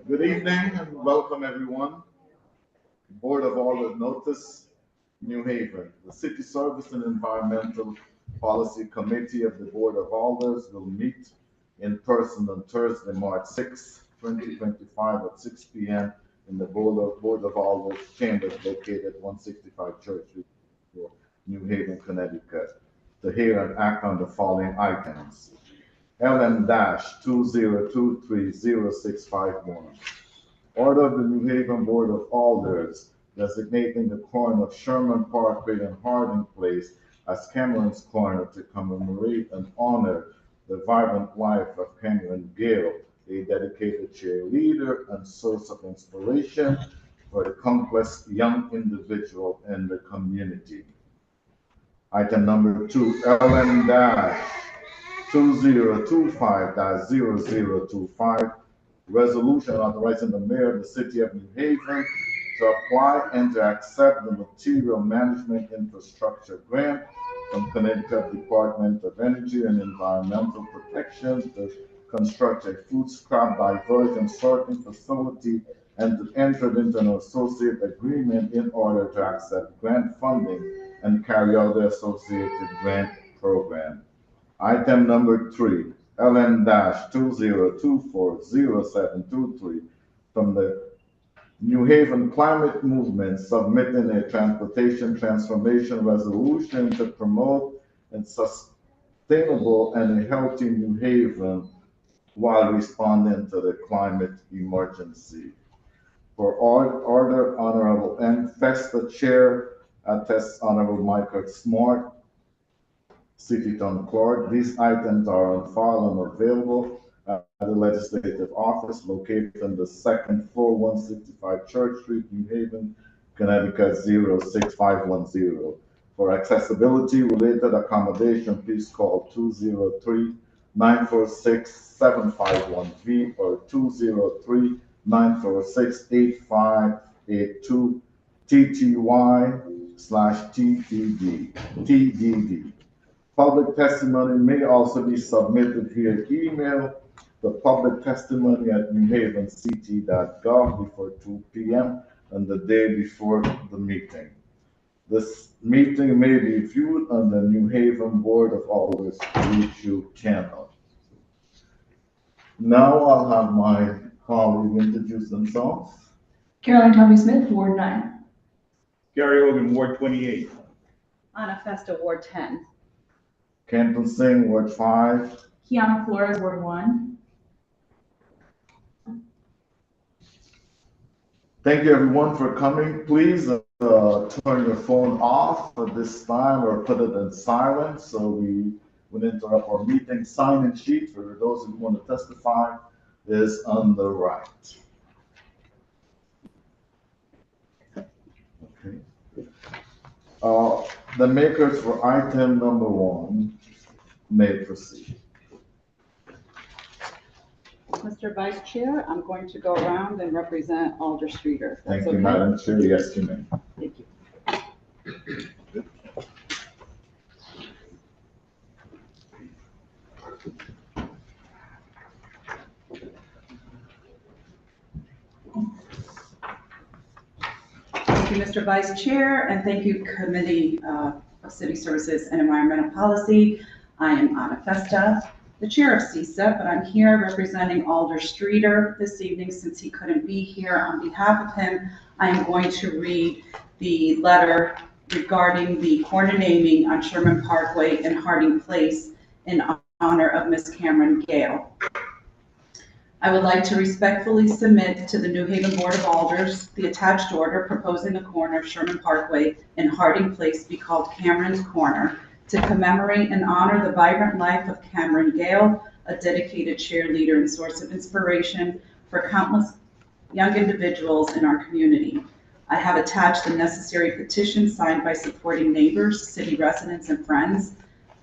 Good evening and welcome everyone. Board of Alder Notice, New Haven. The City Service and Environmental Policy Committee of the Board of Alders will meet in person on Thursday, March 6, 2025 at 6 p.m. in the Board of Alders chambers located at 165 Church Street, New Haven, Connecticut, to hear and act on the following items. LM-20230651. Order of the New Haven Board of Alders designating the corner of Sherman Parkway and Harding Place as Cameron's Corner to commemorate and honor the vibrant life of Cameron Gale, a dedicated cheerleader and source of inspiration for the countless young individual in the community. Item number 2, LM-2025-0025, resolution authorizing the mayor of the city of New Haven to apply and to accept the material management infrastructure grant from Connecticut Department of Energy and Environmental Protection to construct a food scrap diversion sorting facility and to enter into an associate agreement in order to accept grant funding and carry out the associated grant program. Item number 3, LM-20240723, from the New Haven Climate Movement submitting a transportation transformation resolution to promote a sustainable and a healthy New Haven while responding to the climate emergency. For order, Honorable N. Festa Chair, attests Honorable Michael Smart, City Town Clerk. These items are on file and available at the Legislative Office located on the second floor, 165 Church Street, New Haven, Connecticut 06510. For accessibility related accommodation, please call 203-946-751V or 203-946-8582 TTY/TDD. Public testimony may also be submitted via email to publictestimony@newhavencity.gov before 2 p.m. on the day before the meeting. This meeting may be viewed on the New Haven Board of Alders YouTube channel. Now I'll have my colleague introduce themselves. Caroline Tommy Smith, Ward 9. Gary Hogan, Ward 28. Anna Festa, Ward 10. Kenton Singh, Ward 5. Kiana Flores, Ward 1. Thank you everyone for coming. Please turn your phone off at this time or put it in silent so we would interrupt our meeting. Sign-in sheet for those who want to testify is on the right. Okay. The makers for item number 1 may proceed. Mr. Vice Chair, I'm going to go around and represent Alder Streeter. Thank That's you, okay? Madam Chair. Yes, you may. Thank you. Thank you, Mr. Vice Chair, and thank you, Committee of City Services and Environmental Policy. I am Anna Festa, the Chair of CSEP, but I'm here representing Alder Streeter this evening since he couldn't be here. On behalf of him, I am going to read the letter regarding the corner naming on Sherman Parkway and Harding Place in honor of Miss Cameron Gale. I would like to respectfully submit to the New Haven Board of Alders the attached order proposing the corner of Sherman Parkway and Harding Place be called Cameron's Corner to commemorate and honor the vibrant life of Cameron Gale, a dedicated cheerleader and source of inspiration for countless young individuals in our community. I have attached the necessary petition signed by supporting neighbors, city residents, and friends,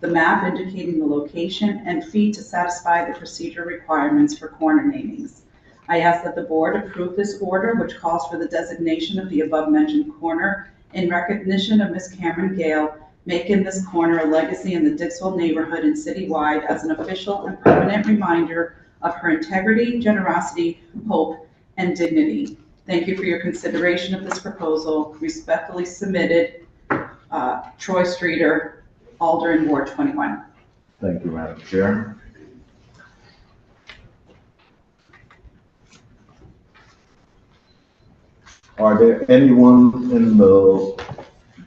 the map indicating the location, and fee to satisfy the procedure requirements for corner namings. I ask that the board approve this order, which calls for the designation of the above-mentioned corner in recognition of Miss Cameron Gale, making this corner a legacy in the Dixville neighborhood and citywide as an official and permanent reminder of her integrity, generosity, hope, and dignity. Thank you for your consideration of this proposal. Respectfully submitted, Troy Streeter, Alder in Ward 21. Thank you, Madam Chair. Are there anyone in the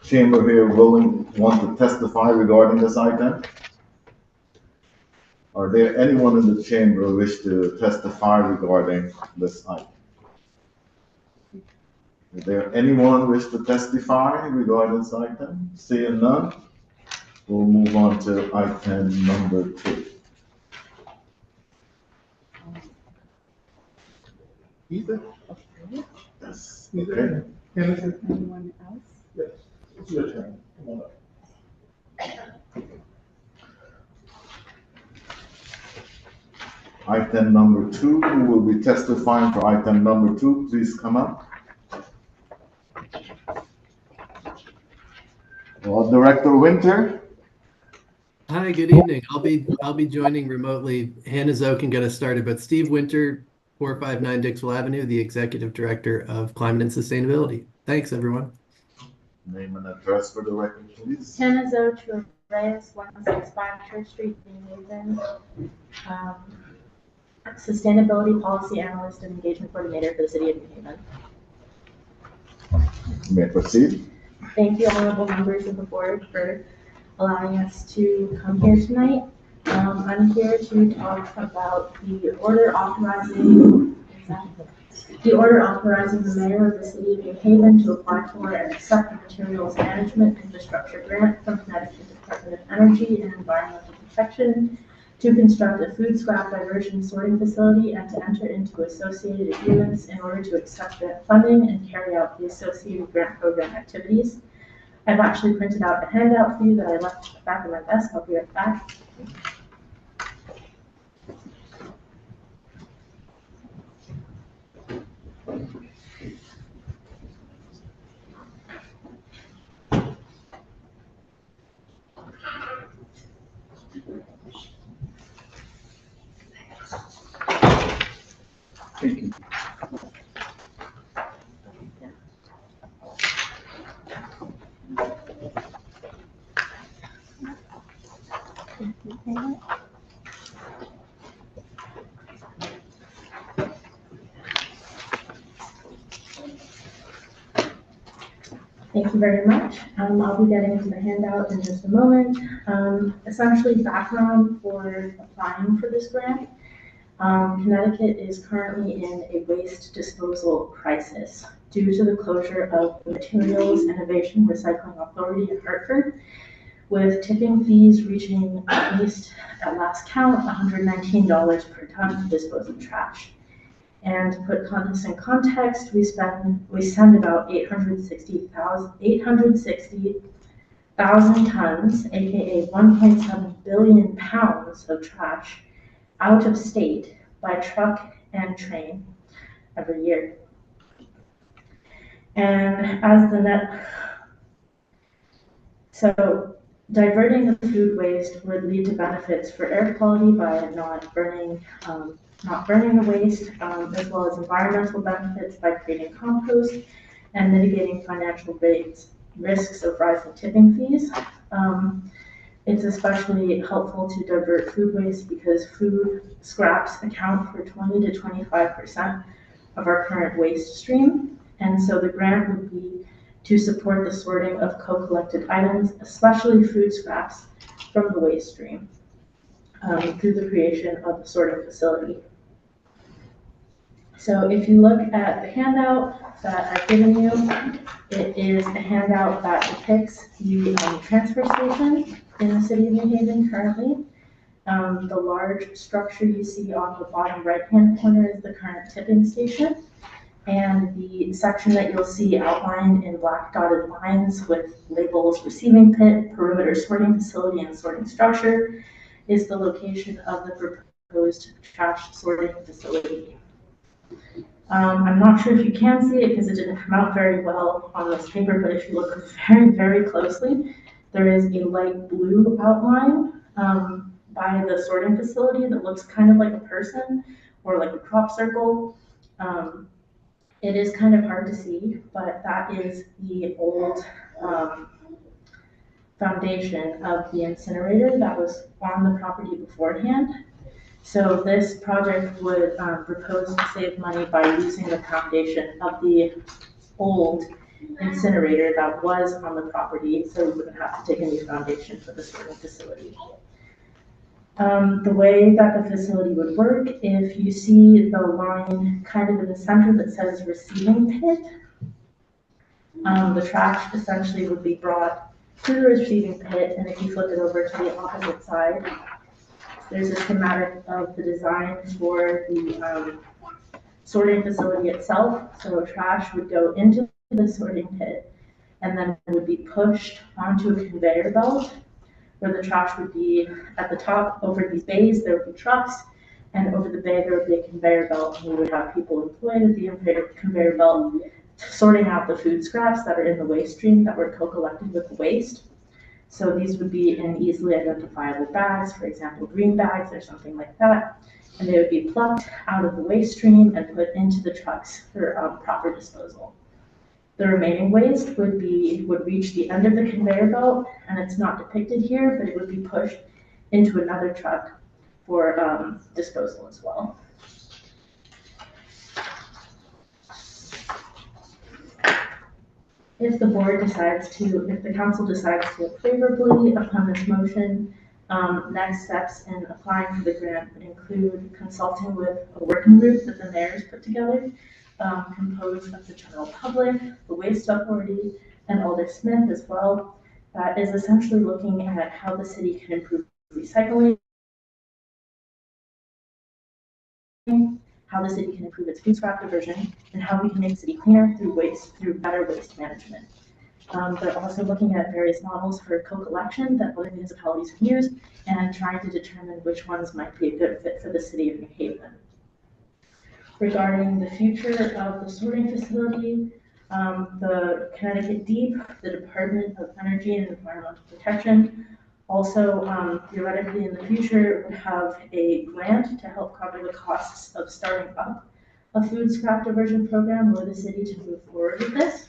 chamber here want to testify regarding this item? Are there anyone in the chamber who wish to testify regarding this item? Is there anyone wish to testify regarding this item? Seeing none, we'll move on to item number 2. Ethan? Yes, Ethan? okay. Anyone else? Yes, it's your turn. Come on up. Item number 2, who will be testifying for item number 2, please come up. Well, Director Winter? Hi, good evening. I'll be joining remotely. Hannah Zoe can get us started, but Steve Winter, 459 Dixwell Avenue, the Executive Director of Climate and Sustainability. Thanks, everyone. Name and address for the record, please. Hannah Zoe Reyes, 165 Church Street, New Haven. Sustainability Policy Analyst and Engagement Coordinator for the City of New Haven. You may proceed. Thank you, honorable members of the board, for allowing us to come here tonight. I'm here to talk about the order authorizing the mayor of the City of New Haven to apply for and accept the Materials Management Infrastructure Grant from Connecticut Department of Energy and Environmental Protection to construct a food scrap diversion sorting facility and to enter into associated agreements in order to accept grant funding and carry out the associated grant program activities. I've actually printed out a handout for you that I left at the back of my desk. I'll be right back. Thank you. Thank you very much. I'll be getting to the handout in just a moment. Essentially, background for applying for this grant. Connecticut is currently in a waste disposal crisis due to the closure of the Materials Innovation Recycling Authority in Hartford, with tipping fees reaching at least, at last count, $119 per ton to dispose of trash. And to put this in context, we send about 860,000 tons, aka 1.7 billion pounds of trash out of state by truck and train every year. And as the net, so diverting the food waste would lead to benefits for air quality by not burning the waste, as well as environmental benefits by creating compost and mitigating financial risks of rising tipping fees. It's especially helpful to divert food waste because food scraps account for 20 to 25% of our current waste stream. And so the grant would be to support the sorting of co-collected items, especially food scraps, from the waste stream through the creation of the sorting facility. So if you look at the handout that I've given you, it is a handout that depicts the transfer station in the City of New Haven currently. The large structure you see on the bottom right-hand corner is the current tipping station. And the section that you'll see outlined in black dotted lines with labels receiving pit, perimeter sorting facility, and sorting structure is the location of the proposed trash sorting facility. I'm not sure if you can see it because it didn't come out very well on this paper, but if you look very, very closely, there is a light blue outline by the sorting facility that looks kind of like a person or like a crop circle. It is kind of hard to see, but that is the old foundation of the incinerator that was on the property beforehand. So this project would propose to save money by using the foundation of the old incinerator that was on the property, so we wouldn't have to take a new foundation for the sorting facility. The way that the facility would work, if you see the line kind of in the center that says receiving pit, the trash essentially would be brought to the receiving pit, and if you flip it over to the opposite side, there's a schematic of the design for the sorting facility itself. So trash would go into the sorting pit and then would be pushed onto a conveyor belt where the trash would be at the top. Over these bays, there would be trucks, and over the bay, there would be a conveyor belt, and we would have people employed at the conveyor belt sorting out the food scraps that are in the waste stream that were co-collected with the waste. So these would be in easily identifiable bags, for example, green bags or something like that, and they would be plucked out of the waste stream and put into the trucks for proper disposal. The remaining waste would reach the end of the conveyor belt, and it's not depicted here, but it would be pushed into another truck for disposal as well. If the council decides to look favorably upon this motion, next steps in applying for the grant would include consulting with a working group that the mayor has put together, composed of the general public, the waste authority, and Alder Smith as well, that is essentially looking at how the city can improve recycling, how the city can improve its food scrap diversion, and how we can make the city cleaner through better waste management. They're also looking at various models for co-collection that other municipalities can use and trying to determine which ones might be a good fit for the city of New Haven. Regarding the future of the sorting facility, the Connecticut DEEP, the Department of Energy and Environmental Protection, also theoretically in the future would have a grant to help cover the costs of starting up a food scrap diversion program for the city to move forward with this.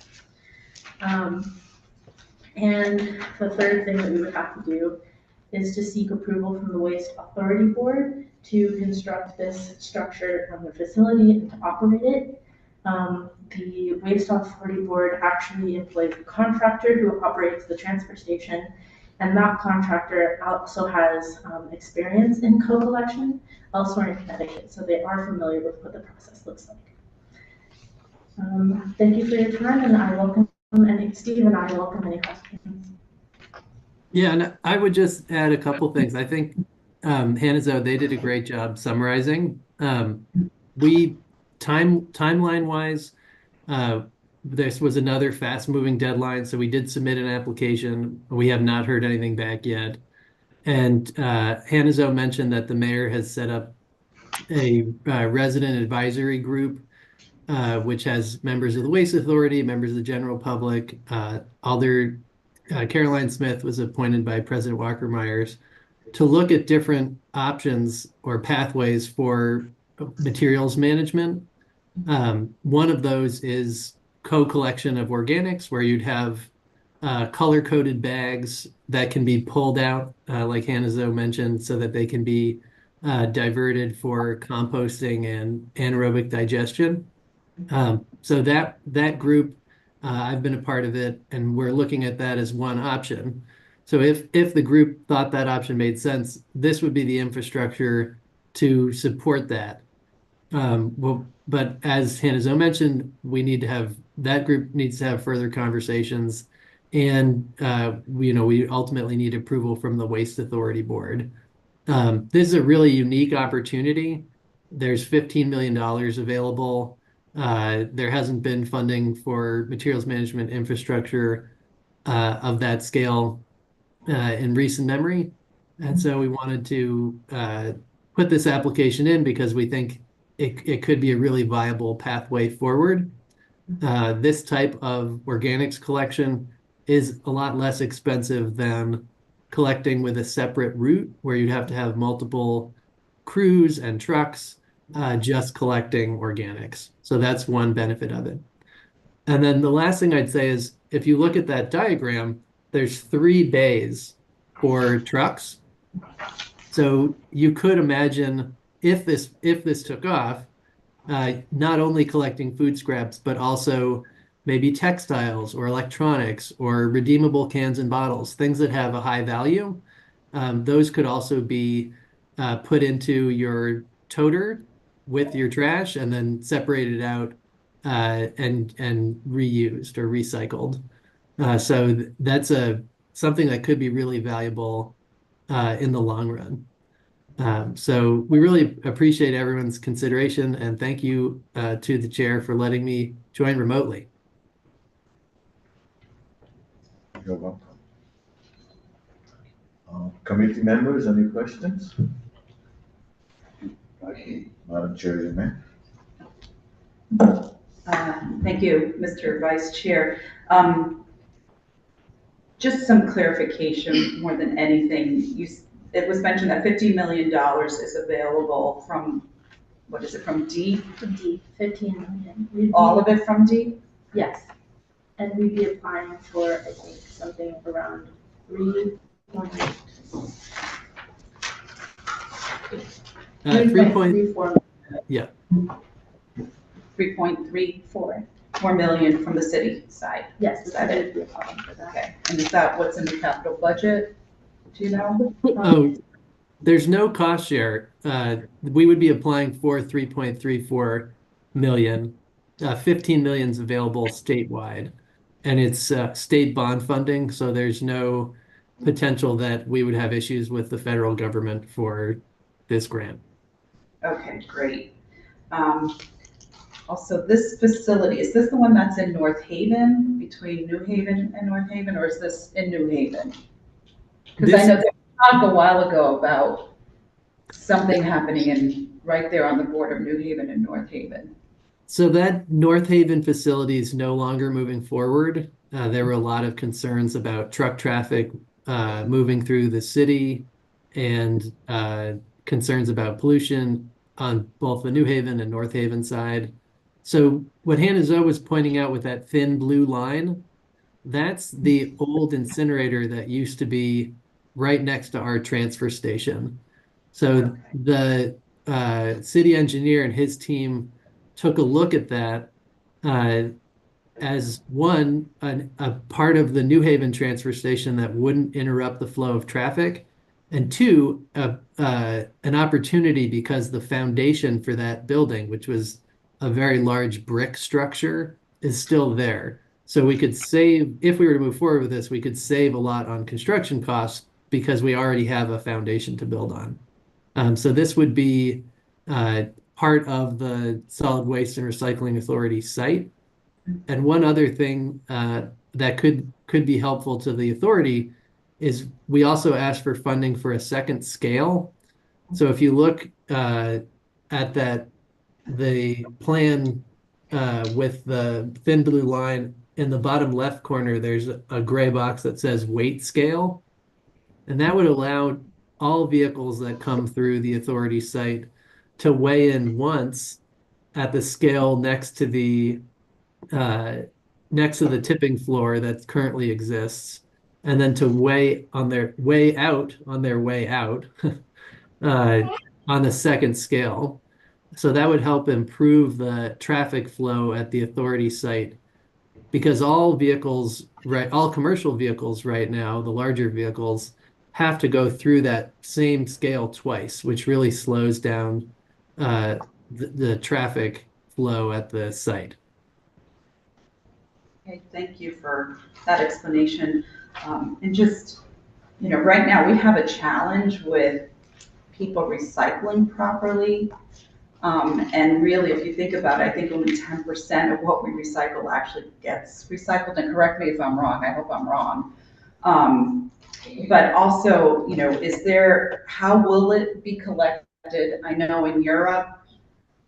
And the third thing that we would have to do is to seek approval from the Waste Authority Board to construct this structure on the facility and to operate it. The Waste Authority Board actually employs a contractor who operates the transfer station, and that contractor also has experience in co-collection elsewhere in Connecticut, so they are familiar with what the process looks like. Thank you for your time, and I welcome Steve and I welcome any questions. Yeah, and I would just add a couple things. I think Hanazo, they did a great job summarizing. Timeline wise, this was another fast moving deadline, so we did submit an application. We have not heard anything back yet. And Hanazo mentioned that the mayor has set up a resident advisory group, which has members of the Waste Authority, members of the general public. Caroline Smith was appointed by President Walker Myers to look at different options or pathways for materials management. One of those is co-collection of organics, where you'd have color-coded bags that can be pulled out, like Hanazo mentioned, so that they can be diverted for composting and anaerobic digestion. So that group, I've been a part of it, and we're looking at that as one option. So if the group thought that option made sense, this would be the infrastructure to support that. But as Hanazo mentioned, that group needs to have further conversations, and we ultimately need approval from the Waste Authority Board. This is a really unique opportunity. There's $15 million available. There hasn't been funding for materials management infrastructure of that scale in recent memory. And so we wanted to put this application in because we think it could be a really viable pathway forward. This type of organics collection is a lot less expensive than collecting with a separate route where you'd have to have multiple crews and trucks just collecting organics. So that's one benefit of it. And then the last thing I'd say is if you look at that diagram, there's 3 bays for trucks. So you could imagine if this took off, not only collecting food scraps, but also maybe textiles or electronics or redeemable cans and bottles, things that have a high value. Those could also be put into your toter with your trash and then separated out and reused or recycled. So that's something that could be really valuable in the long run. So we really appreciate everyone's consideration and thank you to the chair for letting me join remotely. You're welcome. Committee members, any questions? Madam Chair, you may. Thank you, Mr. Vice Chair. Just some clarification more than anything. It was mentioned that $50 million is available from, what is it, from D? From D, 15 million. All of it from D? Yes. And we'd be applying for, I think, something around 3.8. 3.34. Yeah. 3.34 million from the city side. Yes, Is that it? we'd be applying for that. Okay, and is that what's in the capital budget? Do you know? Oh, there's no cost share. We would be applying for 3.34 million. 15 million is available statewide, and it's state bond funding, so there's no potential that we would have issues with the federal government for this grant. Okay, great. Also, this facility, is this the one that's in North Haven, between New Haven and North Haven, or is this in New Haven? Because I know there was talk a while ago about something happening right there on the border of New Haven and North Haven. So that North Haven facility is no longer moving forward. There were a lot of concerns about truck traffic moving through the city and concerns about pollution on both the New Haven and North Haven side. So what Hannah Zoe was pointing out with that thin blue line, that's the old incinerator that used to be right next to our transfer station. So the city engineer and his team took a look at that as one, a part of the New Haven transfer station that wouldn't interrupt the flow of traffic, and two, an opportunity because the foundation for that building, which was a very large brick structure, is still there. So we could save, if we were to move forward with this, we could save a lot on construction costs because we already have a foundation to build on. So this would be part of the Solid Waste and Recycling Authority site. And one other thing that could be helpful to the authority is we also asked for funding for a second scale. So if you look at the plan with the thin blue line in the bottom left corner, there's a gray box that says weight scale. And that would allow all vehicles that come through the authority site to weigh in once at the scale next to the tipping floor that currently exists, and then to weigh on their way out on the second scale. So that would help improve the traffic flow at the authority site, because all commercial vehicles right now, the larger vehicles, have to go through that same scale twice, which really slows down the traffic flow at the site. Okay, thank you for that explanation. And just, right now we have a challenge with people recycling properly. And really, if you think about it, I think only 10% of what we recycle actually gets recycled. And correct me if I'm wrong, I hope I'm wrong. But also, how will it be collected? I know in Europe,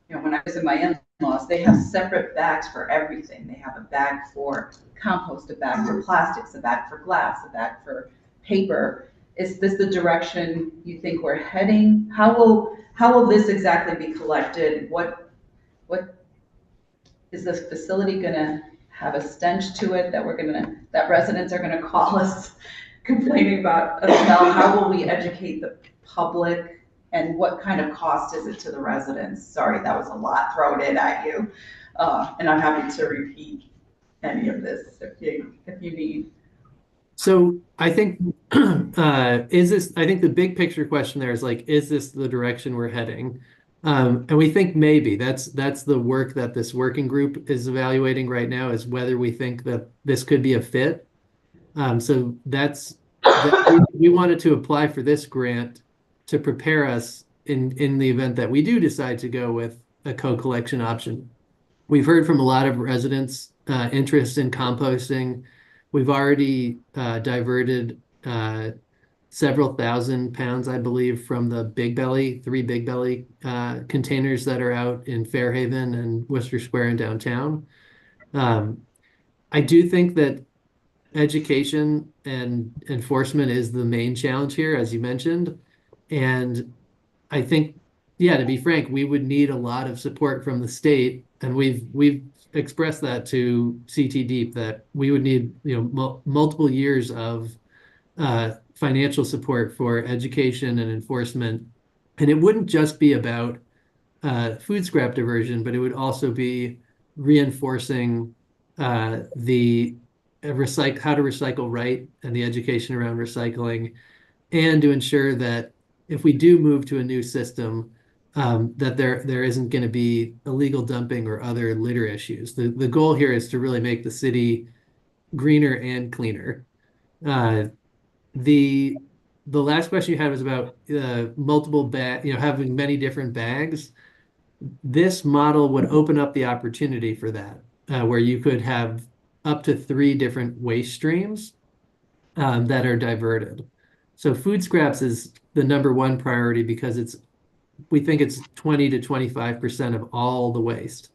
when I visit my in-laws, they have separate bags for everything. They have a bag for compost, a bag for plastics, a bag for glass, a bag for paper. Is this the direction you think we're heading? How will this exactly be collected? What is this facility gonna have a stench to it that residents are gonna call us complaining about a smell? How will we educate the public? And what kind of cost is it to the residents? Sorry, that was a lot thrown in at you. And I'm happy to repeat any of this if you need. So I think I think the big picture question there is like, is this the direction we're heading? And we think maybe that's the work that this working group is evaluating right now, is whether we think that this could be a fit. So we wanted to apply for this grant to prepare us in the event that we do decide to go with a co-collection option. We've heard from a lot of residents interest in composting. We've already diverted several thousand pounds, I believe, from the three Big Belly containers that are out in Fairhaven and Worcester Square and downtown. I do think that education and enforcement is the main challenge here, as you mentioned. And I think, yeah, to be frank, we would need a lot of support from the state, and we've expressed that to CT Deep that we would need, multiple years of financial support for education and enforcement. And it wouldn't just be about food scrap diversion, but it would also be reinforcing the how to recycle right, and the education around recycling, and to ensure that if we do move to a new system, that there isn't going to be illegal dumping or other litter issues. The goal here is to really make the city greener and cleaner. The last question you had was about multiple having many different bags. This model would open up the opportunity for that, where you could have up to 3 different waste streams that are diverted. So food scraps is the #1 priority because we think it's 20 to 25% of all the waste.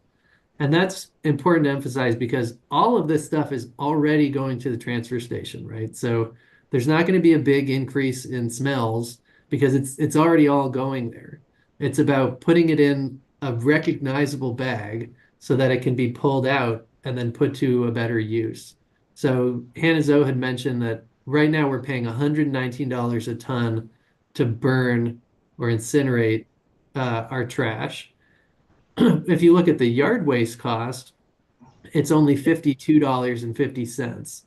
And that's important to emphasize because all of this stuff is already going to the transfer station, right? So there's not going to be a big increase in smells because it's already all going there. It's about putting it in a recognizable bag so that it can be pulled out and then put to a better use. So Hannah Zoe had mentioned that right now we're paying $119 a ton to burn or incinerate our trash. If you look at the yard waste cost, it's only $52.50.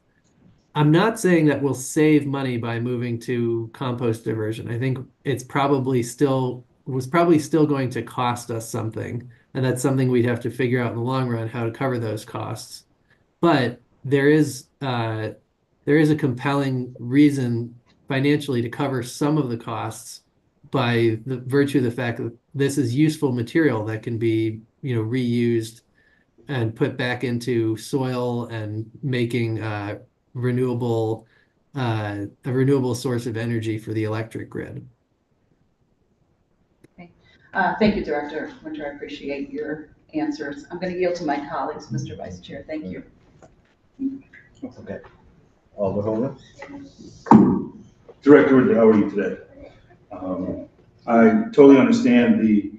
I'm not saying that we'll save money by moving to compost diversion. I think was probably still going to cost us something, and that's something we'd have to figure out in the long run, how to cover those costs. But there is a compelling reason financially to cover some of the costs by the virtue of the fact that this is useful material that can be, reused and put back into soil and making a renewable source of energy for the electric grid. Okay. Thank you, Director Winter. I appreciate your answers. I'm going to yield to my colleagues, Mr. Vice Chair. Thank you. Okay. Alderman Director Winter, how are you today? I totally understand the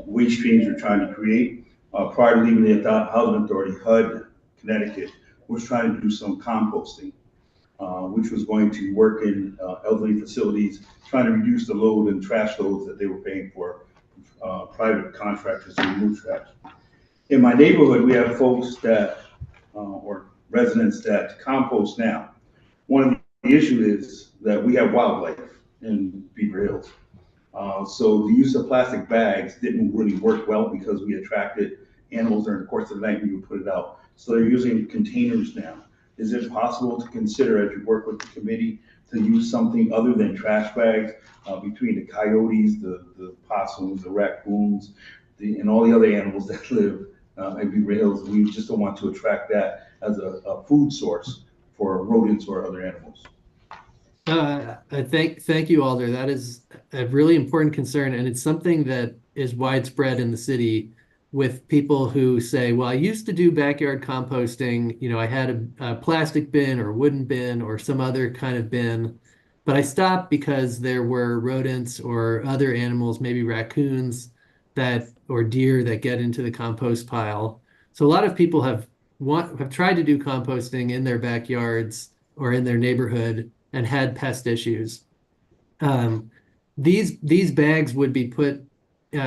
waste streams you're trying to create. Prior to leaving the Housing Authority, HUD, Connecticut, was trying to do some composting, which was going to work in elderly facilities, trying to reduce the load and trash loads that they were paying for private contractors to remove trash. In my neighborhood, we have folks that, or residents that compost now. One of the issues is that we have wildlife in Beaver Hills. So the use of plastic bags didn't really work well because we attracted animals during the course of the night when you put it out. So they're using containers now. Is it possible to consider, as you work with the committee, to use something other than trash bags between the coyotes, the possums, the raccoons, and all the other animals that live in Beaver Hills? We just don't want to attract that as a food source for rodents or other animals. Thank you, Alder. That is a really important concern, and it's something that is widespread in the city with people who say, well, I used to do backyard composting. I had a plastic bin or wooden bin or some other kind of bin. But I stopped because there were rodents or other animals, maybe raccoons or deer that get into the compost pile. So a lot of people have tried to do composting in their backyards or in their neighborhood and had pest issues. Um, these bags would be put,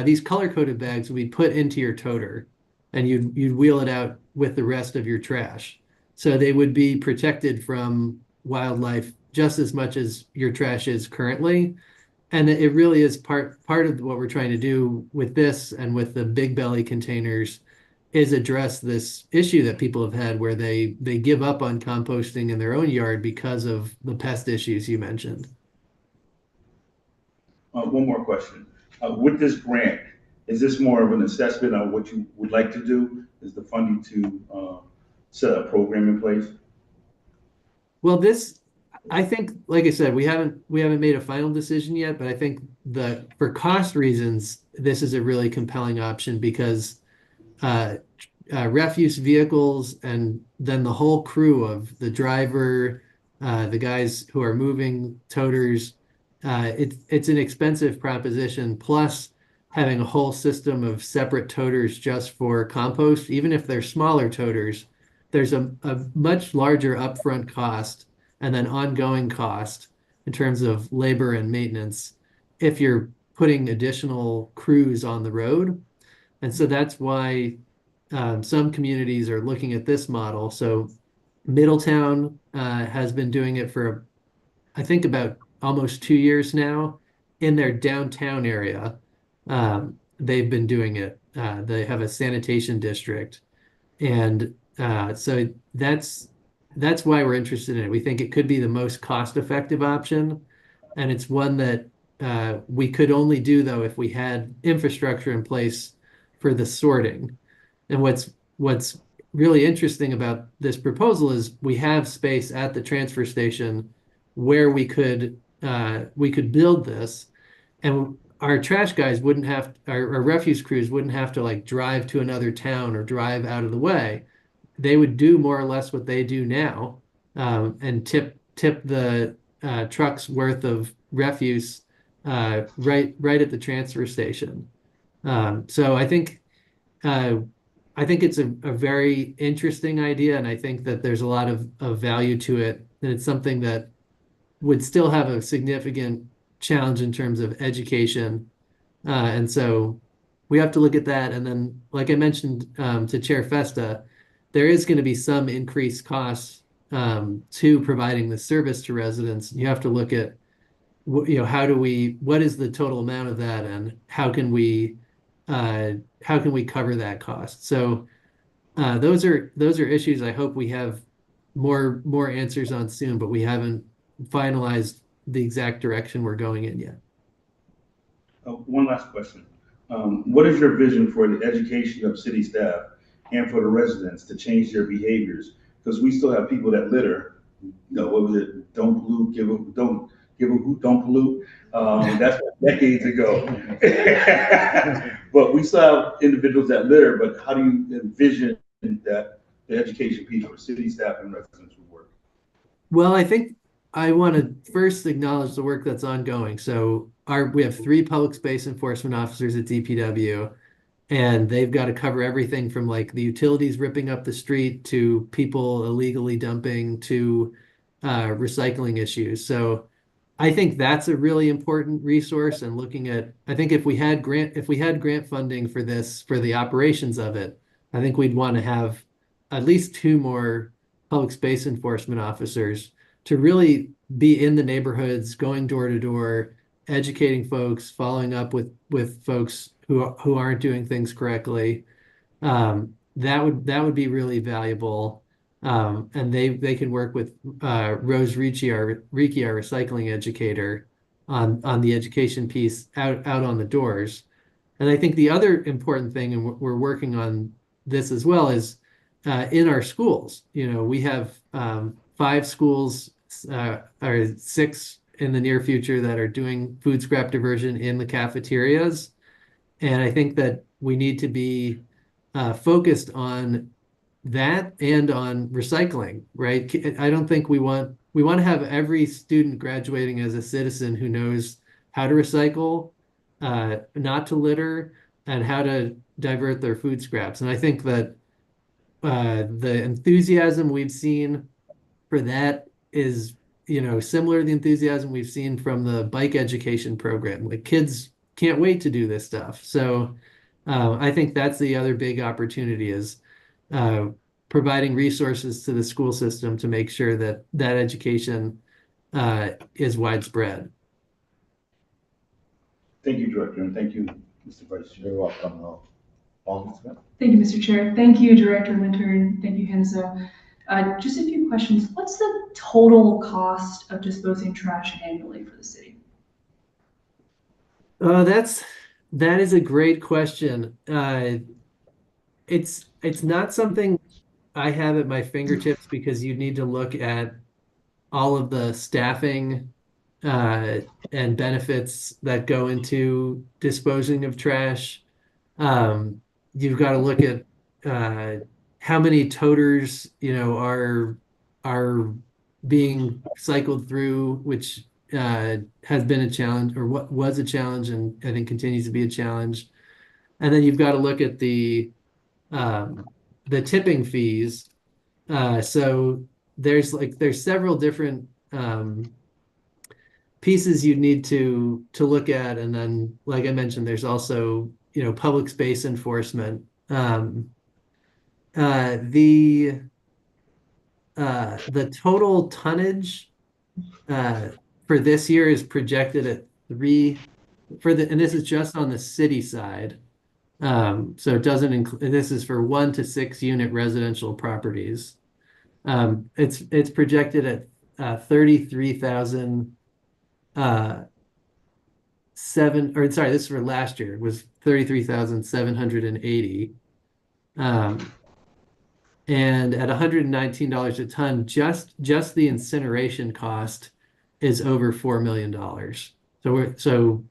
these color-coded bags would be put into your toter, and you'd wheel it out with the rest of your trash. So they would be protected from wildlife just as much as your trash is currently. And it really is part of what we're trying to do with this and with the big belly containers is address this issue that people have had where they give up on composting in their own yard because of the pest issues you mentioned. One more question. With this grant, is this more of an assessment on what you would like to do? Is the funding to set a program in place? Well, I think, like I said, we haven't made a final decision yet, but I think for cost reasons, this is a really compelling option because uh, refuse vehicles and then the whole crew of the driver, the guys who are moving toters, it's an expensive proposition. Plus, having a whole system of separate toters just for compost, even if they're smaller toters, there's a much larger upfront cost and then ongoing cost in terms of labor and maintenance if you're putting additional crews on the road. And so that's why some communities are looking at this model. So Middletown has been doing it for, I think, about almost 2 years now in their downtown area. They've been doing it. They have a sanitation district. And so that's why we're interested in it. We think it could be the most cost-effective option. And it's one that we could only do, though, if we had infrastructure in place for the sorting. And what's really interesting about this proposal is we have space at the transfer station where we could build this, and our trash guys wouldn't have our refuse crews wouldn't have to like drive to another town or drive out of the way. They would do more or less what they do now, and tip the truck's worth of refuse right at the transfer station. So uh, I think it's a very interesting idea, and I think that there's a lot of value to it, and it's something that would still have a significant challenge in terms of education. And so we have to look at that. And then, like I mentioned to Chair Festa, there is going to be some increased costs to providing the service to residents. You have to look at, what is the total amount of that, and how can we cover that cost? So those are issues I hope we have more answers on soon, but we haven't finalized the exact direction we're going in yet. One last question. What is your vision for the education of city staff and for the residents to change their behaviors? Because we still have people that litter. What was it? Don't pollute, don't give a hoot, don't pollute. That's decades ago. But we still have individuals that litter, but how do you envision that the education piece for city staff and residents would work? Well, I think I want to first acknowledge the work that's ongoing. So we have 3 public space enforcement officers at DPW, and they've got to cover everything from like the utilities ripping up the street to people illegally dumping to recycling issues. So I think that's a really important resource, and I think if we had grant funding for this, for the operations of it, I think we'd want to have at least 2 more public space enforcement officers to really be in the neighborhoods, going door to door, educating folks, following up with folks who aren't doing things correctly. That would be really valuable. And they can work with Rose Ricci, our recycling educator, on the education piece out on the doors. And I think the other important thing, and we're working on this as well, is in our schools. We have 5 schools or 6 in the near future that are doing food scrap diversion in the cafeterias. And I think that we need to be focused on that and on recycling, right? I don't think we want we want to have every student graduating as a citizen who knows how to recycle, not to litter, and how to divert their food scraps. And I think that the enthusiasm we've seen for that is, similar to the enthusiasm we've seen from the bike education program. Like kids can't wait to do this stuff. So I think that's the other big opportunity is uh, providing resources to the school system to make sure that that education is widespread. Thank you, Director, and thank you, Mr. Vice Chair. You're welcome. Alderman Smith? Thank you, Mr. Chair. Thank you, Director Winter, and thank you, Henzo. Just a few questions. What's the total cost of disposing trash annually for the city? That is a great question. It's not something I have at my fingertips because you need to look at all of the staffing and benefits that go into disposing of trash. You've got to look at how many toters, are being cycled through, which has been a challenge, or what was a challenge, and I think continues to be a challenge. And then you've got to look at the tipping fees. So there's several different pieces you need to look at, and then, like I mentioned, there's also public space enforcement. The total tonnage for this year is projected at and this is just on the city side. So it doesn't include, this is for 1 to 6 unit residential properties. It's projected at 33,000 this is for last year, it was 33,780. And at $119 a ton, just the incineration cost is over $4 million. So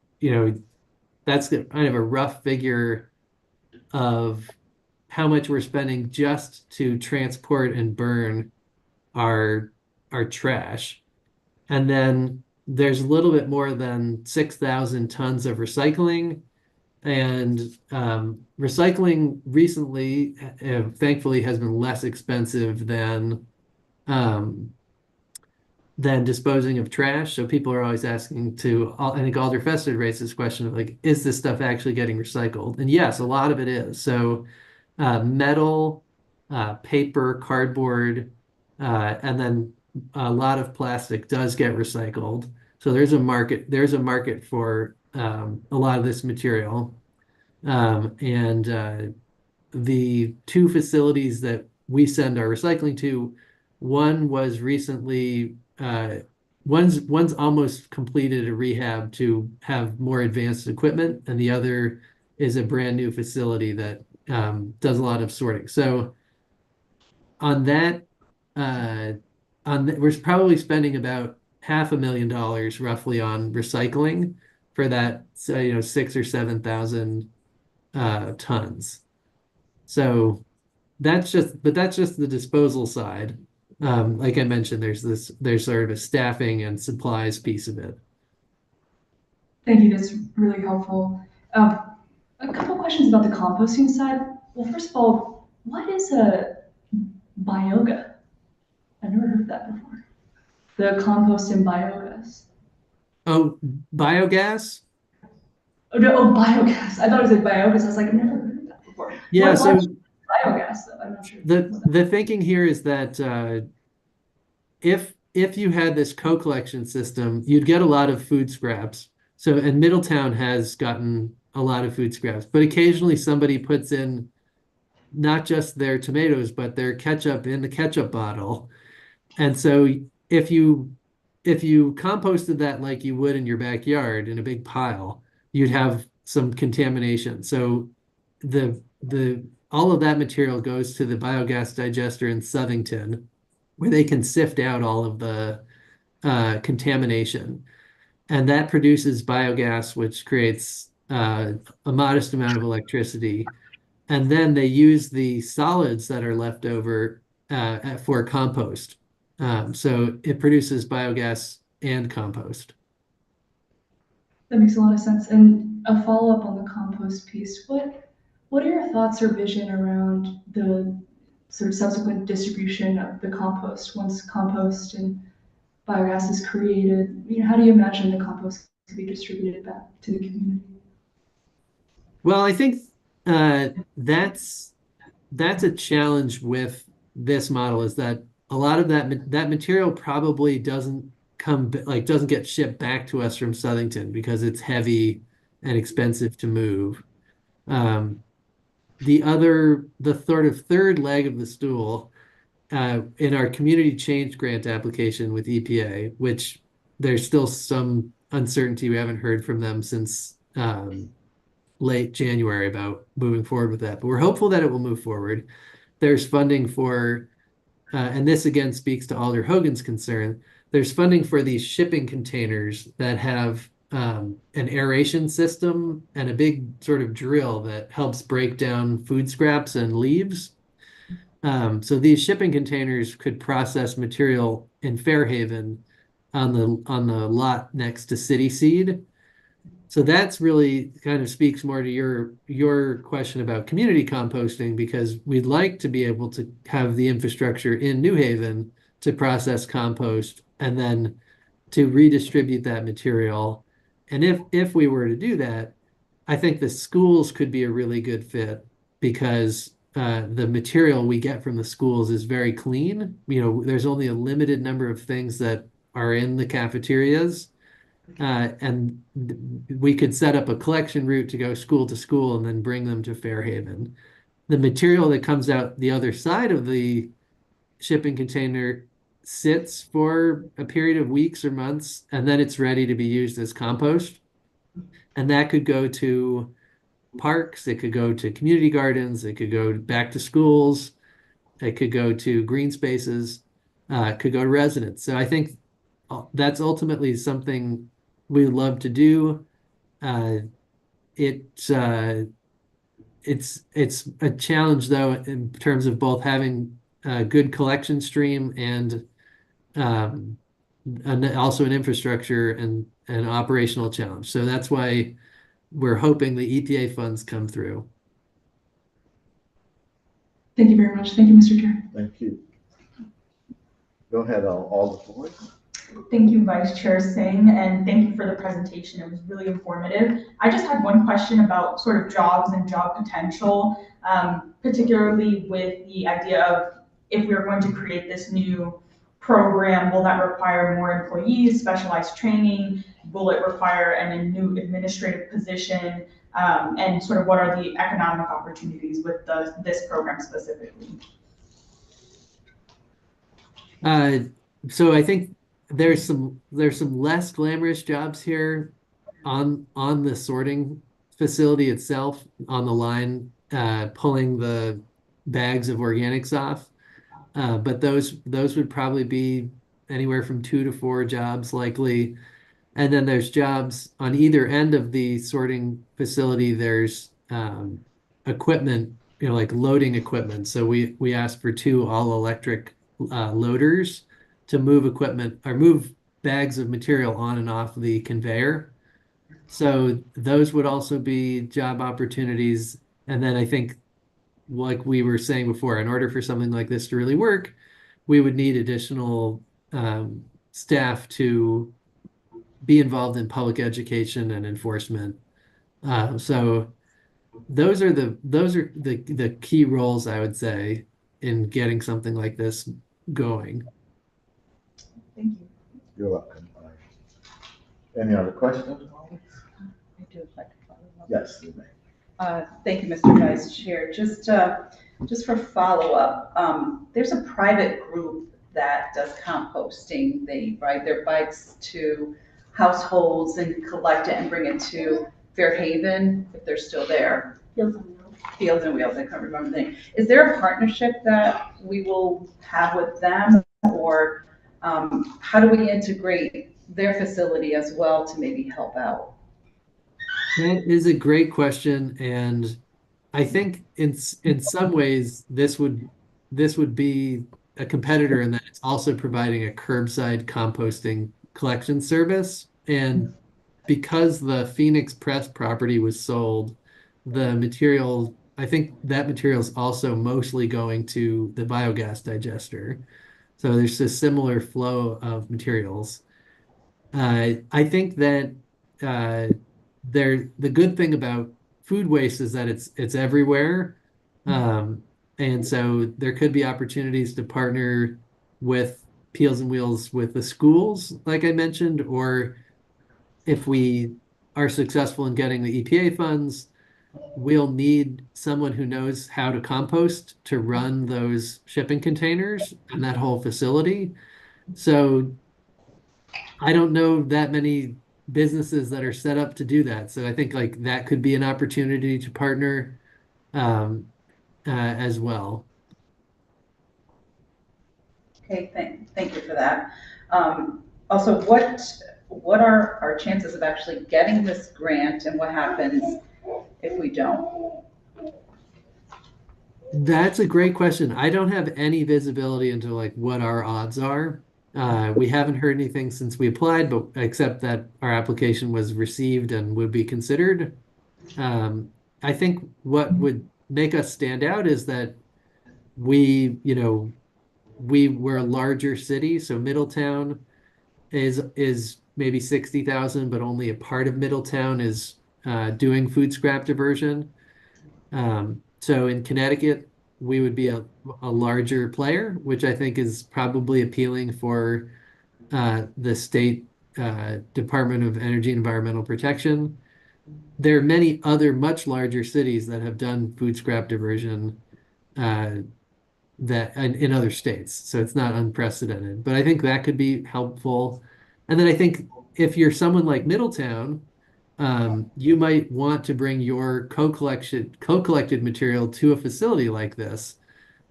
that's kind of a rough figure of how much we're spending just to transport and burn our trash. And then there's a little bit more than 6,000 tons of recycling. And recycling recently, thankfully, has been less expensive than disposing of trash. So people are always asking I think Alder Fester raised this question of like, is this stuff actually getting recycled? And yes, a lot of it is. So metal, paper, cardboard, and then a lot of plastic does get recycled. So there's a market for a lot of this material. And the 2 facilities that we send our recycling to, one was recently, one's almost completed a rehab to have more advanced equipment, and the other is a brand new facility that does a lot of sorting. So on that, we're probably spending about $500,000 roughly on recycling for that, 6,000 or 7,000 tons. So that's just the disposal side. Like I mentioned, there's sort of a staffing and supplies piece of it. Thank you, that's really helpful. A couple questions about the composting side. Well, first of all, what is a bioga? I've never heard of that before. The compost and biogas. Oh, biogas? Oh, no, biogas. I thought it was like biogas. I was like, I've never heard of that before. Yeah, What so is biogas, though? I'm not sure. the thinking here is that if you had this co-collection system, you'd get a lot of food scraps. So, and Middletown has gotten a lot of food scraps, but occasionally somebody puts in not just their tomatoes, but their ketchup in the ketchup bottle. And so if you composted that like you would in your backyard in a big pile, you'd have some contamination. So all of that material goes to the biogas digester in Southington, where they can sift out all of the contamination. And that produces biogas, which creates a modest amount of electricity. And then they use the solids that are left over for compost. So it produces biogas and compost. That makes a lot of sense. And a follow-up on the compost piece, what are your thoughts or vision around the sort of subsequent distribution of the compost once compost and biogas is created? How do you imagine the compost to be distributed back to the community? Well, I think that's a challenge with this model, is that a lot of that material probably doesn't get shipped back to us from Southington because it's heavy and expensive to move. Um, the sort of third leg of the stool, in our community change grant application with EPA, which there's still some uncertainty. We haven't heard from them since late January about moving forward with that, but we're hopeful that it will move forward. There's funding for, and this again speaks to Alder Hogan's concern, there's funding for these shipping containers that have an aeration system and a big sort of drill that helps break down food scraps and leaves. So these shipping containers could process material in Fairhaven on the lot next to City Seed. So that's really kind of speaks more to your question about community composting, because we'd like to be able to have the infrastructure in New Haven to process compost and then to redistribute that material. And if we were to do that, I think the schools could be a really good fit, because the material we get from the schools is very clean. There's only a limited number of things that are in the cafeterias. And we could set up a collection route to go school to school and then bring them to Fairhaven. The material that comes out the other side of the shipping container sits for a period of weeks or months, and then it's ready to be used as compost. And that could go to parks, it could go to community gardens, it could go back to schools, it could go to green spaces, it could go to residents. So I think that's ultimately something we love to do. It's a challenge though in terms of both having a good collection stream and also an infrastructure and an operational challenge. So that's why we're hoping the EPA funds come through. Thank you very much. Thank you, Mr. Chair. Thank you. Go ahead, Alder. Thank you, Vice Chair Singh, and thank you for the presentation. It was really informative. I just had one question about sort of jobs and job potential, particularly with the idea of if we're going to create this new program, will that require more employees, specialized training? Will it require a new administrative position? And sort of what are the economic opportunities with this program specifically? So I think there's some less glamorous jobs here on the sorting facility itself, on the line, pulling the bags of organics off. But those would probably be anywhere from 2 to 4 jobs likely. And then there's jobs on either end of the sorting facility. There's equipment, like loading equipment. So we asked for 2 all-electric loaders to move equipment or move bags of material on and off the conveyor. So those would also be job opportunities. And then I think, like we were saying before, in order for something like this to really work, we would need additional staff to be involved in public education and enforcement. So those are the key roles, I would say, in getting something like this going. Thank you. You're welcome. Any other questions? I do like to follow up. Yes, you may. Thank you, Mr. Vice Chair. Just for follow-up, there's a private group that does composting. They ride their bikes to households and collect it and bring it to Fairhaven, if they're still there. Fields and Wheels, I can't remember the name. Is there a partnership that we will have with them, or how do we integrate their facility as well to maybe help out? That is a great question, and I think in some ways this would be a competitor in that it's also providing a curbside composting collection service. And because the Phoenix Press property was sold, the material, I think that material is also mostly going to the biogas digester. So there's a similar flow of materials. I think that the good thing about food waste is that it's everywhere. And so there could be opportunities to partner with Peels and Wheels with the schools, like I mentioned, or if we are successful in getting the EPA funds, we'll need someone who knows how to compost to run those shipping containers and that whole facility. So I don't know that many businesses that are set up to do that. So I think like that could be an opportunity to partner um, as well. Okay, thank you for that. Also, what are our chances of actually getting this grant, and what happens if we don't? That's a great question. I don't have any visibility into like what our odds are. We haven't heard anything since we applied, but except that our application was received and would be considered. I think what would make us stand out is that we were a larger city, so Middletown is maybe 60,000, but only a part of Middletown is doing food scrap diversion. So in Connecticut, we would be a larger player, which I think is probably appealing for the state Department of Energy and Environmental Protection. There are many other much larger cities that have done food scrap diversion uh, that in other states. So it's not unprecedented, but I think that could be helpful. And then I think if you're someone like Middletown, you might want to bring your co-collected material to a facility like this.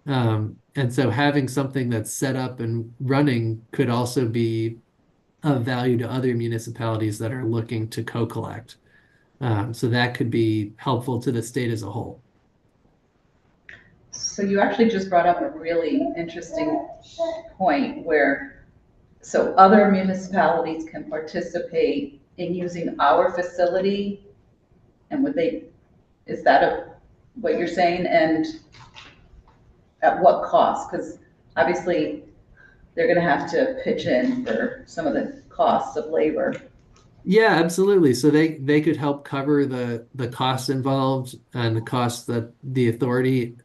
And so having something that's set up and running could also be of value to other municipalities that are looking to co-collect. So that could be helpful to the state as a whole. So you actually just brought up a really interesting point where, so other municipalities can participate in using our facility, and is that what you're saying? And at what cost? Because obviously they're gonna have to pitch in for some of the costs of labor. Yeah, absolutely. So they could help cover the costs involved and the costs that the authority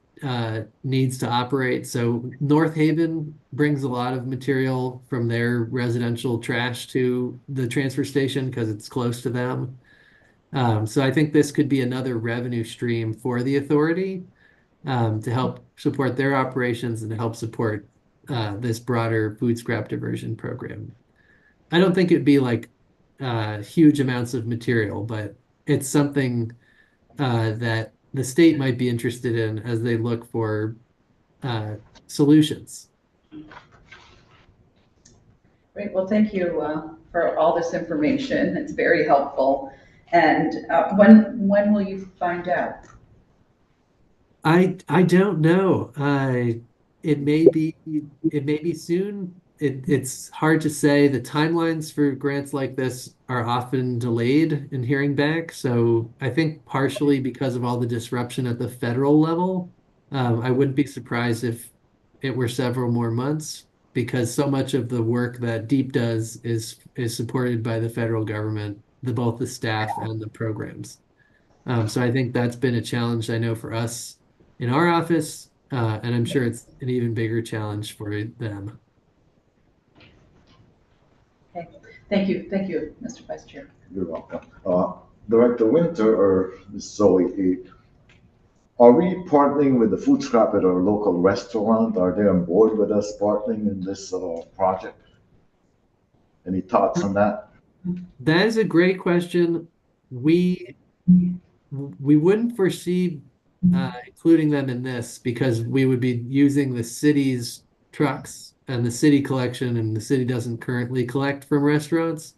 needs to operate. So North Haven brings a lot of material from their residential trash to the transfer station because it's close to them. So I think this could be another revenue stream for the authority to help support their operations and to help support this broader food scrap diversion program. I don't think it'd be like huge amounts of material, but it's something that the state might be interested in as they look for solutions. Great, well, thank you for all this information. It's very helpful. And when will you find out? I don't know. It may be soon. It's hard to say. The timelines for grants like this are often delayed in hearing back. So I think partially because of all the disruption at the federal level, I wouldn't be surprised if it were several more months because so much of the work that Deep does is supported by the federal government, both the staff and the programs. So I think that's been a challenge I know for us in our office, and I'm sure it's an even bigger challenge for them. Okay, thank you, Mr. Vice Chair. You're welcome. Director Winter or Ms. Zoe, are we partnering with the food scrap at our local restaurant? Are they on board with us partnering in this project? Any thoughts on that? That is a great question. We wouldn't foresee including them in this because we would be using the city's trucks and the city collection, and the city doesn't currently collect from restaurants.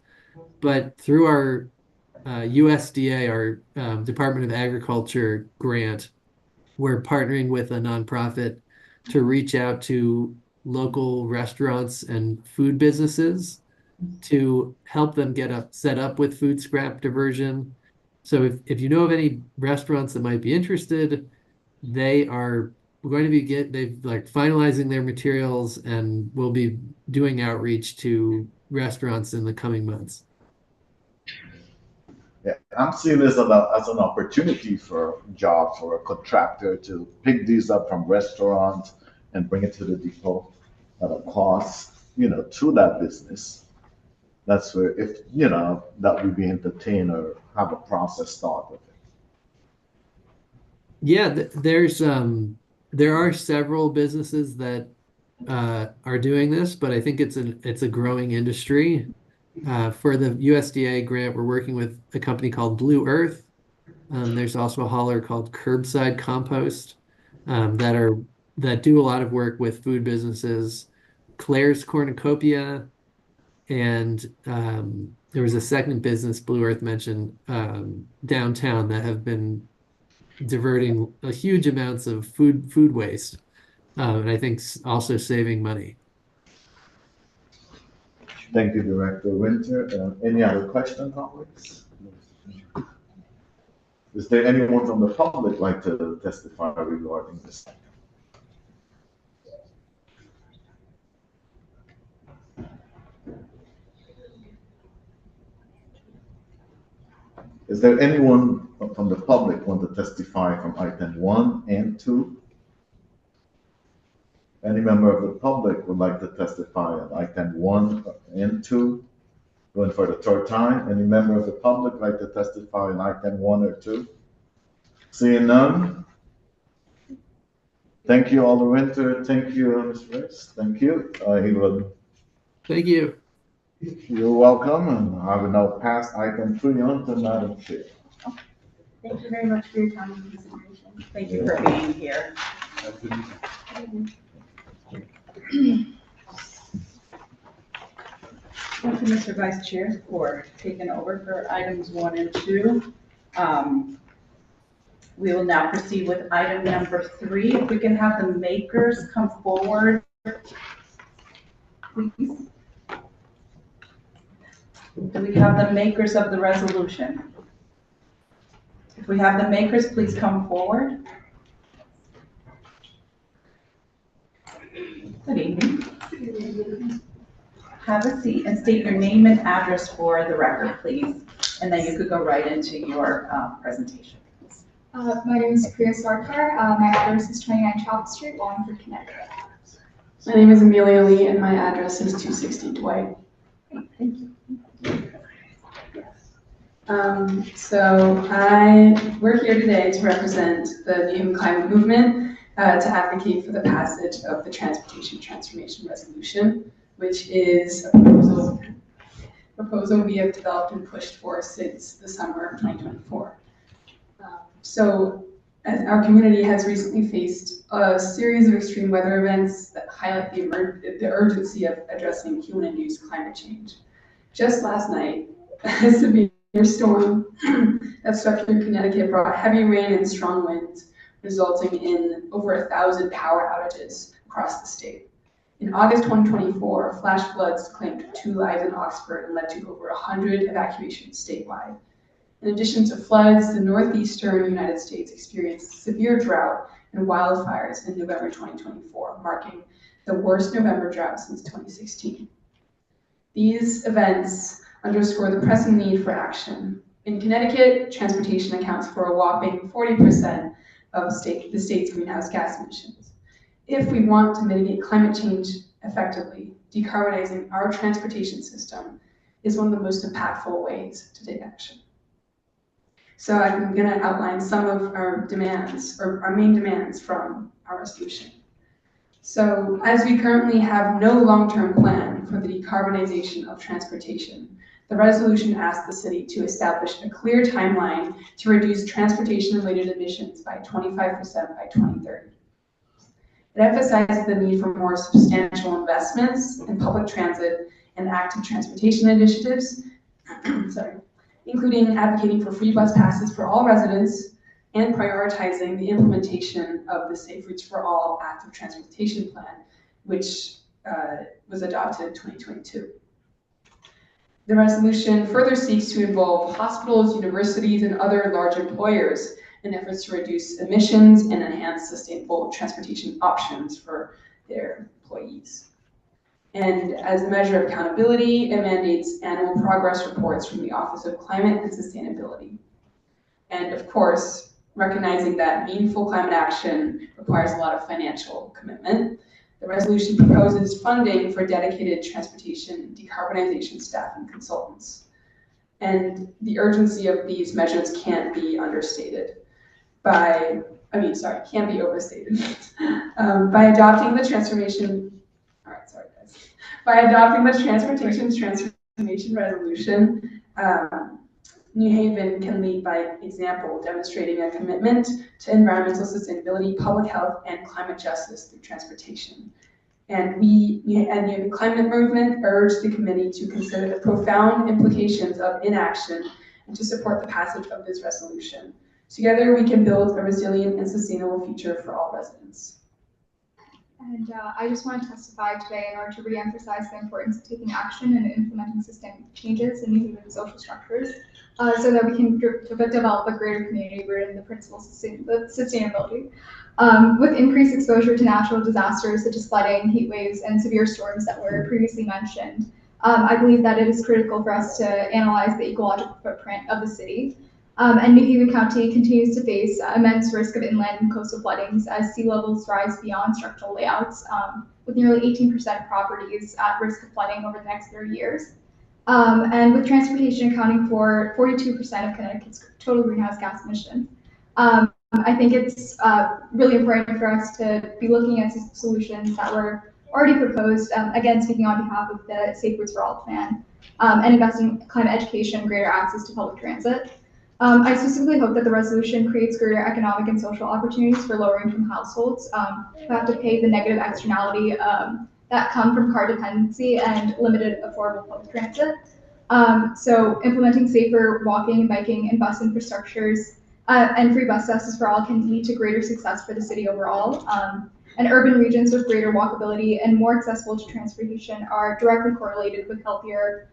But through our USDA, our Department of Agriculture grant, we're partnering with a nonprofit to reach out to local restaurants and food businesses to help them get set up with food scrap diversion. So if you know of any restaurants that might be interested, they are going to be they've like finalizing their materials and will be doing outreach to restaurants in the coming months. Yeah, I'm seeing this as an opportunity for jobs for a contractor to pick these up from restaurants and bring it to the depot at a cost, to that business. That's where if, that would be entertained or have a process start with it. Yeah, there are several businesses that are doing this, but I think it's a growing industry. For the USDA grant, we're working with a company called Blue Earth. There's also a hauler called Curbside Compost that do a lot of work with food businesses. Claire's Cornucopia, and there was a second business Blue Earth mentioned downtown that have been diverting a huge amounts of food waste, and I think also saving money. Thank you, Director Winter. Any other questions, colleagues? Is there anyone from the public like to testify regarding this? Is there anyone from the public want to testify from item 1 and 2? Any member of the public would like to testify on item 1 and 2? Going for the third time. Any member of the public like to testify on item 1 or 2? Seeing none. Thank you, Alder Winter. Thank you, Ms. Reyes. Thank you. Thank you. You're welcome, and I will now pass item 3 on to Madam Chair. Thank you very much for your time and consideration. Thank you for being here. Thank you, Mr. Vice Chair, for taking over for items 1 and 2. We will now proceed with item number 3. If we can have the makers come forward, please. Do we have the makers of the resolution? If we have the makers, please come forward. Good evening. Have a seat and state your name and address for the record, please. And then you could go right into your presentation. My name is Priya Sarkar. My address is 29 Chapel Street, Wallingford, Connecticut. My name is Amelia Lee, and my address is 260 Dwight. Thank you. We're here today to represent the New Haven Climate Movement to advocate for the passage of the Transportation Transformation Resolution, which is a proposal we have developed and pushed for since the summer of 2024. As our community has recently faced a series of extreme weather events that highlight the urgency of addressing human-induced climate change. Just last night, a severe storm that swept through Connecticut brought heavy rain and strong winds, resulting in over 1,000 power outages across the state. In August 2024, flash floods claimed 2 lives in Oxford and led to over 100 evacuations statewide. In addition to floods, the northeastern United States experienced severe drought and wildfires in November 2024, marking the worst November drought since 2016. These events underscore the pressing need for action. In Connecticut, transportation accounts for a whopping 40% of the state's greenhouse gas emissions. If we want to mitigate climate change effectively, decarbonizing our transportation system is one of the most impactful ways to take action. So I'm going to outline some of our demands, or our main demands from our resolution. So as we currently have no long-term plan for the decarbonization of transportation, the resolution asks the city to establish a clear timeline to reduce transportation-related emissions by 25% by 2030. It emphasizes the need for more substantial investments in public transit and active transportation initiatives, including advocating for free bus passes for all residents and prioritizing the implementation of the Safe Routes for All active transportation plan which was adopted in 2022. The resolution further seeks to involve hospitals, universities, and other large employers in efforts to reduce emissions and enhance sustainable transportation options for their employees. And as a measure of accountability, it mandates annual progress reports from the Office of Climate and Sustainability. And of course, recognizing that meaningful climate action requires a lot of financial commitment, the resolution proposes funding for dedicated transportation decarbonization staff and consultants. And the urgency of these measures can't be understated can't be overstated. By adopting the transportation transformation resolution, New Haven can lead by example, demonstrating a commitment to environmental sustainability, public health, and climate justice through transportation. And we, at the Climate Movement, urge the committee to consider the profound implications of inaction and to support the passage of this resolution. Together, we can build a resilient and sustainable future for all residents. And I just want to testify today in order to re-emphasize the importance of taking action and implementing systemic changes in New Haven's social structures so that we can develop a greater community rooted in the principles of sustainability. With increased exposure to natural disasters such as flooding, heat waves, and severe storms that were previously mentioned, I believe that it is critical for us to analyze the ecological footprint of the city. And New Haven County continues to face immense risk of inland and coastal floodings as sea levels rise beyond structural layouts, with nearly 18% of properties at risk of flooding over the next 30 years. And with transportation accounting for 42% of Connecticut's total greenhouse gas emissions. I think it's really important for us to be looking at solutions that were already proposed, again, speaking on behalf of the Safe Routes for All plan, and invest in climate education and greater access to public transit. I specifically hope that the resolution creates greater economic and social opportunities for lower income households who have to pay the negative externality that come from car dependency and limited affordable public transit. So implementing safer walking, biking, and bus infrastructures and free bus access for all can lead to greater success for the city overall. And urban regions with greater walkability and more accessible to transportation are directly correlated with healthier,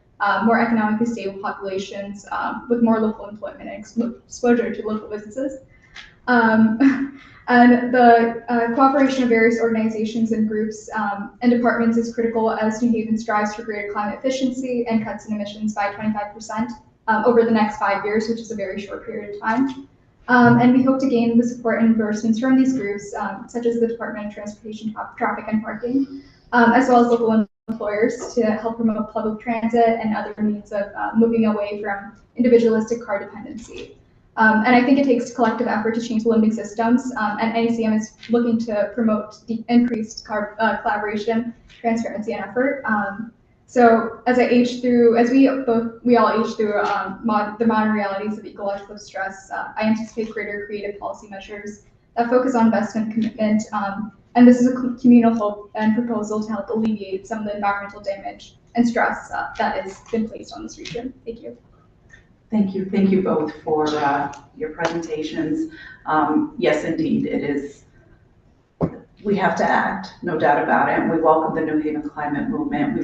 more economically stable populations with more local employment and exposure to local businesses. And the cooperation of various organizations and groups and departments is critical as New Haven strives for greater climate efficiency and cuts in emissions by 25% over the next 5 years, which is a very short period of time. And we hope to gain the support and endorsements from these groups, such as the Department of Transportation, Traffic and Parking, as well as local employers to help promote public transit and other means of moving away from individualistic car dependency. And I think it takes collective effort to change the limiting systems, and NECM is looking to promote the increased collaboration, transparency, and effort. So as we all age through the modern realities of ecological stress, I anticipate greater creative policy measures that focus on investment commitment. And this is a communal hope and proposal to help alleviate some of the environmental damage and stress that has been placed on this region. Thank you. Thank you both for your presentations. Yes, indeed, it is. We have to act, no doubt about it. And we welcome the New Haven Climate Movement.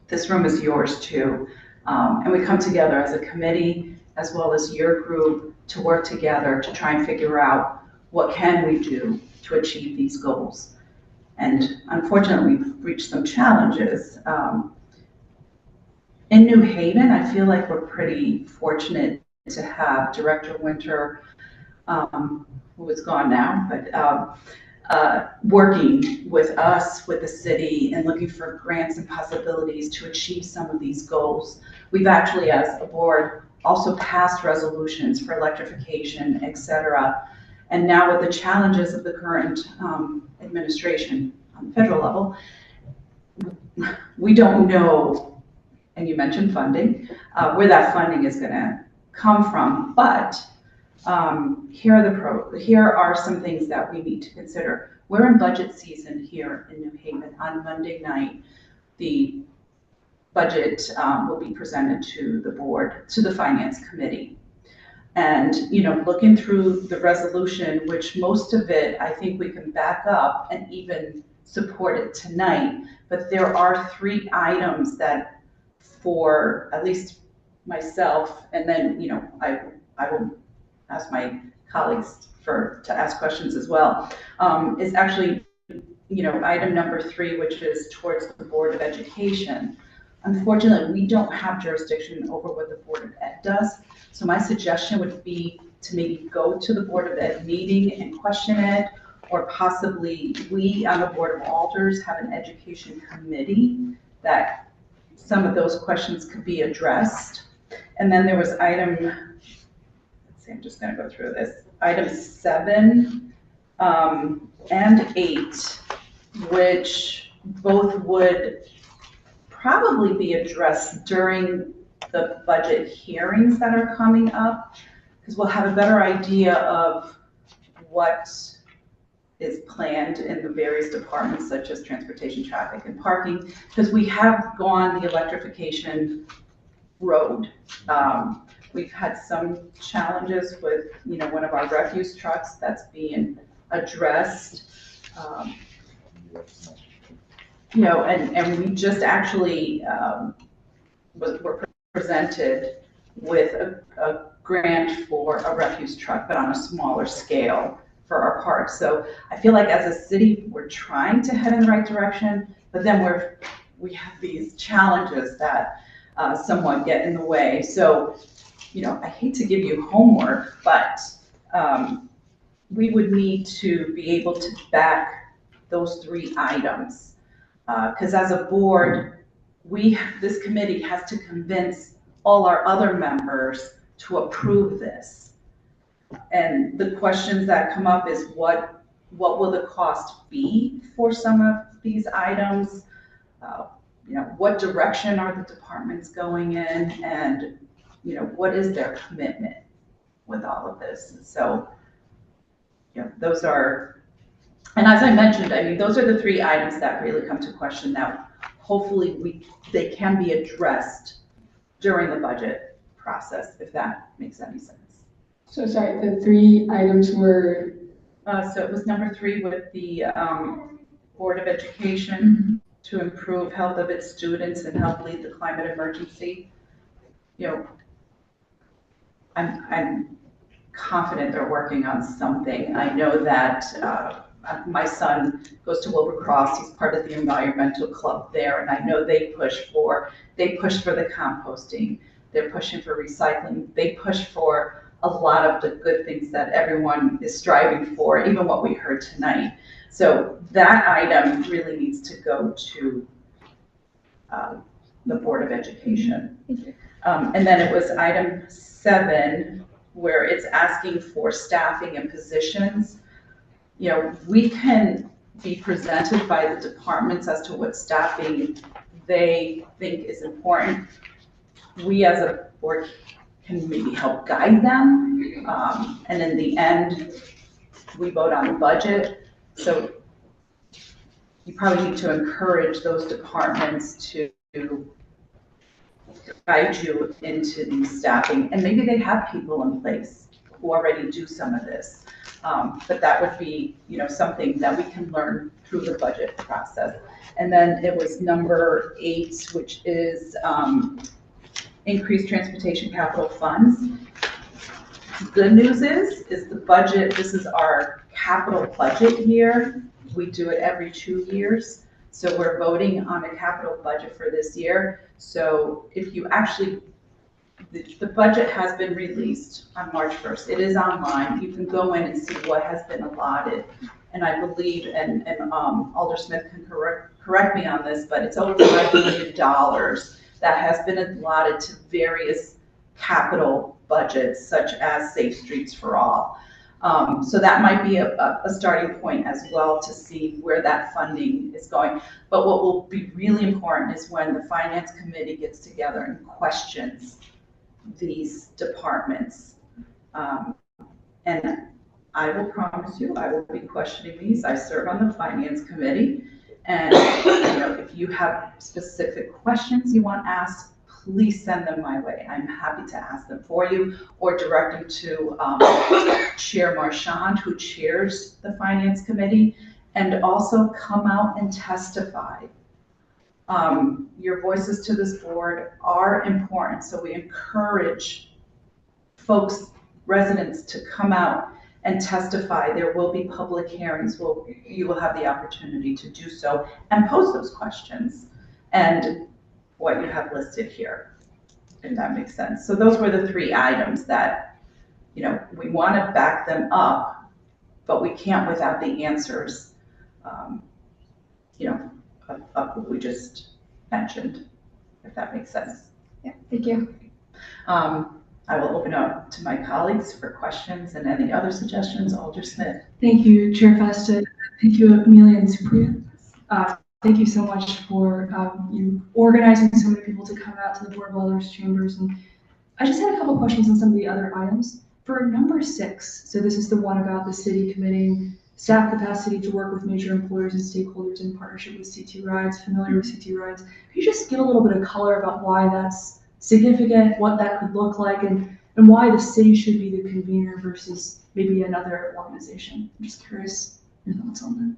This room is yours too. And we come together as a committee, as well as your group, to work together to try and figure out what can we do to achieve these goals. And unfortunately, we've reached some challenges. In New Haven, I feel like we're pretty fortunate to have Director Winter, who is gone now, but working with us, with the city, and looking for grants and possibilities to achieve some of these goals. We've actually, as a board, also passed resolutions for electrification, et cetera. And now with the challenges of the current administration on the federal level, we don't know, and you mentioned funding, where that funding is gonna come from, but here are some things that we need to consider. We're in budget season here in New Haven. On Monday night, the budget will be presented to the board, to the Finance Committee. And, looking through the resolution, which most of it, I think we can back up and even support it tonight, but there are 3 items that, for at least myself, and then, I will ask my colleagues to ask questions as well, is actually, item number 3, which is towards the Board of Education. Unfortunately, we don't have jurisdiction over what the Board of Ed does. So my suggestion would be to maybe go to the Board of Ed meeting and question it, or possibly we on the Board of Alders have an education committee that some of those questions could be addressed. And then there was item, let's see, I'm just gonna go through this. Item 7 and 8, which both would probably be addressed during the budget hearings that are coming up, because we'll have a better idea of what is planned in the various departments, such as transportation, traffic, and parking, because we have gone the electrification road. We've had some challenges with, one of our refuse trucks that's being addressed. And we just actually were presented with a grant for a refuse truck, but on a smaller scale for our park. So I feel like as a city, we're trying to head in the right direction, but then we have these challenges that somewhat get in the way. So, I hate to give you homework, but we would need to be able to back those 3 items. Because as a board, this committee has to convince all our other members to approve this. And the questions that come up is what will the cost be for some of these items? What direction are the departments going in? And, what is their commitment with all of this? And so, those are, and as I mentioned, those are the 3 items that really come to question now. Hopefully they can be addressed during the budget process, if that makes any sense. So sorry, the 3 items were? So it was number 3 with the Board of Education to improve health of its students and help lead the climate emergency. I'm confident they're working on something. I know that my son goes to Wilbur Cross. He's part of the environmental club there, and I know they push for the composting. They're pushing for recycling. They push for a lot of the good things that everyone is striving for, even what we heard tonight. So that item really needs to go to the Board of Education. And then it was item 7, where it's asking for staffing and positions. We can be presented by the departments as to what staffing they think is important. We as a board can maybe help guide them. And in the end, we vote on the budget. So you probably need to encourage those departments to guide you into these staffing. And maybe they have people in place who already do some of this. But that would be, something that we can learn through the budget process. And then it was number 8, which is increased transportation capital funds. Good news is the budget, this is our capital budget year. We do it every 2 years. So we're voting on a capital budget for this year. So if you actually, the budget has been released on March 1st. It is online. You can go in and see what has been allotted. And I believe, and Alder Smith can correct me on this, but it's over $5 million that has been allotted to various capital budgets, such as Safe Streets for All. So that might be a starting point as well to see where that funding is going. But what will be really important is when the Finance Committee gets together and questions these departments. And I will promise you, I will be questioning these. I serve on the Finance Committee. And if you have specific questions you want asked, please send them my way. I'm happy to ask them for you, or direct them to Chair Marchand, who chairs the Finance Committee. and also come out and testify. Your voices to this board are important, so we encourage folks, residents, to come out and testify. There will be public hearings. You will have the opportunity to do so and pose those questions and what you have listed here, if that makes sense. So those were the 3 items that, we want to back them up, but we can't without the answers, of what we just mentioned, if that makes sense. Yeah, thank you. I will open up to my colleagues for questions and any other suggestions. Alder Smith. Thank you, Chair Festa. Thank you, Amelia and Supriya. Thank you so much for you organizing so many people to come out to the Board of Alders chambers. And I just had a couple questions on some of the other items. For number 6, so this is the one about the city committing staff capacity to work with major employers and stakeholders in partnership with CT Rides, familiar with CT Rides. Could you just give a little bit of color about why that's significant, what that could look like, and why the city should be the convener versus maybe another organization? I'm just curious your thoughts on that.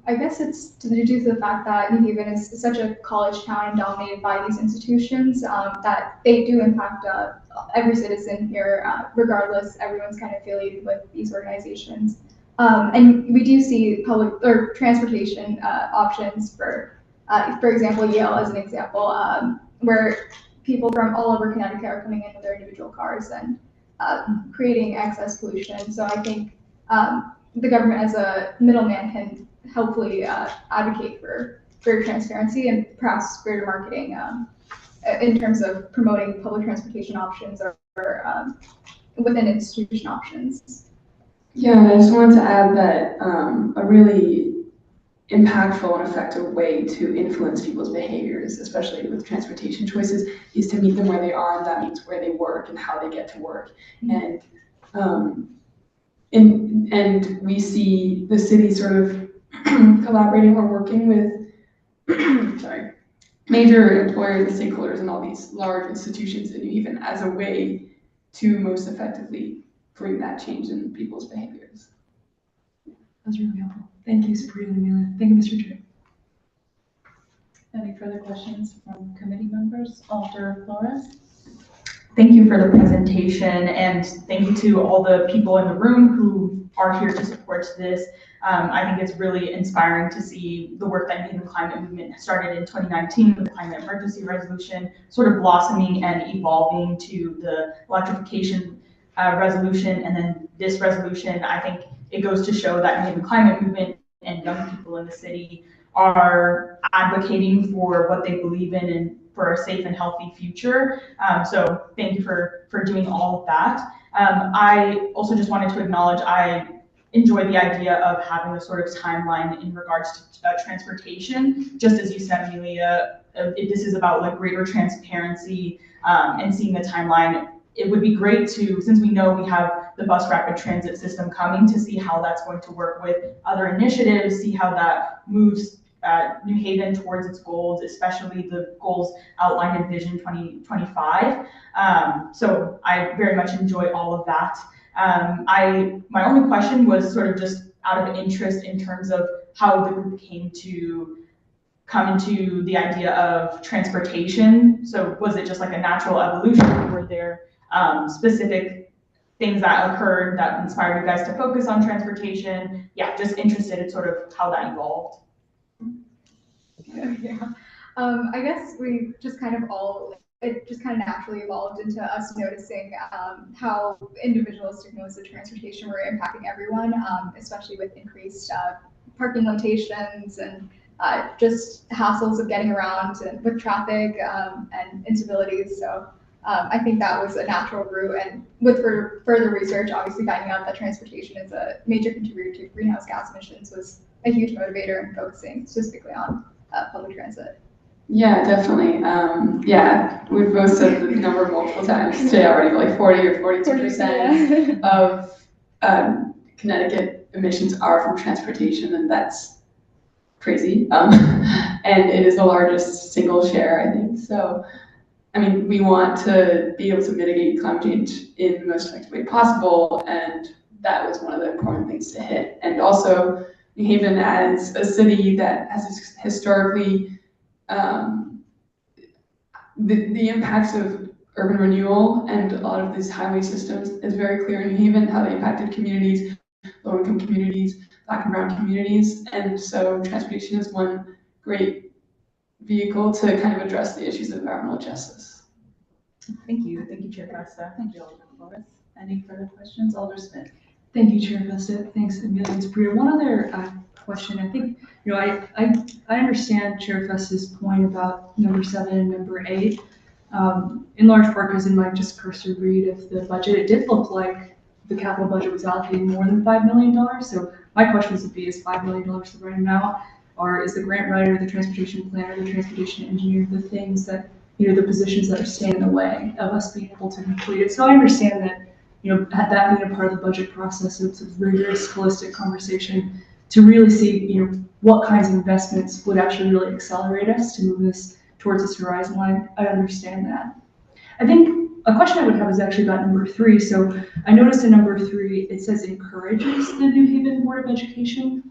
I guess it's due to the fact that New Haven is such a college town and dominated by these institutions that they do impact every citizen here, regardless. Everyone's kind of affiliated with these organizations. And we do see public or transportation options for example, Yale as an example, where people from all over Connecticut are coming in with their individual cars and creating excess pollution. So I think the government as a middleman can hopefully advocate for greater transparency and perhaps greater marketing in terms of promoting public transportation options or within institution options. Yeah, and I just wanted to add that a really impactful and effective way to influence people's behaviors, especially with transportation choices, is to meet them where they are, and that means where they work and how they get to work. And and we see the city sort of collaborating or working with major employers and stakeholders and all these large institutions in New Haven as a way to most effectively bring that change in people's behaviors. That's really helpful. Thank you, Supriya and Amelia. Thank you, Mr. Chair. Any further questions from committee members? Alder Flores? Thank you for the presentation, and thank you to all the people in the room who are here to support this. I think it's really inspiring to see the work that New Haven Climate Movement started in 2019 with the Climate Emergency Resolution sort of blossoming and evolving to the electrification resolution, and then this resolution. I think it goes to show that New Haven Climate Movement and young people in the city are advocating for what they believe in and for a safe and healthy future. So thank you for doing all of that. I also just wanted to acknowledge I enjoy the idea of having a sort of timeline in regards to transportation. Just as you said, Amelia, if this is about like greater transparency and seeing the timeline, it would be great to, since we know we have the bus rapid transit system coming, to see how that's going to work with other initiatives, see how that moves New Haven towards its goals, especially the goals outlined in Vision 2025. So I very much enjoy all of that. My only question was sort of just out of interest in terms of how the group came to come into the idea of transportation. So was it just like a natural evolution, or were there specific things that occurred that inspired you guys to focus on transportation? Yeah, just interested in sort of how that evolved. Yeah. I guess we just kind of it just kind of naturally evolved into us noticing how individualistic modes of transportation were impacting everyone, especially with increased parking limitations and just hassles of getting around and with traffic and instabilities. So I think that was a natural route, and with further research, obviously finding out that transportation is a major contributor to greenhouse gas emissions was a huge motivator in focusing specifically on public transit. Yeah, definitely. Yeah, we've both said the number multiple times today already, like 40 or 42% of Connecticut emissions are from transportation, and that's crazy. And it is the largest single share, I think. So, I mean, we want to be able to mitigate climate change in the most effective way possible, and that was one of the important things to hit. And also, New Haven as a city that has historically the impacts of urban renewal and a lot of these highway systems is very clear in New Haven, how they impacted communities, low-income communities, Black and brown communities. And so transportation is one great vehicle to kind of address the issues of environmental justice. Thank you, Chair Costa. Thank you, Alder Flores. Any further questions, Alder Smith? Thank you, Chair Costa. Thanks, Amelia and Sabrina. One other question. I think, I understand Chair Festa's point about number 7 and number 8. In large part because in my just cursory read of the budget, it did look like the capital budget was allocating more than $5 million. So my questions would be, is $5 million the right amount? Or is the grant writer, the transportation planner, the transportation engineer, the things that, the positions that are standing in the way of us being able to complete it? So I understand that, that being a part of the budget process, it's a rigorous, holistic conversation to really see, what kinds of investments would actually really accelerate us to move this towards this horizon line. I understand that. I think a question I would have is actually about number 3. So I noticed in number 3, it says encourages the New Haven Board of Education.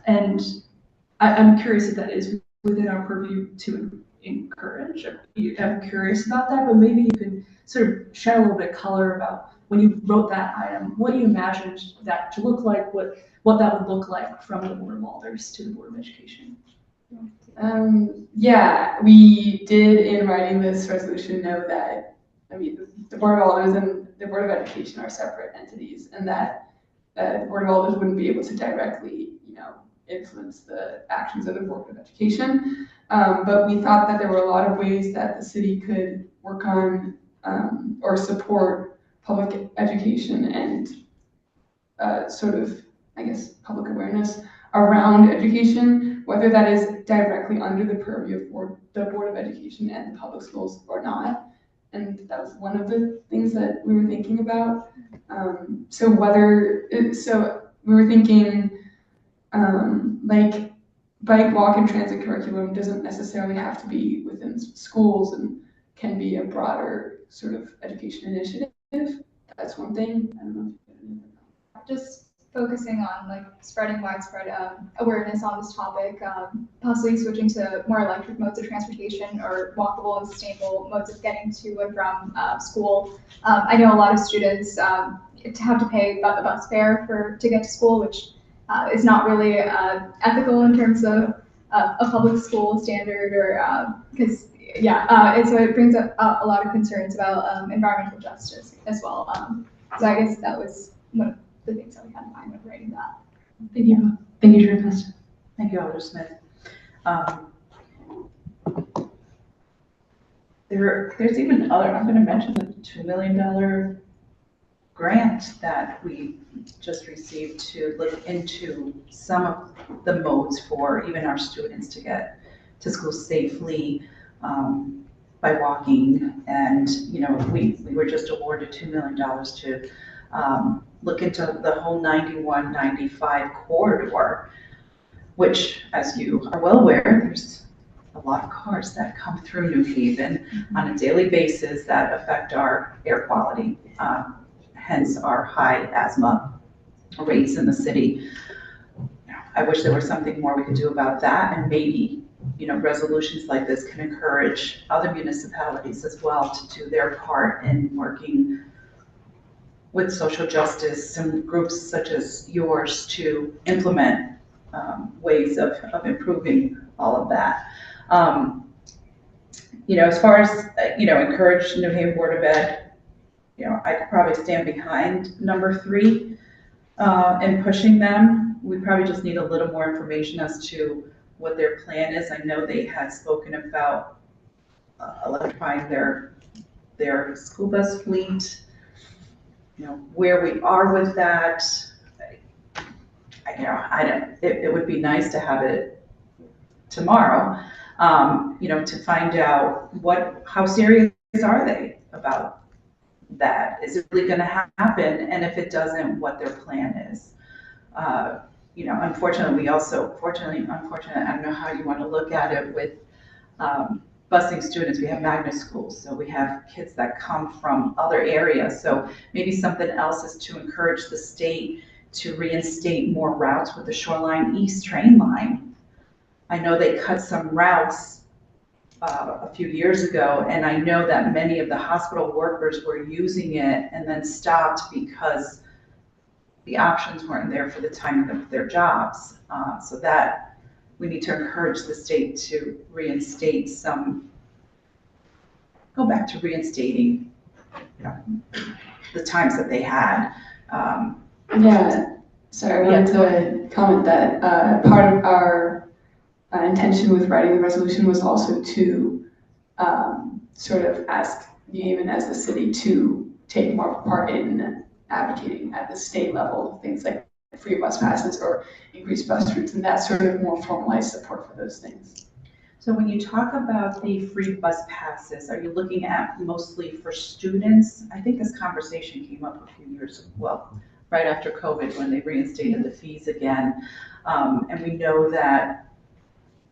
And I'm curious if that is within our purview to encourage. I'm curious about that, but maybe you can sort of shed a little bit of color about when you wrote that item, what you imagined that to look like, what that would look like from the Board of Alders to the Board of Education. Yeah, we did in writing this resolution know that, the Board of Alders and the Board of Education are separate entities, and that the Board of Alders wouldn't be able to directly, influence the actions of the Board of Education. But we thought that there were a lot of ways that the city could work on or support public education and sort of, public awareness around education, whether that is directly under the purview of the Board of Education and the public schools or not. And that was one of the things that we were thinking about. So we were thinking like bike, walk, and transit curriculum doesn't necessarily have to be within schools and can be a broader sort of education initiative. That's one thing. I don't know if you just focusing on spreading widespread awareness on this topic, possibly switching to more electric modes of transportation or walkable and sustainable modes of getting to and from school. I know a lot of students have to pay about the bus fare to get to school, which is not really ethical in terms of a public school standard, or because and so it brings up a lot of concerns about environmental justice as well. So I guess that was one of the things that we had in mind when writing that. Thank you. Thank you, Chair Costa. Thank you, Alder Smith. There's even other, I'm going to mention the $2 million grant that we just received to look into some of the modes for even our students to get to school safely by walking. And, we were just awarded $2 million to look into the whole 91-95 corridor, which, as you are well aware, there's a lot of cars that come through New Haven on a daily basis that affect our air quality, hence our high asthma rates in the city. I wish there was something more we could do about that, and maybe, resolutions like this can encourage other municipalities as well to do their part in working with social justice and groups such as yours to implement ways of improving all of that. As far as, encourage New Haven Board of Ed, I could probably stand behind number 3 in pushing them. We probably just need a little more information as to what their plan is. I know they had spoken about electrifying their school bus fleet. Where we are with that, it would be nice to have it tomorrow, to find out how serious are they about that? Is it really going to happen? And if it doesn't, what their plan is. Unfortunately, unfortunately, I don't know how you want to look at it with busing students. We have magnet schools, so we have kids that come from other areas. So maybe something else is to encourage the state to reinstate more routes with the Shoreline East train line. I know they cut some routes a few years ago, and I know that many of the hospital workers were using it and then stopped because the options weren't there for the time of their jobs. So that we need to encourage the state to reinstate go back to reinstating, the times that they had. Yeah, sorry, I wanted to comment that part of our intention with writing the resolution was also to sort of ask New Haven as a city to take more part in advocating at the state level, things like free bus passes or increased bus routes, and that sort of more formalized support for those things. So when you talk about the free bus passes, are you looking at mostly for students? I think this conversation came up a few years, well, right after COVID, when they reinstated the fees again. And we know that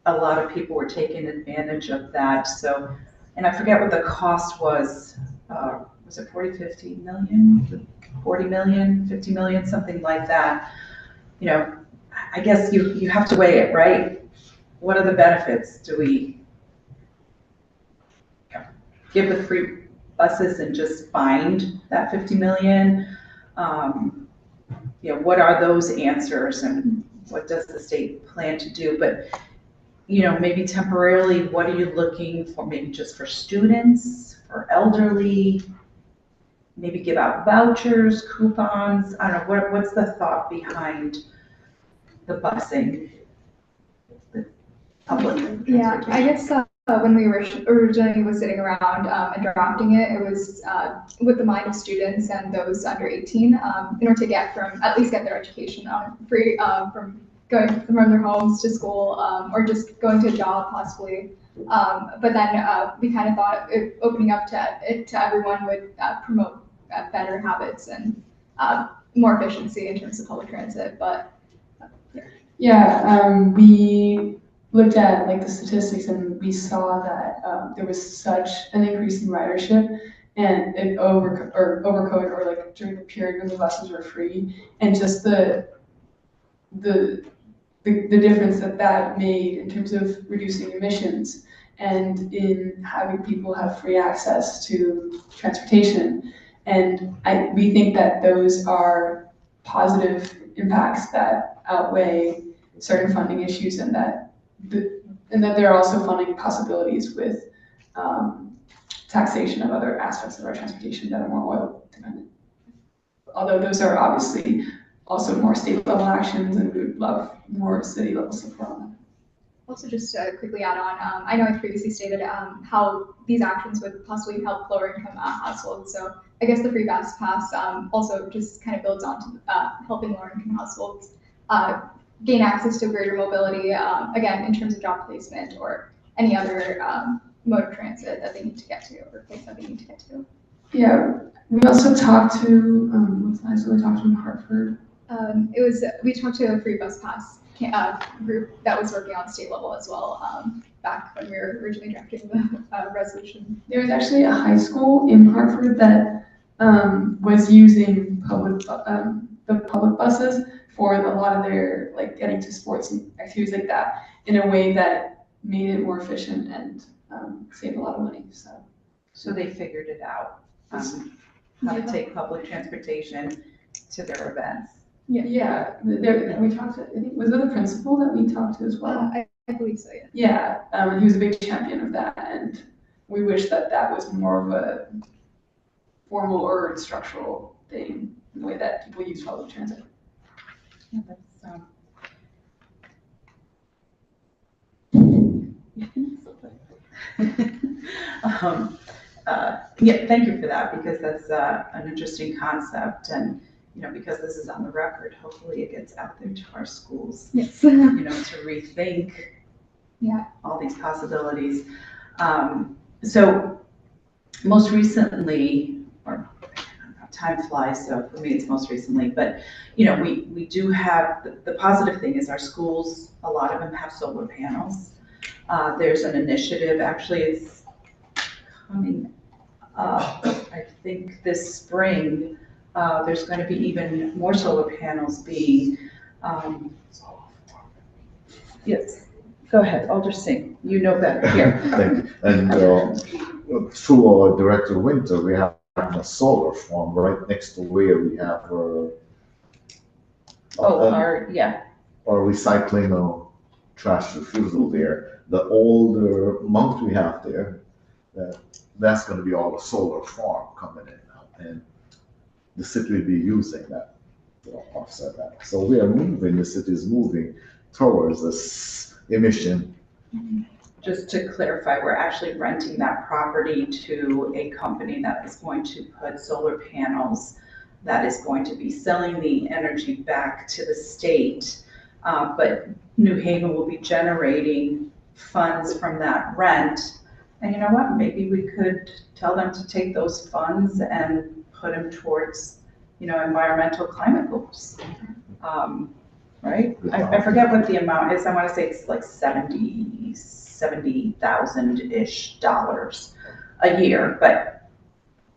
a lot of people were taking advantage of that. So, and I forget what the cost was it 40, 50 million, 40 million, 50 million, something like that. You know, I guess you have to weigh it, right? What are the benefits? Do we give the free buses and just find that 50 million? What are those answers, and what does the state plan to do? But, maybe temporarily, what are you looking for? Maybe just for students, for elderly, maybe give out vouchers, coupons. I don't know, what's the thought behind the busing? Public. Yeah, I guess when we were originally was sitting around and drafting it, it was with the mind of students and those under 18 in order to at least get their education free from going from their homes to school or just going to a job possibly. But then we kind of thought opening up to everyone would promote better habits and more efficiency in terms of public transit. But yeah, we looked at like the statistics and we saw that there was such an increase in ridership, and over COVID or like during the period when the buses were free, and just the difference that made in terms of reducing emissions and in having people have free access to transportation. And we think that those are positive impacts that outweigh certain funding issues, and that there are also funding possibilities with taxation of other aspects of our transportation that are more oil dependent. Although those are obviously also more state level actions, and we would love more city level support on that. Also, just to quickly add on, I know I previously stated how these actions would possibly help lower income households. So I guess the free bus pass also just kind of builds on to helping lower income households gain access to greater mobility, again, in terms of job placement or any other mode of transit that they need to get to or place that they need to get to. Yeah, we also talked to, what's the last one we talked to in Hartford? We talked to a free bus pass group that was working on state level as well, back when we were originally drafting the resolution. There was actually a high school in Hartford that was using the public buses for a lot of their, like, getting to sports and activities like that in a way that made it more efficient and saved a lot of money. So they figured it out, how to take public transportation to their events. Yeah. We talked to, I think, was it the principal that we talked to as well? I believe so, yeah. Yeah, he was a big champion of that, and we wish that was more of a formal or structural thing, the way that people use public transit. Yeah, that's, yeah, thank you for that, because that's an interesting concept, and because this is on the record, hopefully it gets out there to our schools. Yes. To rethink all these possibilities. So most recently, or time flies, so for me it's most recently, but we do have, the positive thing is our schools, a lot of them have solar panels. There's an initiative, actually it's coming up, I think this spring, There's going to be even more solar panels being, yes, go ahead, Alder Singh, you know better, here. And through our Director Winter, we have a solar farm right next to where we have Yeah, our recycling or trash refusal there. The older mount we have there, that's gonna be all the solar farm coming in now. And the city will be using that to offset that. So we are moving, the city is moving towards this emission. just to clarify, we're actually renting that property to a company that is going to put solar panels, that is going to be selling the energy back to the state. But New Haven will be generating funds from that rent. And you know what, maybe we could tell them to take those funds and put them towards, environmental climate goals. Right? I forget what the amount is. I want to say it's like $70,000-ish a year, but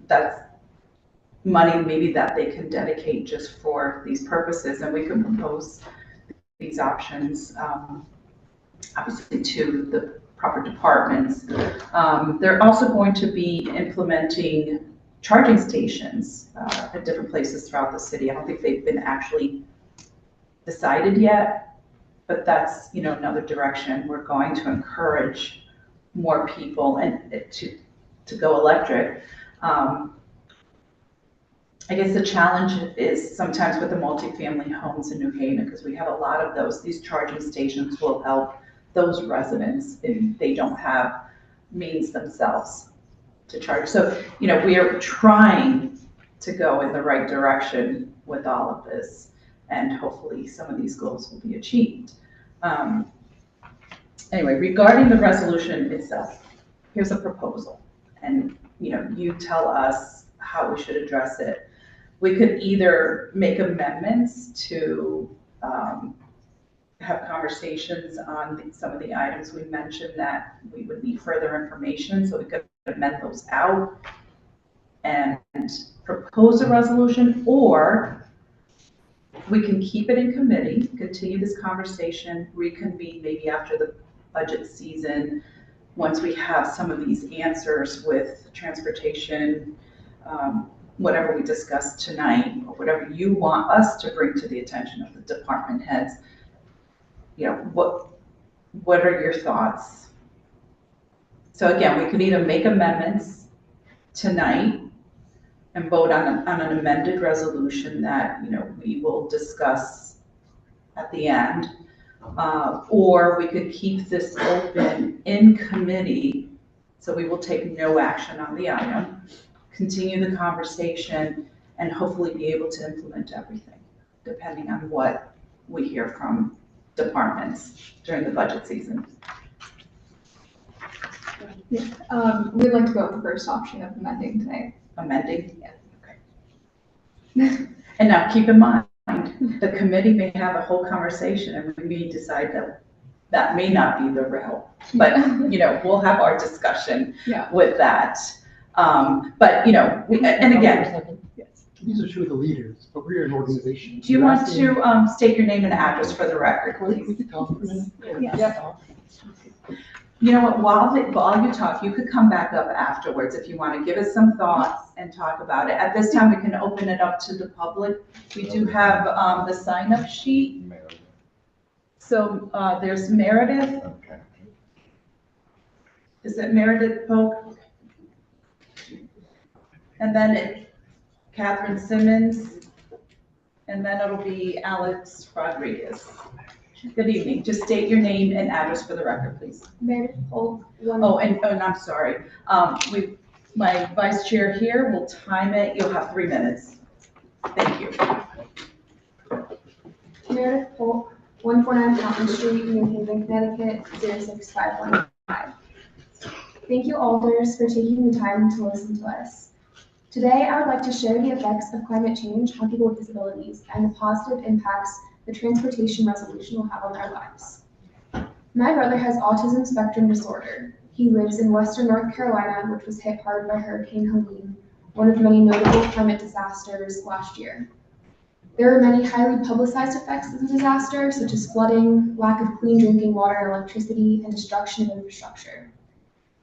that's money maybe that they can dedicate just for these purposes, and we can propose these options, obviously to the proper departments. They're also going to be implementing charging stations at different places throughout the city. I don't think they've been actually decided yet, but that's, another direction. We're going to encourage more people and to go electric. I guess the challenge is sometimes with the multifamily homes in New Haven, because we have a lot of those. These charging stations will help those residents if they don't have means themselves to charge. So, we are trying to go in the right direction with all of this, and hopefully some of these goals will be achieved. Anyway, regarding the resolution itself, here's a proposal, and you tell us how we should address it. We could either make amendments to have conversations on some of the items we mentioned that we would need further information, so we could amend those out and propose a resolution, or we can keep it in committee, continue this conversation, reconvene maybe after the budget season, once we have some of these answers with transportation, whatever we discussed tonight, or whatever you want us to bring to the attention of the department heads. What are your thoughts? So again, we could either make amendments tonight and vote on an amended resolution that, we will discuss at the end, or we could keep this open in committee, so we will take no action on the item, continue the conversation, and hopefully be able to implement everything, depending on what we hear from departments during the budget season. Yeah, we'd like to go with the first option of amending tonight. Amending? Yeah. Okay. And now keep in mind, the committee may have a whole conversation and we may decide that that may not be the route, but we'll have our discussion with that. But and again, these are two of the leaders, but we're an organization. Do you want to state your name and address for the record, please? We could talk for a minute. Yeah. You know what, while you talk, you could come back up afterwards if you want to give us some thoughts and talk about it. At this time, we can open it up to the public. We do have the sign-up sheet. So there's Meredith. Okay. Is it Meredith Polk? And then Catherine Simmons. And then it'll be Alex Rodriguez. Good evening. Just state your name and address for the record, please. Meredith Polk. Oh, and I'm sorry. My vice chair here will time it. You'll have 3 minutes. Thank you. Meredith Polk, 149 Fountain Street, New Haven, Connecticut, 06515. Thank you, alders, for taking the time to listen to us. Today, I would like to share the effects of climate change on people with disabilities and the positive impacts the transportation resolution will have on their lives. My brother has autism spectrum disorder. He lives in western North Carolina, which was hit hard by Hurricane Helene, one of many notable climate disasters last year. There are many highly publicized effects of the disaster, such as flooding, lack of clean drinking water and electricity, and destruction of infrastructure.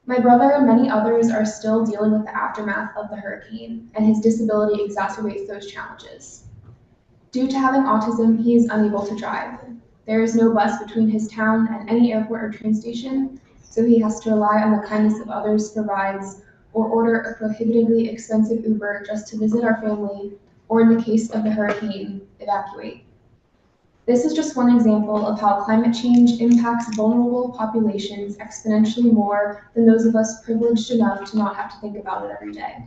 My brother and many others are still dealing with the aftermath of the hurricane, and his disability exacerbates those challenges. Due to having autism, he is unable to drive. There is no bus between his town and any airport or train station, so he has to rely on the kindness of others for rides or order a prohibitively expensive Uber just to visit our family, or in the case of the hurricane, evacuate. This is just one example of how climate change impacts vulnerable populations exponentially more than those of us privileged enough to not have to think about it every day.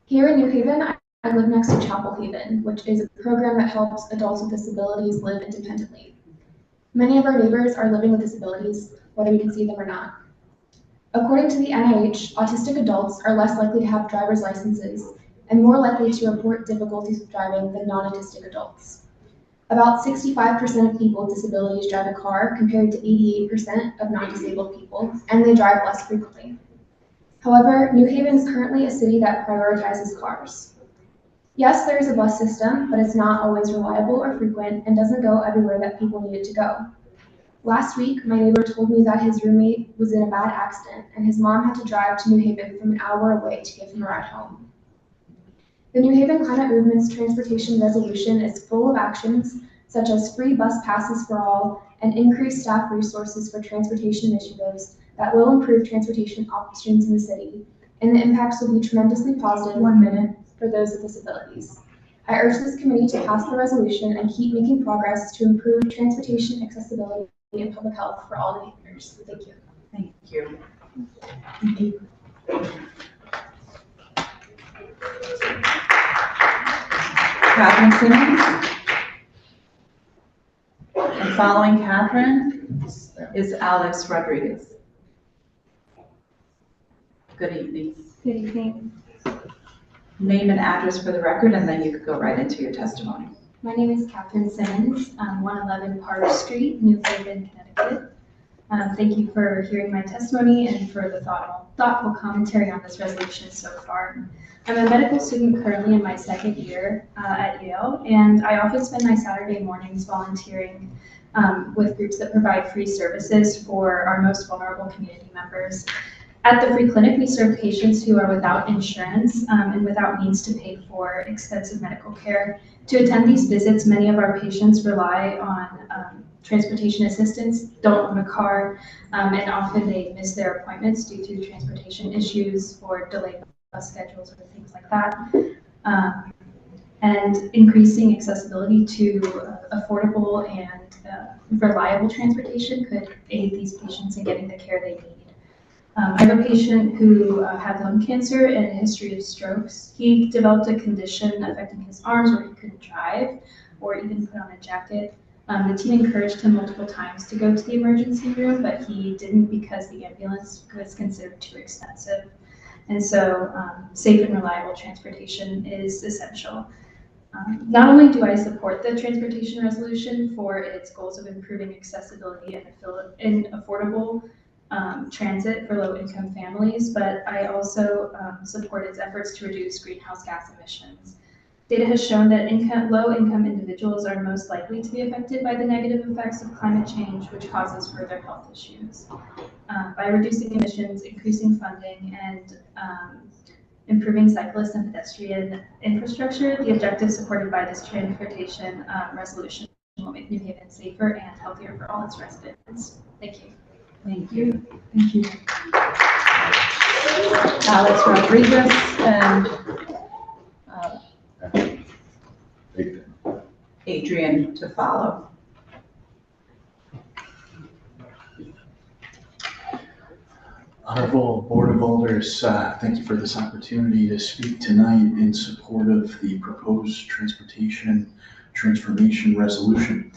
Here in New Haven, I live next to Chapel Haven, which is a program that helps adults with disabilities live independently. Many of our neighbors are living with disabilities, whether we can see them or not. According to the NIH, autistic adults are less likely to have driver's licenses and more likely to report difficulties with driving than non-autistic adults. About 65% of people with disabilities drive a car compared to 88% of non-disabled people, and they drive less frequently. However, New Haven is currently a city that prioritizes cars. Yes, there is a bus system, but it's not always reliable or frequent and doesn't go everywhere that people need it to go. Last week, my neighbor told me that his roommate was in a bad accident and his mom had to drive to New Haven from an hour away to give him a ride home. The New Haven Climate Movement's transportation resolution is full of actions such as free bus passes for all and increased staff resources for transportation initiatives that will improve transportation options in the city, and the impacts will be tremendously positive for those with disabilities. I urge this committee to pass the resolution and keep making progress to improve transportation accessibility and public health for all New Haveners. Thank you. Thank you. Indeed. Catherine Simmons. And following Catherine is Alex Rodriguez. Good evening. Good evening. Name and address for the record, and then you could go right into your testimony. My name is Catherine Simmons, 111 Park Street, New Haven, Connecticut. Thank you for hearing my testimony and for the thoughtful commentary on this resolution so far. I'm a medical student currently in my second year at Yale, and I often spend my Saturday mornings volunteering with groups that provide free services for our most vulnerable community members. At the free clinic, we serve patients who are without insurance and without means to pay for expensive medical care. To attend these visits, many of our patients rely on transportation assistance, don't own a car, and often they miss their appointments due to transportation issues or delayed bus schedules or things like that. And increasing accessibility to affordable and reliable transportation could aid these patients in getting the care they need. I have a patient who had lung cancer and a history of strokes. He developed a condition affecting his arms where he couldn't drive or even put on a jacket. The team encouraged him multiple times to go to the emergency room, but he didn't because the ambulance was considered too expensive. And so safe and reliable transportation is essential. Not only do I support the transportation resolution for its goals of improving accessibility and affordable transit for low-income families, but I also support its efforts to reduce greenhouse gas emissions. Data has shown that low-income individuals are most likely to be affected by the negative effects of climate change, which causes further health issues. By reducing emissions, increasing funding, and improving cyclist and pedestrian infrastructure, the objectives supported by this transportation resolution will make New Haven safer and healthier for all its residents. Thank you. Thank you. Thank you. Alex Rodriguez and Adrian to follow. Honorable Board of Alders, thank you for this opportunity to speak tonight in support of the proposed transportation transformation resolution.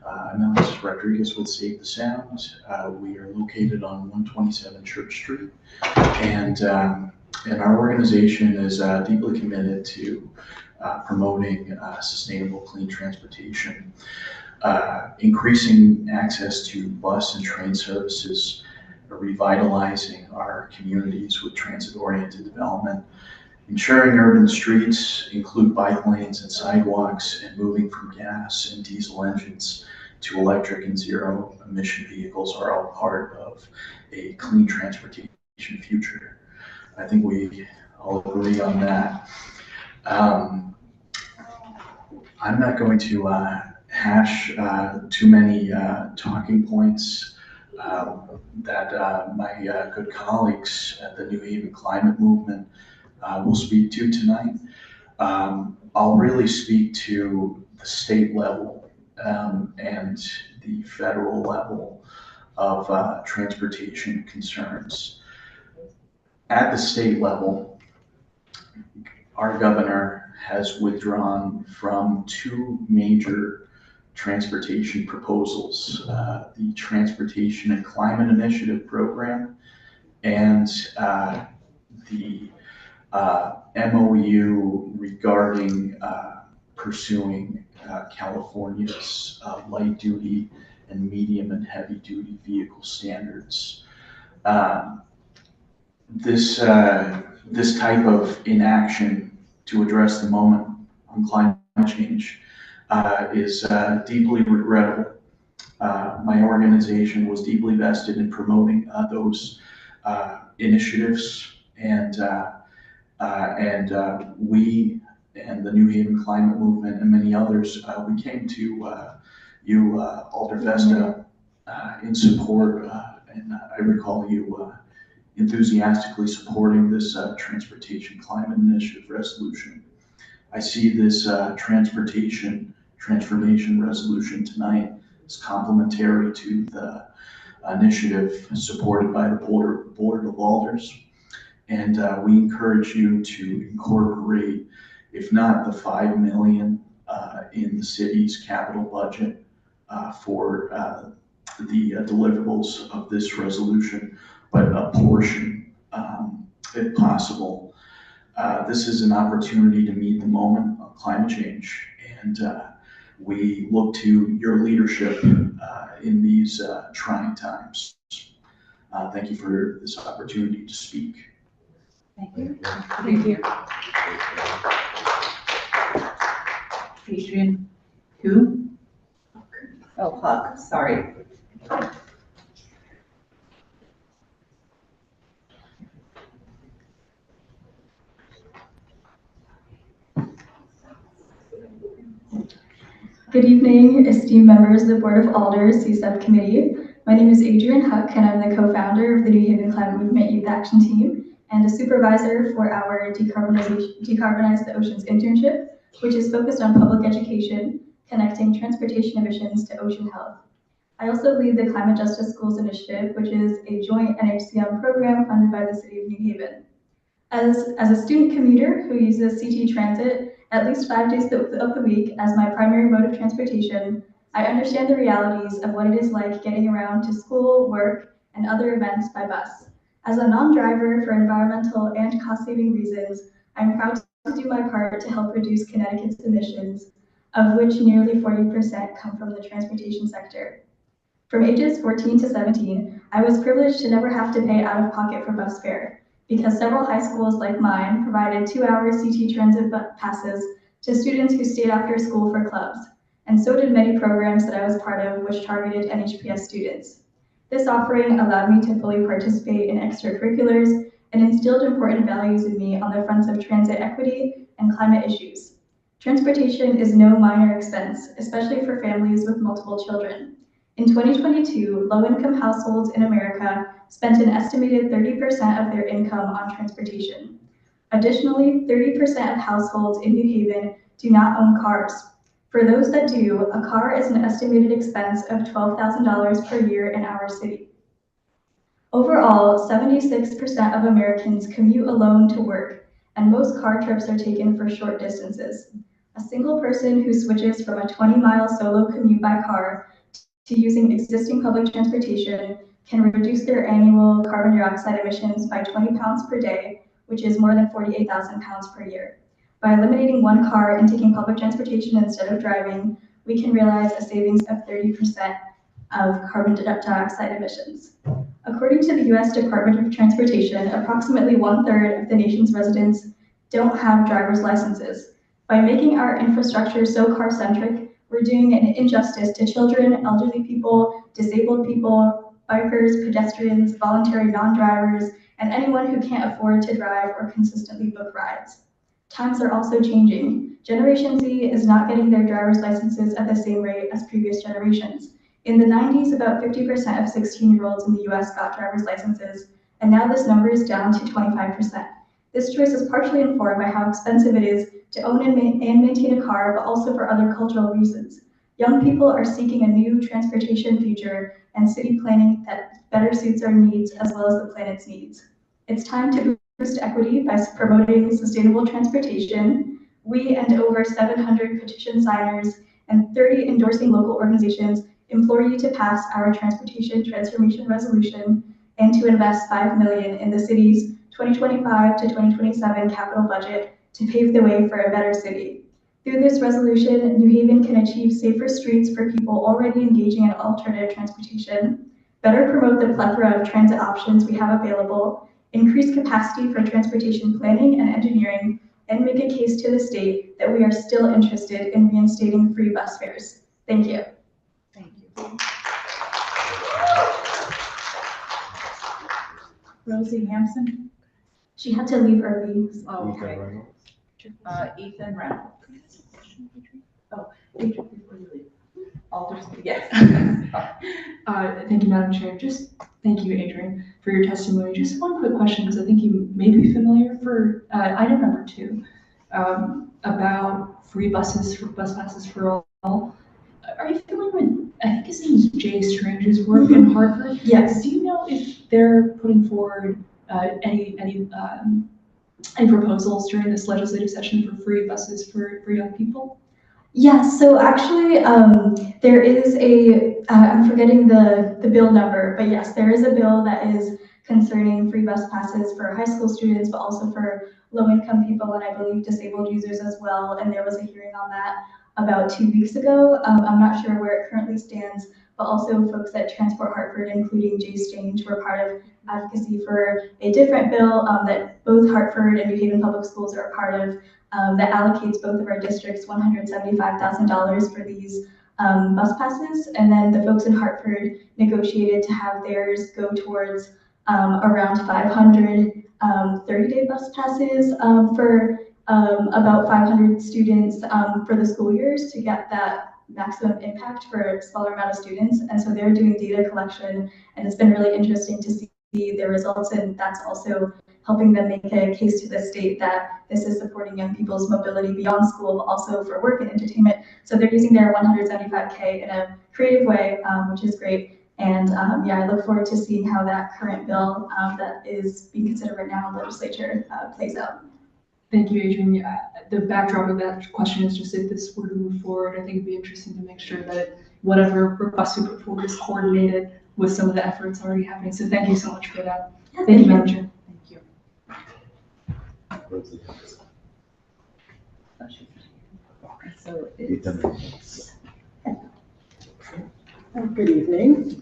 I'm Alex Rodriguez with Save the Sound. We are located on 127 Church Street, and our organization is deeply committed to promoting sustainable, clean transportation, increasing access to bus and train services, revitalizing our communities with transit-oriented development, Ensuring urban streets include bike lanes and sidewalks, and moving from gas and diesel engines to electric and zero emission vehicles are all part of a clean transportation future. I think we all agree on that. I'm not going to hash too many talking points that my good colleagues at the New Haven Climate Movement will speak to tonight. I'll really speak to the state level and the federal level of transportation concerns. At the state level, our governor has withdrawn from two major transportation proposals, the Transportation and Climate Initiative Program and the MOU regarding pursuing California's light duty and medium and heavy duty vehicle standards. This type of inaction to address the moment on climate change is deeply regrettable. My organization was deeply vested in promoting those initiatives, and we and the New Haven Climate Movement and many others, we came to you, Alder Vesta, in support, and I recall you enthusiastically supporting this Transportation Climate Initiative resolution. I see this transportation transformation resolution tonight as complementary to the initiative supported by the Board of Alders. And we encourage you to incorporate, if not the $5 million in the city's capital budget for the deliverables of this resolution, but a portion, if possible. This is an opportunity to meet the moment of climate change, and we look to your leadership in these trying times. Thank you for this opportunity to speak. Thank you. Thank you. Adrian, who? Oh, Huck, sorry. Good evening, esteemed members of the Board of Alders CSEP Committee. My name is Adrian Huck, and I'm the co-founder of the New Haven Climate Movement Youth Action Team and a supervisor for our Decarbonize the Oceans internship, which is focused on public education, connecting transportation emissions to ocean health. I also lead the Climate Justice Schools Initiative, which is a joint NHCM program funded by the City of New Haven. As a student commuter who uses CT Transit at least 5 days of the week as my primary mode of transportation, I understand the realities of what it is like getting around to school, work, and other events by bus. As a non-driver for environmental and cost-saving reasons, I'm proud to do my part to help reduce Connecticut's emissions, of which nearly 40% come from the transportation sector. From ages 14 to 17, I was privileged to never have to pay out of pocket for bus fare, because several high schools like mine provided 2-hour CT Transit passes to students who stayed after school for clubs, and so did many programs that I was part of which targeted NHPS students. This offering allowed me to fully participate in extracurriculars and instilled important values in me on the fronts of transit equity and climate issues. Transportation is no minor expense, especially for families with multiple children. In 2022, low-income households in America spent an estimated 30% of their income on transportation. Additionally, 30% of households in New Haven do not own cars. For those that do, a car is an estimated expense of $12,000 per year in our city. Overall, 76% of Americans commute alone to work, and most car trips are taken for short distances. A single person who switches from a 20-mile solo commute by car to using existing public transportation can reduce their annual carbon dioxide emissions by 20 pounds per day, which is more than 48,000 pounds per year. By eliminating one car and taking public transportation instead of driving, we can realize a savings of 30% of carbon dioxide emissions. According to the U.S. Department of Transportation, approximately 1/3 of the nation's residents don't have driver's licenses. By making our infrastructure so car-centric, we're doing an injustice to children, elderly people, disabled people, bikers, pedestrians, voluntary non-drivers, and anyone who can't afford to drive or consistently book rides. Times are also changing. Generation Z is not getting their driver's licenses at the same rate as previous generations. In the 90s, about 50% of 16-year-olds in the US got driver's licenses, and now this number is down to 25%. This choice is partially informed by how expensive it is to own and maintain a car, but also for other cultural reasons. Young people are seeking a new transportation future and city planning that better suits our needs as well as the planet's needs. It's time to boost equity by promoting sustainable transportation. We and over 700 petition signers and 30 endorsing local organizations implore you to pass our transportation transformation resolution and to invest $5 million in the city's 2025 to 2027 capital budget to pave the way for a better city. Through this resolution, New Haven can achieve safer streets for people already engaging in alternative transportation, better promote the plethora of transit options we have available, increase capacity for transportation planning and engineering, and make a case to the state that we are still interested in reinstating free bus fares. Thank you. Thank you. Rosie Hampson? She had to leave early. Oh, okay. Ethan Reynolds. Oh, Adrian, before you leave. Alders, yes. Thank you, Madam Chair. Just thank you, Adrian, for your testimony. Just one quick question, because I think you may be familiar for item number 2 about free bus passes for all. Are you familiar with, I think his name is Jay Strange's work in Hartford? Yes. Do you know if they're putting forward any proposals during this legislative session for free buses for young people? Yes, so actually there is I'm forgetting the bill number, but yes, there is a bill that is concerning free bus passes for high school students, but also for low-income people and I believe disabled users as well. And there was a hearing on that about 2 weeks ago. I'm not sure where it currently stands, but also folks at Transport Hartford, including Jay Strange, were part of advocacy for a different bill that both Hartford and New Haven Public Schools are a part of that allocates both of our districts $175,000 for these bus passes. And then the folks in Hartford negotiated to have theirs go towards around 500 30-day bus passes for about 500 students for the school years to get that maximum impact for a smaller amount of students. And so they're doing data collection, and it's been really interesting to see the results, and that's also helping them make a case to the state that this is supporting young people's mobility beyond school, but also for work and entertainment. So they're using their $175K in a creative way, which is great. And yeah, I look forward to seeing how that current bill that is being considered right now in legislature plays out. Thank you, Adrian. The backdrop of that question is just if this were to move forward, I think it'd be interesting to make sure that whatever request we put forward is coordinated with some of the efforts already happening. So thank you so much for that. Yeah, thank you, Madam Chair. So Good evening.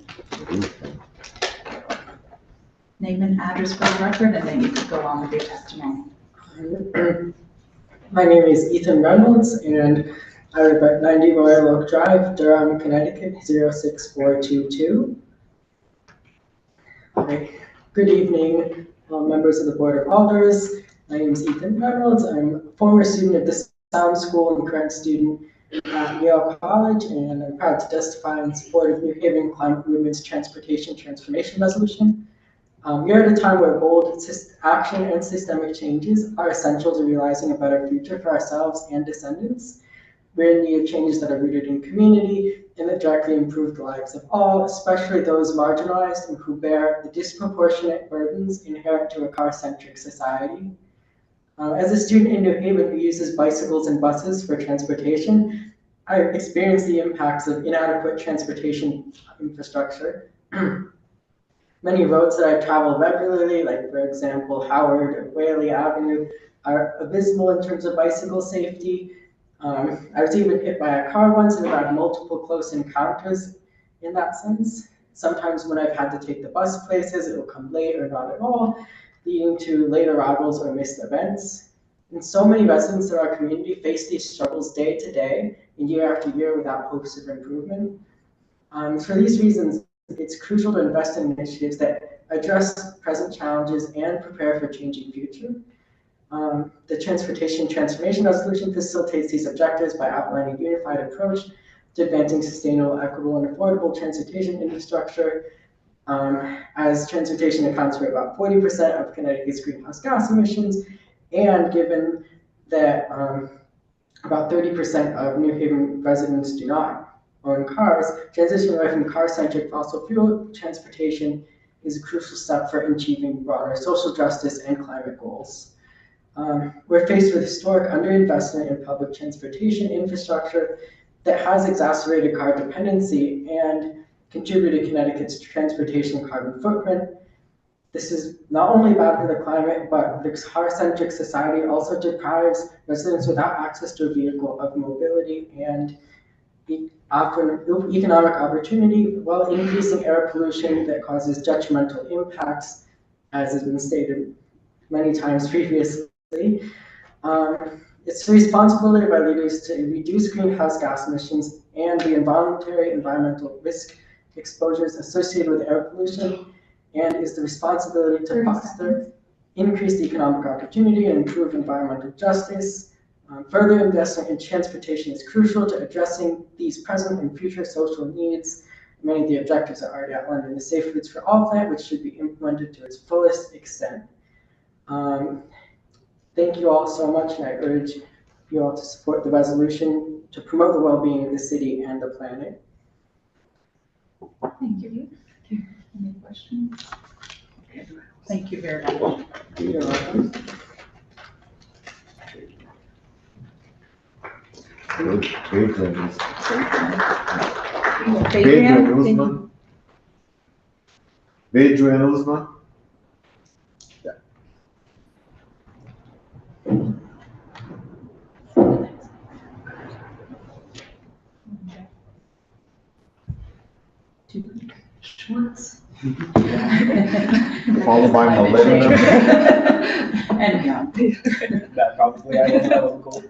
name and address for the record, and then you can go on with your testimony. My name is Ethan Reynolds, and I live at 90 Royal Oak Drive, Durham, Connecticut, 06422. Hi. Good evening, members of the Board of Alders. My name is Ethan Reynolds. I'm a former student at the Sound School and current student at Yale College, and I'm proud to testify in support of New Haven Climate Movement's Transportation Transformation Resolution. We're at a time where bold action and systemic changes are essential to realizing a better future for ourselves and descendants. We're in need of changes that are rooted in community and that directly improve the lives of all, especially those marginalized and who bear the disproportionate burdens inherent to a car-centric society. As a student in New Haven who uses bicycles and buses for transportation, I've experienced the impacts of inadequate transportation infrastructure. Many roads that I travel regularly, like for example, Howard or Whaley Avenue, are abysmal in terms of bicycle safety. I was even hit by a car once and have had multiple close encounters in that sense. Sometimes when I've had to take the bus places, it will come late or not at all, leading to late arrivals or missed events. And so many residents in our community face these struggles day to day and year after year without hopes of improvement. For these reasons, it's crucial to invest in initiatives that address present challenges and prepare for a changing future. The Transportation Transformation Resolution facilitates these objectives by outlining a unified approach to advancing sustainable, equitable, and affordable transportation infrastructure. As transportation accounts for about 40% of Connecticut's greenhouse gas emissions, and given that about 30% of New Haven residents do not own cars, transition away from car-centric fossil fuel transportation is a crucial step for achieving broader social justice and climate goals. We're faced with historic underinvestment in public transportation infrastructure that has exacerbated car dependency and contributed to Connecticut's transportation carbon footprint. This is not only bad for the climate, but the car-centric society also deprives residents without access to a vehicle of mobility and economic opportunity, while increasing air pollution that causes detrimental impacts, as has been stated many times previously. It's the responsibility of our leaders to reduce greenhouse gas emissions and the involuntary environmental risk exposures associated with air pollution, and is the responsibility to foster increased economic opportunity and improve environmental justice. Further investment in transportation is crucial to addressing these present and future social needs. Many of the objectives are already outlined in the Safe Routes for All plan, which should be implemented to its fullest extent. Thank you all so much, and I urge you all to support the resolution to promote the well-being of the city and the planet. Thank you. Any questions? Thank you very much. You're welcome. Adrian Usman. Schwartz. Followed by Millennium. And Young. That probably, I don't know.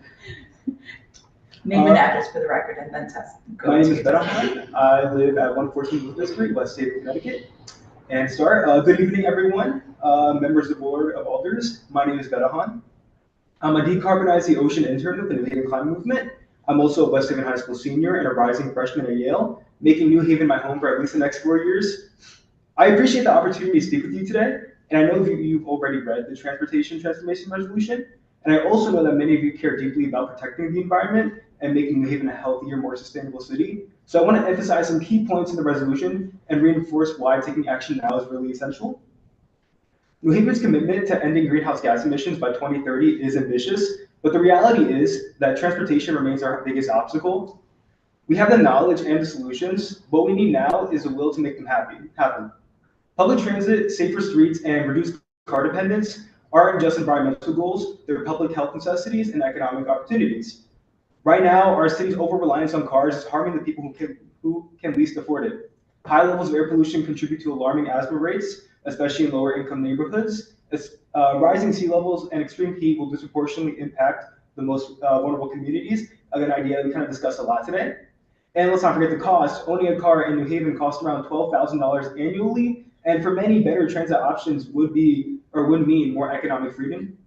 Name and address for the record and then test. My name is BoA. I live at 114 Lucas Street, West State, Connecticut. And good evening, everyone. Members of the Board of Alders. My name is BoA. I'm a Decarbonize the Ocean intern with the New Haven Climate Movement. I'm also a West Haven High School senior and a rising freshman at Yale, making New Haven my home for at least the next 4 years. I appreciate the opportunity to speak with you today, and I know you've already read the Transportation Transformation Resolution, and I also know that many of you care deeply about protecting the environment and making New Haven a healthier, more sustainable city. So I want to emphasize some key points in the resolution and reinforce why taking action now is really essential. New Haven's commitment to ending greenhouse gas emissions by 2030 is ambitious, but the reality is that transportation remains our biggest obstacle. We have the knowledge and the solutions. What we need now is the will to make them happen. Public transit, safer streets, and reduced car dependence aren't just environmental goals, they're public health necessities and economic opportunities. Right now, our city's over-reliance on cars is harming the people who can least afford it. High levels of air pollution contribute to alarming asthma rates, especially in lower income neighborhoods. Rising sea levels and extreme heat will disproportionately impact the most vulnerable communities, an idea we kind of discussed a lot today. And let's not forget the cost. Owning a car in New Haven costs around $12,000 annually, and for many, better transit options would mean more economic freedom.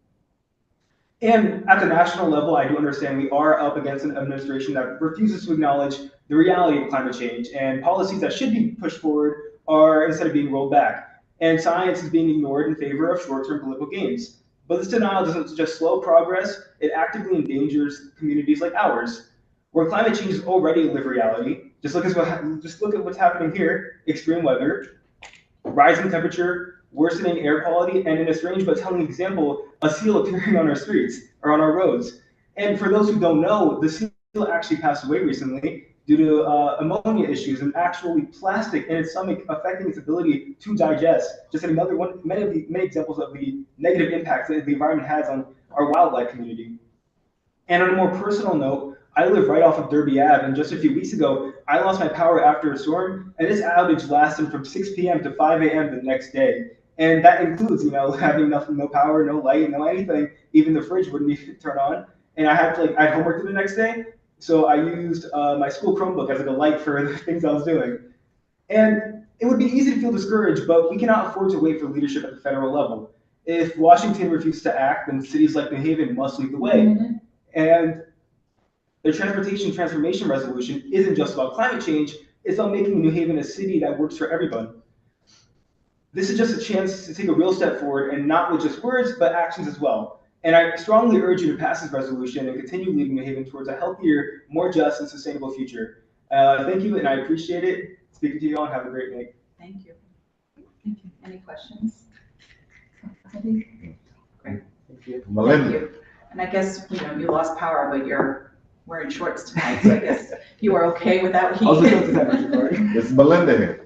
And at the national level, I do understand we are up against an administration that refuses to acknowledge the reality of climate change, and policies that should be pushed forward are instead of being rolled back. And science is being ignored in favor of short-term political gains. But this denial doesn't just slow progress, it actively endangers communities like ours, where climate change is already a lived reality. Just look at what's happening here: extreme weather, rising temperature, worsening air quality, and in a strange but telling example, a seal appearing on our streets or on our roads. And for those who don't know, the seal actually passed away recently due to ammonia issues and actually plastic in its stomach affecting its ability to digest. Just another one, many examples of the negative impacts that the environment has on our wildlife community. And on a more personal note, I live right off of Derby Ave, and just a few weeks ago, I lost my power after a storm, and this outage lasted from 6 p.m. to 5 a.m. the next day. And that includes, having nothing, no power, no light, no anything. Even the fridge wouldn't even turn on. And I had I had homework to the next day. So I used my school Chromebook as a light for the things I was doing. And it would be easy to feel discouraged, but we cannot afford to wait for leadership at the federal level. If Washington refuses to act, then cities like New Haven must lead the way. And the Transportation Transformation Resolution isn't just about climate change, it's about making New Haven a city that works for everyone. This is just a chance to take a real step forward, and not with just words, but actions as well. And I strongly urge you to pass this resolution and continue leading New Haven towards a healthier, more just, and sustainable future. Thank you, and I appreciate it. Speaking to you all, and have a great night. Thank you. Thank you. Any questions? Great. Thank you. Thank Melinda. you. And I guess, you lost power, but you're wearing shorts tonight, so I guess you are okay without heat. It's Melinda here.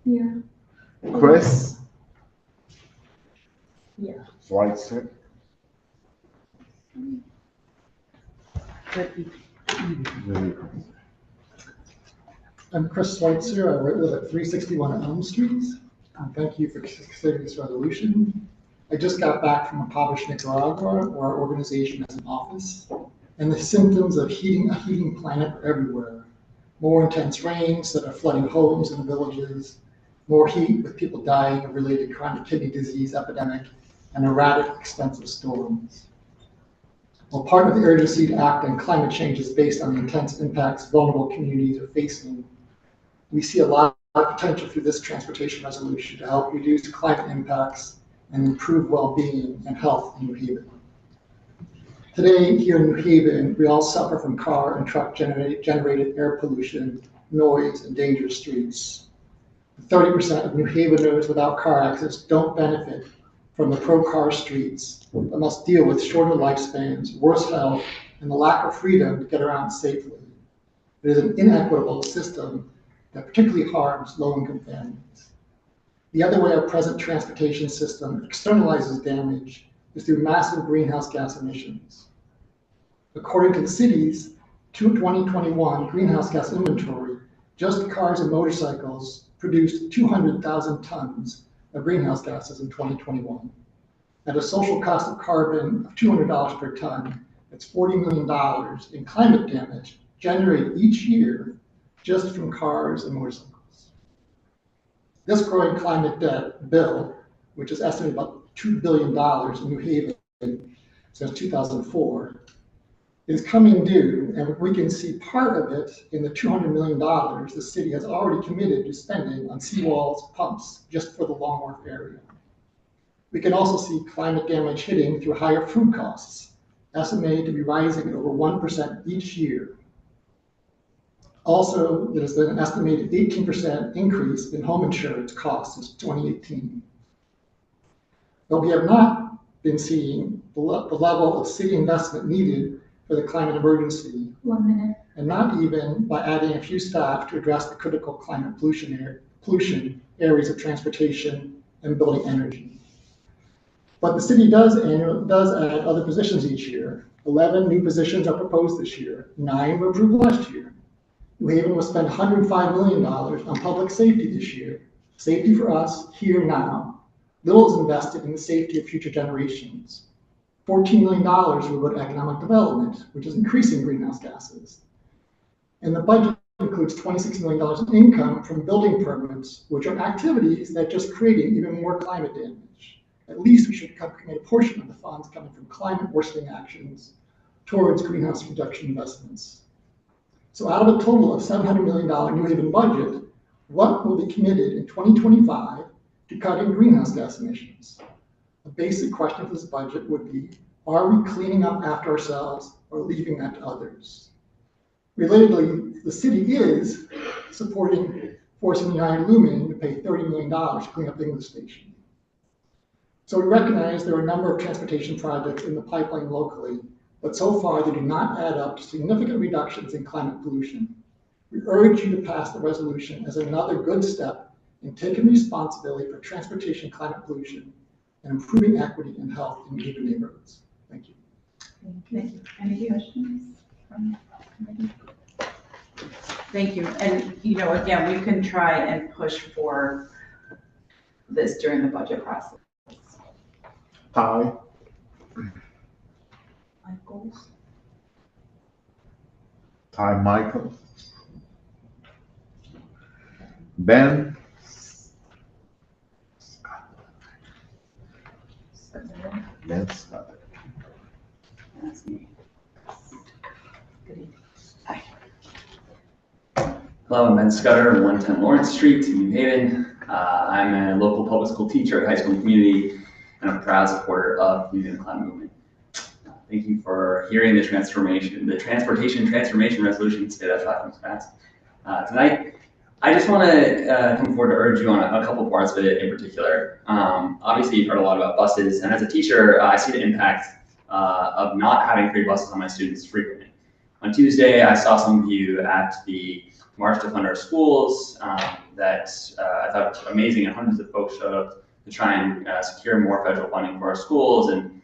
Yeah. Chris Yeah. Schweitzer. I'm Chris Schweitzer. I live at 361 Elm Street. Thank you for considering this resolution. I just got back from impoverished Nicaragua, where our organization has an office, and the symptoms of a heating planet are everywhere. More intense rains that are flooding homes and villages, more heat with people dying of related chronic kidney disease epidemic, and erratic, expensive storms. While part of the urgency to act on climate change is based on the intense impacts vulnerable communities are facing, we see a lot of potential through this transportation resolution to help reduce climate impacts and improve well-being and health in New Haven. Today, here in New Haven, we all suffer from car and truck generated air pollution, noise, and dangerous streets. 30% of New Haveners without car access don't benefit from the pro-car streets, but must deal with shorter lifespans, worse health, and the lack of freedom to get around safely. It is an inequitable system that particularly harms low-income families. The other way our present transportation system externalizes damage is through massive greenhouse gas emissions. According to the city's 2021 greenhouse gas inventory, just cars and motorcycles produced 200,000 tons of greenhouse gases in 2021. At a social cost of carbon of $200 per ton, that's $40 million in climate damage generated each year just from cars and motorcycles. This growing climate debt bill, which is estimated about $2 billion in New Haven since 2004, is coming due, and we can see part of it in the $200 million the city has already committed to spending on seawalls, pumps, just for the Long Wharf area. We can also see climate damage hitting through higher food costs, estimated to be rising at over 1% each year. Also, there has been an estimated 18% increase in home insurance costs since 2018. But we have not been seeing the level of city investment needed for the climate emergency. 1 minute. And not even by adding a few staff to address the critical climate pollution areas of transportation and building energy. But the city does add other positions each year. 11 new positions are proposed this year. 9 were approved last year. New Haven will spend $105 million on public safety this year. Safety for us, here now. Little is invested in the safety of future generations. $14 million will go to economic development, which is increasing greenhouse gases. And the budget includes $26 million in income from building permits, which are activities that just creating even more climate damage. At least we should commit a portion of the funds coming from climate worsening actions towards greenhouse reduction investments. So out of a total of $700 million New Haven budget, what will be committed in 2025 to cutting greenhouse gas emissions? A basic question for this budget would be, are we cleaning up after ourselves or leaving that to others? Relatedly, the city is supporting forcing United Lumen to pay $30 million to clean up the English station. So we recognize there are a number of transportation projects in the pipeline locally, but so far they do not add up to significant reductions in climate pollution. We urge you to pass the resolution as another good step in taking responsibility for transportation climate pollution and improving equity and health in New Haven neighborhoods. Thank you. Thank you. Any questions? from committee? Thank you. And, you know, again, we can try and push for this during the budget process. Ty, Michaels? Ty Michael. Ben, Ben Scott. That's me. Hello, I'm Ben Scudder, 110 Lawrence Street in New Haven. I'm a local public school teacher at high school and community, and I'm a proud supporter of the New Haven Climate Movement. Thank you for hearing the transportation transformation resolution. Say that 5 times fast. Tonight, I just want to come forward to urge you on a couple parts of it in particular. Obviously, you've heard a lot about buses, and as a teacher, I see the impact of not having free buses on my students frequently. On Tuesday, I saw some of you at the March to Fund Our Schools that I thought was amazing, and hundreds of folks showed up to try and secure more federal funding for our schools and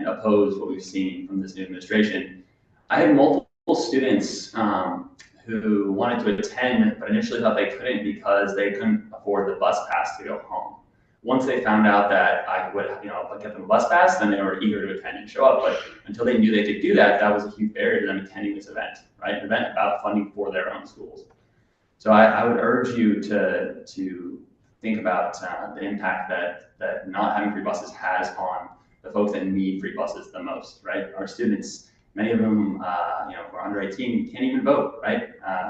oppose what we've seen from this new administration. I had multiple students who wanted to attend, but initially thought they couldn't because they couldn't afford the bus pass to go home. Once they found out that I would, get them a bus pass, then they were eager to attend and show up. But until they knew they could do that, that was a huge barrier to them attending this event, right? An event about funding for their own schools. So I would urge you to think about the impact that not having free buses has on the folks that need free buses the most, right? Our students, many of them, who are under 18, can't even vote, right?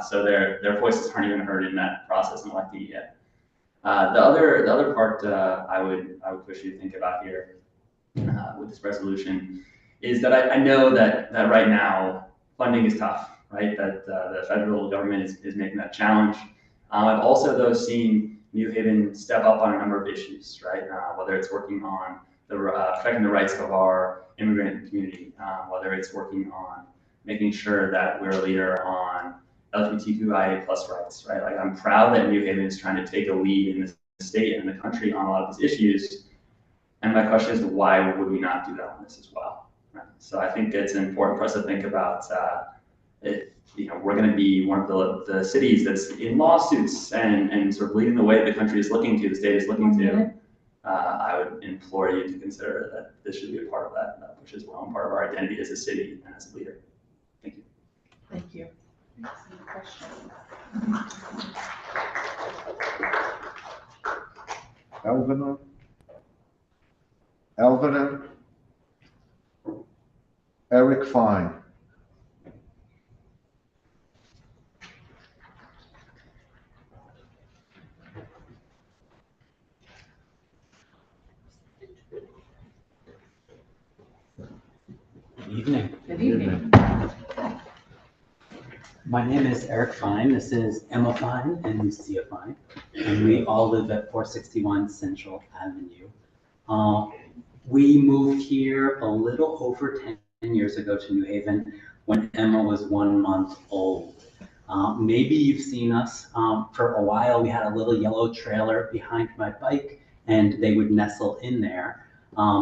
So their voices aren't even heard in that process in electing yet. The other part I would push you to think about here with this resolution is that I know that right now funding is tough, right? That the federal government is making that challenge. I've also though seen New Haven step up on a number of issues, right? Whether it's working on protecting the rights of our immigrant community, whether it's working on making sure that we're a leader on LGBTQIA+ rights, right? Like I'm proud that New Haven is trying to take a lead in the state and the country on a lot of these issues. And my question is, why would we not do that on this as well? Right? So I think it's important for us to think about we're going to be one of the cities that's in lawsuits and sort of leading the way the country is looking to, the state is looking to. I would implore you to consider that this should be a part of that push as well, and part of our identity as a city and as a leader. Thank you. Thank you. Elvina, Eric Fine. Good evening. Good evening. My name is Eric Fine. This is Emma Fine and Sia Fine, and we all live at 461 Central Avenue. We moved here a little over 10 years ago to New Haven when Emma was 1 month old. Maybe you've seen us. For a while, we had a little yellow trailer behind my bike, and they would nestle in there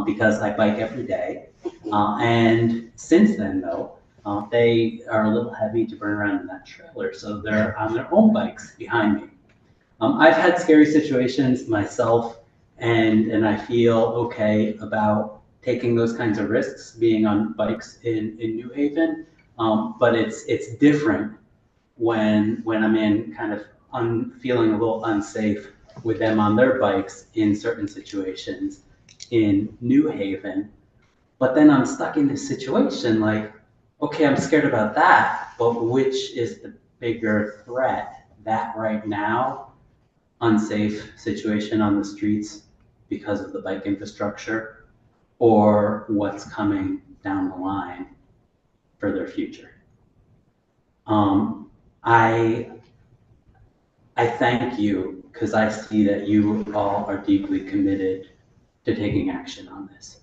because I bike every day. And since then, though, they are a little heavy to burn around in that trailer, so they're on their own bikes behind me. I've had scary situations myself, and I feel okay about taking those kinds of risks, being on bikes in New Haven. But it's different when I'm in kind of feeling a little unsafe with them on their bikes in certain situations in New Haven. But then I'm stuck in this situation like, okay, I'm scared about that, but which is the bigger threat? That right now, unsafe situation on the streets because of the bike infrastructure, or what's coming down the line for their future? I thank you because I see that you all are deeply committed to taking action on this.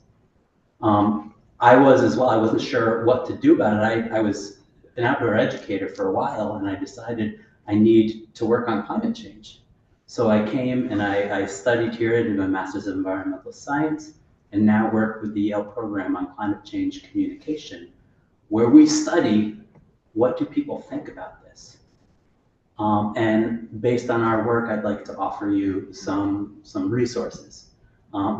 I was as well. I wasn't sure what to do about it. I was an outdoor educator for a while, and I decided I need to work on climate change. So I came and I studied here, did my Master's of Environmental Science, and now work with the Yale program on climate change communication, where we study what do people think about this? And based on our work, I'd like to offer you some resources,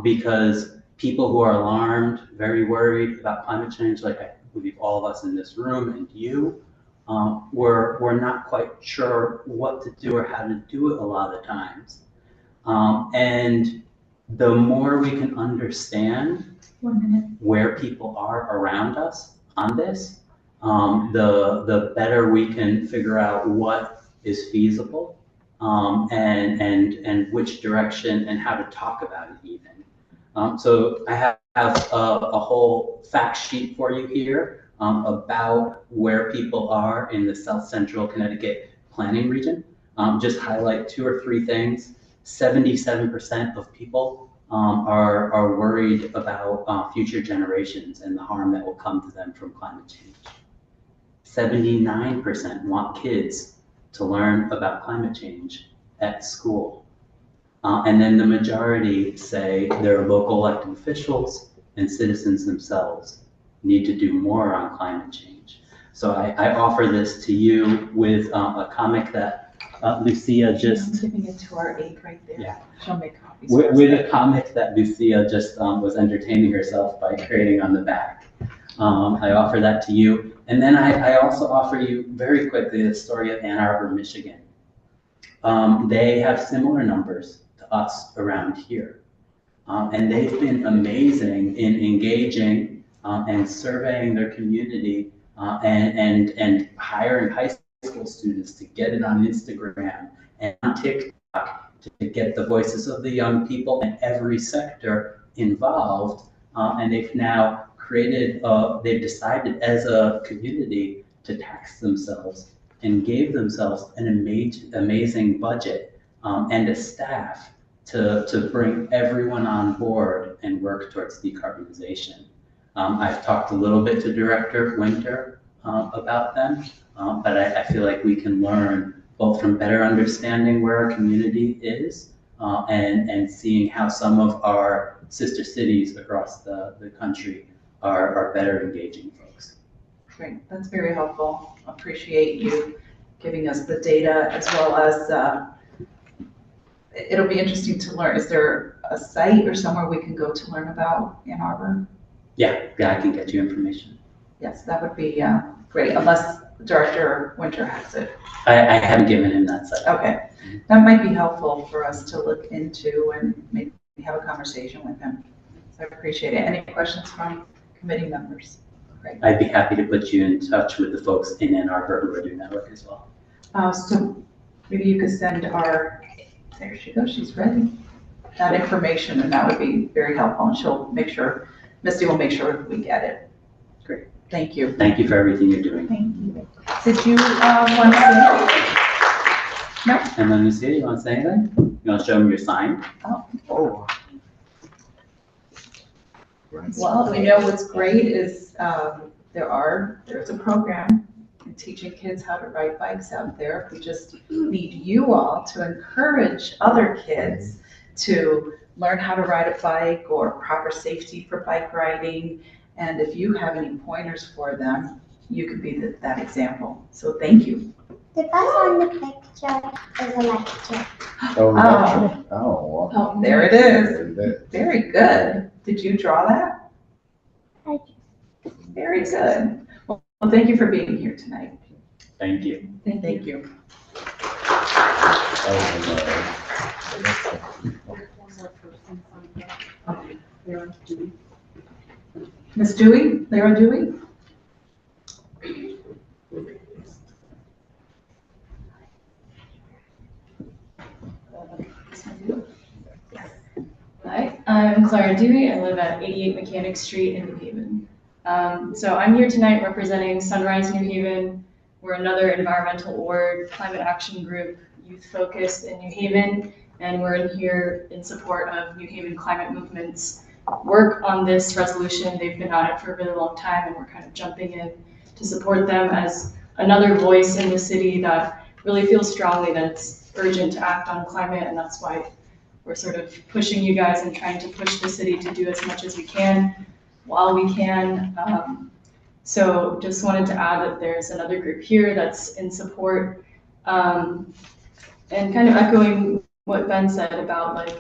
because people who are alarmed, very worried about climate change, like I believe all of us in this room and you, we're not quite sure what to do or how to do it a lot of times. And the more we can understand where people are around us on this, the better we can figure out what is feasible, and which direction and how to talk about it even. So I have a whole fact sheet for you here about where people are in the South Central Connecticut planning region. Just highlight 2 or 3 things. 77% of people are worried about future generations and the harm that will come to them from climate change. 79% want kids to learn about climate change at school. And then the majority say their local elected officials and citizens themselves need to do more on climate change. So I offer this to you with a comic that Lucia just... I'm giving it to our aide right there. Yeah. She'll make copies. With a comic that Lucia just was entertaining herself by creating on the back. I offer that to you. And then I also offer you very quickly the story of Ann Arbor, Michigan. They have similar numbers to us around here. And they've been amazing in engaging and surveying their community and hiring high school students to get it on Instagram and on TikTok to get the voices of the young people in every sector involved. And they've now created, they've decided as a community to tax themselves and gave themselves an amazing budget and a staff to bring everyone on board and work towards decarbonization. I've talked a little bit to Director Winter about them, but I feel like we can learn both from better understanding where our community is and seeing how some of our sister cities across the country are better engaging folks. Great, that's very helpful. Appreciate you giving us the data as well as it'll be interesting to learn. Is there a site or somewhere we can go to learn about Ann Arbor? Yeah, I can get you information. Yes, that would be great, unless Director Winter has it. I haven't given him that site. Okay, that might be helpful for us to look into and maybe have a conversation with him. So I appreciate it. Any questions from committee members? Great. I'd be happy to put you in touch with the folks in Ann Arbor who are doing that work as well. So maybe you could send our, there she goes, she's ready, that information, and that would be very helpful, and she'll make sure, Misty will make sure we get it. Great. Thank you. Thank you for everything you're doing. Thank you. Did you want to say anything? No? And then Lucia, you want to say anything? You want to show them your sign? Oh. Well, we know what's great is there's a program in teaching kids how to ride bikes out there. We just need you all to encourage other kids to learn how to ride a bike or proper safety for bike riding. And if you have any pointers for them, you could be that example. So thank you. The bus on the picture is a lecture. Oh, there it is. Very good. Did you draw that? I Very good. Well, thank you for being here tonight. Thank you. Thank you. Ms. Dewey, Lara Dewey? Hi, I'm Clara Dewey. I live at 88 Mechanic Street in New Haven. So I'm here tonight representing Sunrise New Haven. We're another environmental org, climate action group, youth focused in New Haven, and we're in here in support of New Haven climate movement's work on this resolution. They've been on it for a really long time, and we're kind of jumping in to support them as another voice in the city that really feels strongly that it's urgent to act on climate, and that's why we're sort of pushing you guys and trying to push the city to do as much as we can while we can. So just wanted to add that there's another group here that's in support, and kind of echoing what Ben said about like,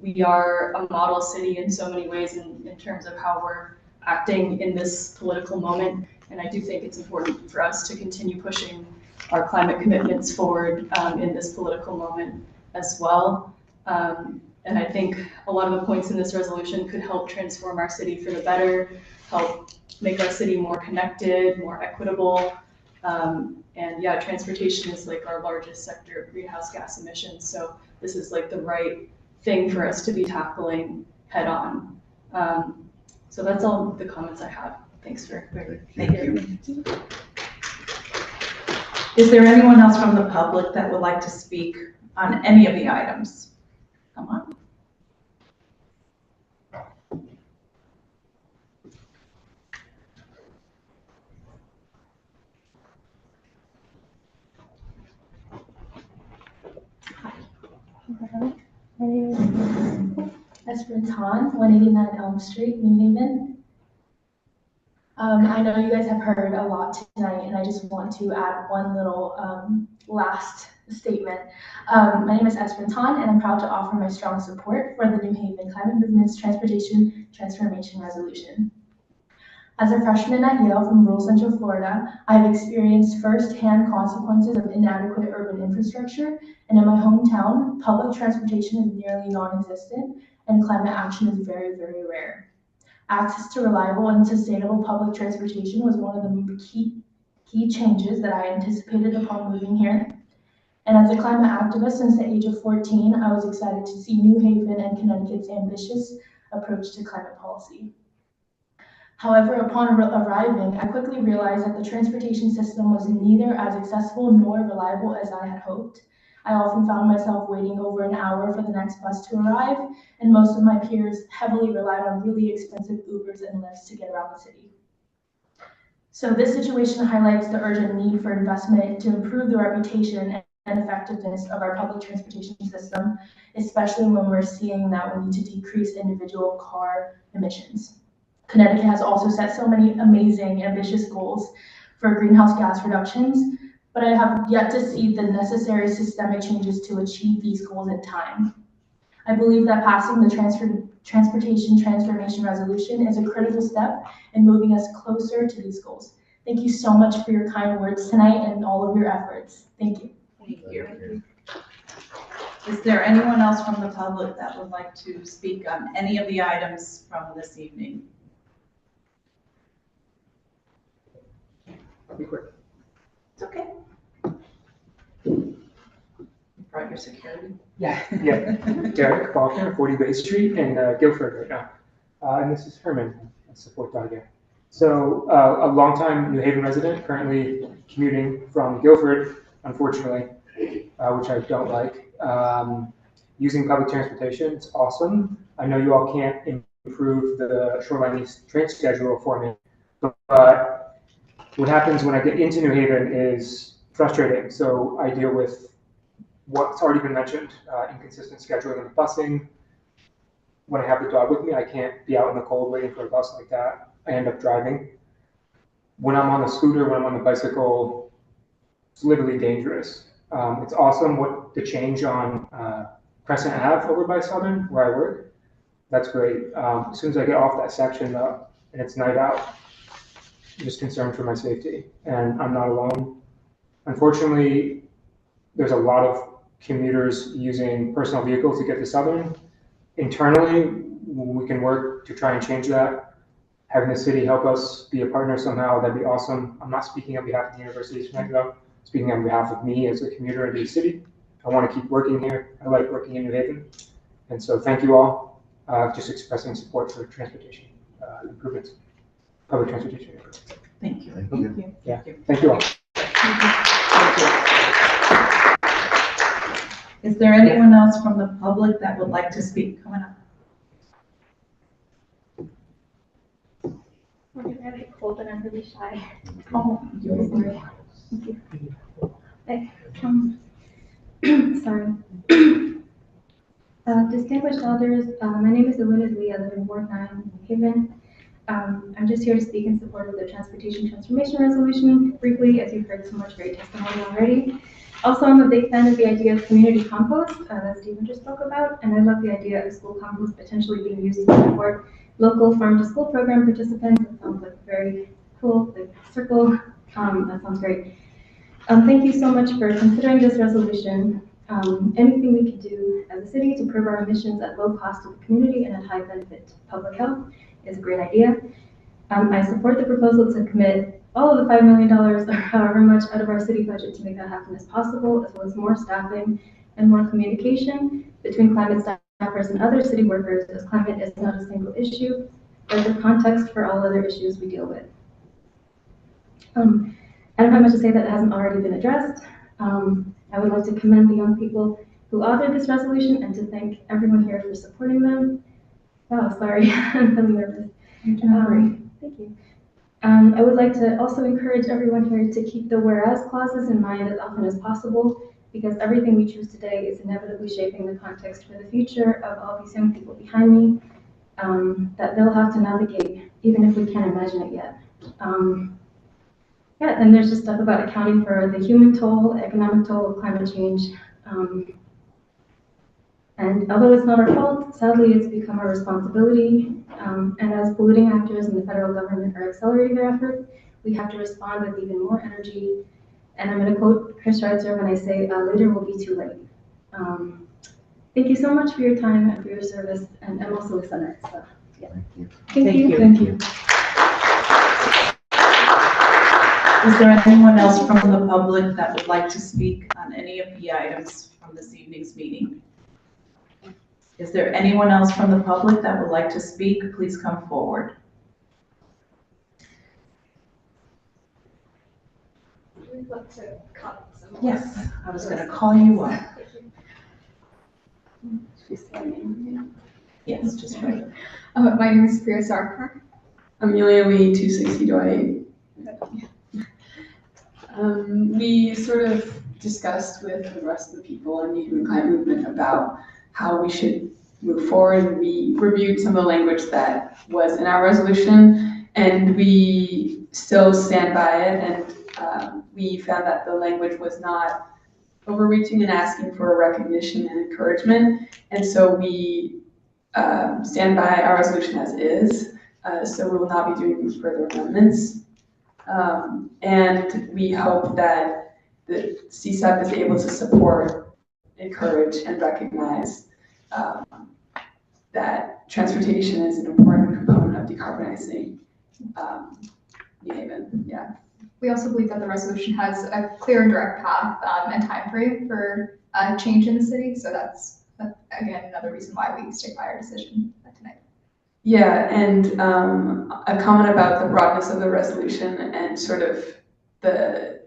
we are a model city in so many ways in terms of how we're acting in this political moment. And I do think it's important for us to continue pushing our climate commitments forward in this political moment as well. And I think a lot of the points in this resolution could help transform our city for the better, help make our city more connected, more equitable. And yeah, transportation is like our largest sector of greenhouse gas emissions. So this is like the right thing for us to be tackling head on. So that's all the comments I have. Thanks for Thank you. Is there anyone else from the public that would like to speak on any of the items? Come on. My name is Esperanton, 189 Elm Street, New Haven. I know you guys have heard a lot tonight, and I just want to add one little last statement. My name is Esperanton, and I'm proud to offer my strong support for the New Haven Climate Movement's Transportation Transformation Resolution. As a freshman at Yale from rural Central Florida, I have experienced firsthand consequences of inadequate urban infrastructure, and in my hometown, public transportation is nearly non-existent, and climate action is very, very rare. Access to reliable and sustainable public transportation was one of the key changes that I anticipated upon moving here. And as a climate activist since the age of 14, I was excited to see New Haven and Connecticut's ambitious approach to climate policy. However, upon arriving, I quickly realized that the transportation system was neither as accessible nor reliable as I had hoped. I often found myself waiting over an hour for the next bus to arrive, and most of my peers heavily relied on really expensive Ubers and Lyfts to get around the city. So this situation highlights the urgent need for investment to improve the reputation and effectiveness of our public transportation system, especially when we're seeing that we need to decrease individual car emissions. Connecticut has also set so many amazing, ambitious goals for greenhouse gas reductions, but I have yet to see the necessary systemic changes to achieve these goals in time. I believe that passing the Transportation Transformation Resolution is a critical step in moving us closer to these goals. Thank you so much for your kind words tonight and all of your efforts. Thank you. Thank you. Is there anyone else from the public that would like to speak on any of the items from this evening? Be quick. It's okay. Brought your security? Yeah. Derek Faulkner, 40 Bay Street in Guilford right now. And this is Herman, a support dog here. So a longtime New Haven resident, currently commuting from Guilford, unfortunately, which I don't like. Using public transportation, it's awesome. I know you all can't improve the Shoreline East train schedule for me, but what happens when I get into New Haven is frustrating. So I deal with what's already been mentioned, inconsistent scheduling and busing. When I have the dog with me, I can't be out in the cold waiting for a bus like that. I end up driving. When I'm on the scooter, when I'm on the bicycle, it's literally dangerous. It's awesome what the change on Crescent Ave over by Southern, where I work. That's great. As soon as I get off that section and it's night out, I'm just concerned for my safety, and I'm not alone. Unfortunately, there's a lot of commuters using personal vehicles to get to Southern. Internally, we can work to try and change that. Having the city help us be a partner somehow, that'd be awesome. I'm not speaking on behalf of the University of Connecticut, speaking on behalf of me as a commuter into the city. I want to keep working here. I like working in New Haven. And so thank you all. Just expressing support for transportation improvements, public transportation improvements. Thank you. Thank you. Yeah. Thank you all. Is there anyone else from the public that would like to speak? Come on up. I'm really cold and I'm really shy. Oh, you're sorry. Thank you. Hey, sorry. Distinguished elders, my name is Eluna Lee. I live in Ward 9, New Haven. I'm just here to speak in support of the Transportation Transformation Resolution briefly, as you've heard so much great testimony already. Also, I'm a big fan of the idea of community compost that Stephen just spoke about, and I love the idea of school compost potentially being used to support local farm-to-school program participants. That sounds like a very cool like, circle. That sounds great. Thank you so much for considering this resolution. Anything we can do as a city to improve our emissions at low cost to the community and at high benefit to public health is a great idea. I support the proposal to commit all of the $5 million or however much out of our city budget to make that happen as possible, as well as more staffing and more communication between climate staffers and other city workers, as climate is not a single issue, but the context for all other issues we deal with. I don't have much to say that hasn't already been addressed. I would like to commend the young people who authored this resolution and to thank everyone here for supporting them. Wow, sorry, I'm feeling nervous. Thank you. I would like to also encourage everyone here to keep the whereas clauses in mind as often as possible, because everything we choose today is inevitably shaping the context for the future of all these young people behind me that they'll have to navigate, even if we can't imagine it yet. Yeah, and there's just stuff about accounting for the human toll, economic toll of climate change. And although it's not our fault, sadly it's become our responsibility. And as polluting actors in the federal government are accelerating their efforts, we have to respond with even more energy. And I'm going to quote Chris Schweitzer when I say, later will be too late. Thank you so much for your time and for your service, and I'm also a Senator, so yeah. Thank you. Thank you. Is there anyone else from the public that would like to speak on any of the items from this evening's meeting? Is there anyone else from the public that would like to speak? Please come forward. Yes, I was going to call you up. Yes, just right. My name is Priya Sarkar. Amelia Lee, 260 Dwight. We sort of discussed with the rest of the people in the Human Climate Movement about how we should move forward. We reviewed some of the language that was in our resolution, and we still stand by it. And we found that the language was not overreaching and asking for recognition and encouragement. And so we stand by our resolution as is. So we will not be doing further amendments. And we hope that the CSEP is able to support, encourage, and recognize that transportation is an important component of decarbonizing New Haven. Yeah. We also believe that the resolution has a clear and direct path and time frame for change in the city. So that's again another reason why we stick by our decision tonight. Yeah, and a comment about the broadness of the resolution and sort of the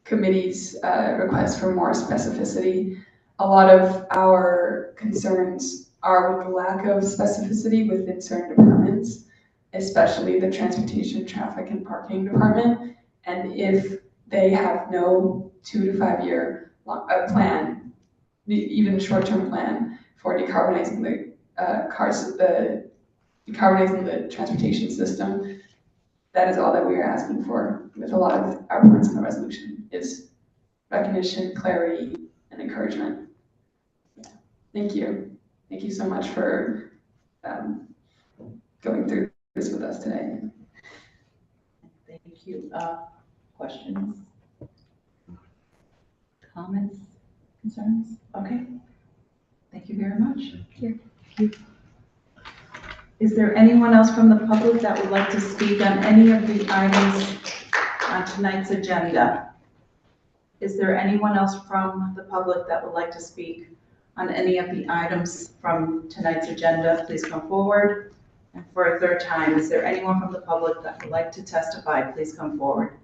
committee's request for more specificity. A lot of our concerns are with the lack of specificity within certain departments, especially the transportation, traffic, and parking department. And if they have no 2 to 5 year plan, even a short-term plan for decarbonizing decarbonizing the transportation system, that is all that we are asking for with a lot of our points in the resolution is recognition, clarity, and encouragement. Yeah. Thank you. Thank you so much for going through this with us today. Thank you. Questions? Comments? Concerns? Okay. Thank you very much. Thank you. Is there anyone else from the public that would like to speak on any of the items on tonight's agenda? Is there anyone else from the public that would like to speak on any of the items from tonight's agenda? Please come forward. And for a third time, is there anyone from the public that would like to testify? Please come forward.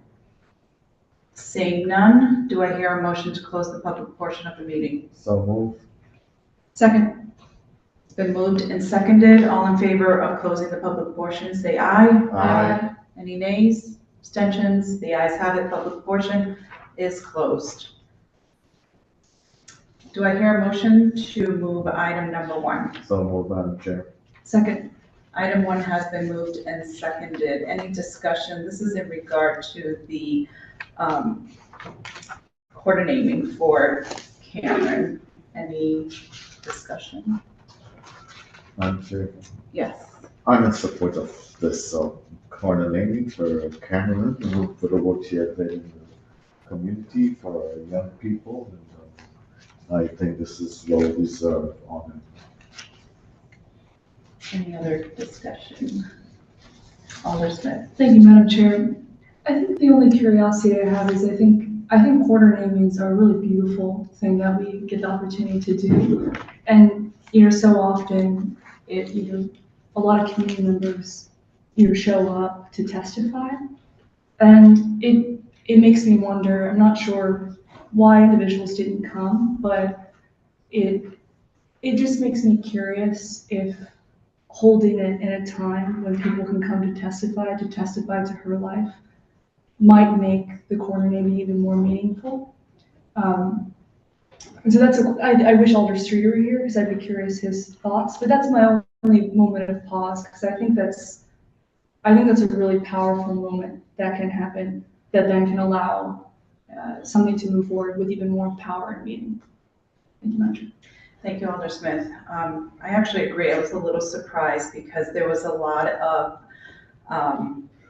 Seeing none, do I hear a motion to close the public portion of the meeting? So move. Second. It's been moved and seconded. All in favor of closing the public portion, say aye. Aye. Any nays? Abstentions? The ayes have it. Public portion is closed. Do I hear a motion to move item number 1? So move, Madam Chair. Second. Item 1 has been moved and seconded. Any discussion? This is in regard to the coordinating for Cameron. Any discussion? Madam Chair, Yes. I'm in support of this coordinating for Cameron, for the work she has done in the community for our young people. And I think this is well deserved honor. Any other discussion? Alder Smith. Thank you, Madam Chair. I think the only curiosity I have is I think quarter namings are a really beautiful thing that we get the opportunity to do. And, so often a lot of community members, show up to testify. And it makes me wonder, I'm not sure why individuals didn't come, but it just makes me curious if holding it in a time when people can come to testify to her life might make the corner maybe even more meaningful. And so I wish Alder Streeter were here because I'd be curious his thoughts, but that's my only moment of pause because I think that's a really powerful moment that can happen that then can allow something to move forward with even more power and meaning. Thank you, Madam. Thank you, Alder Smith. I actually agree. I was a little surprised because there was a lot of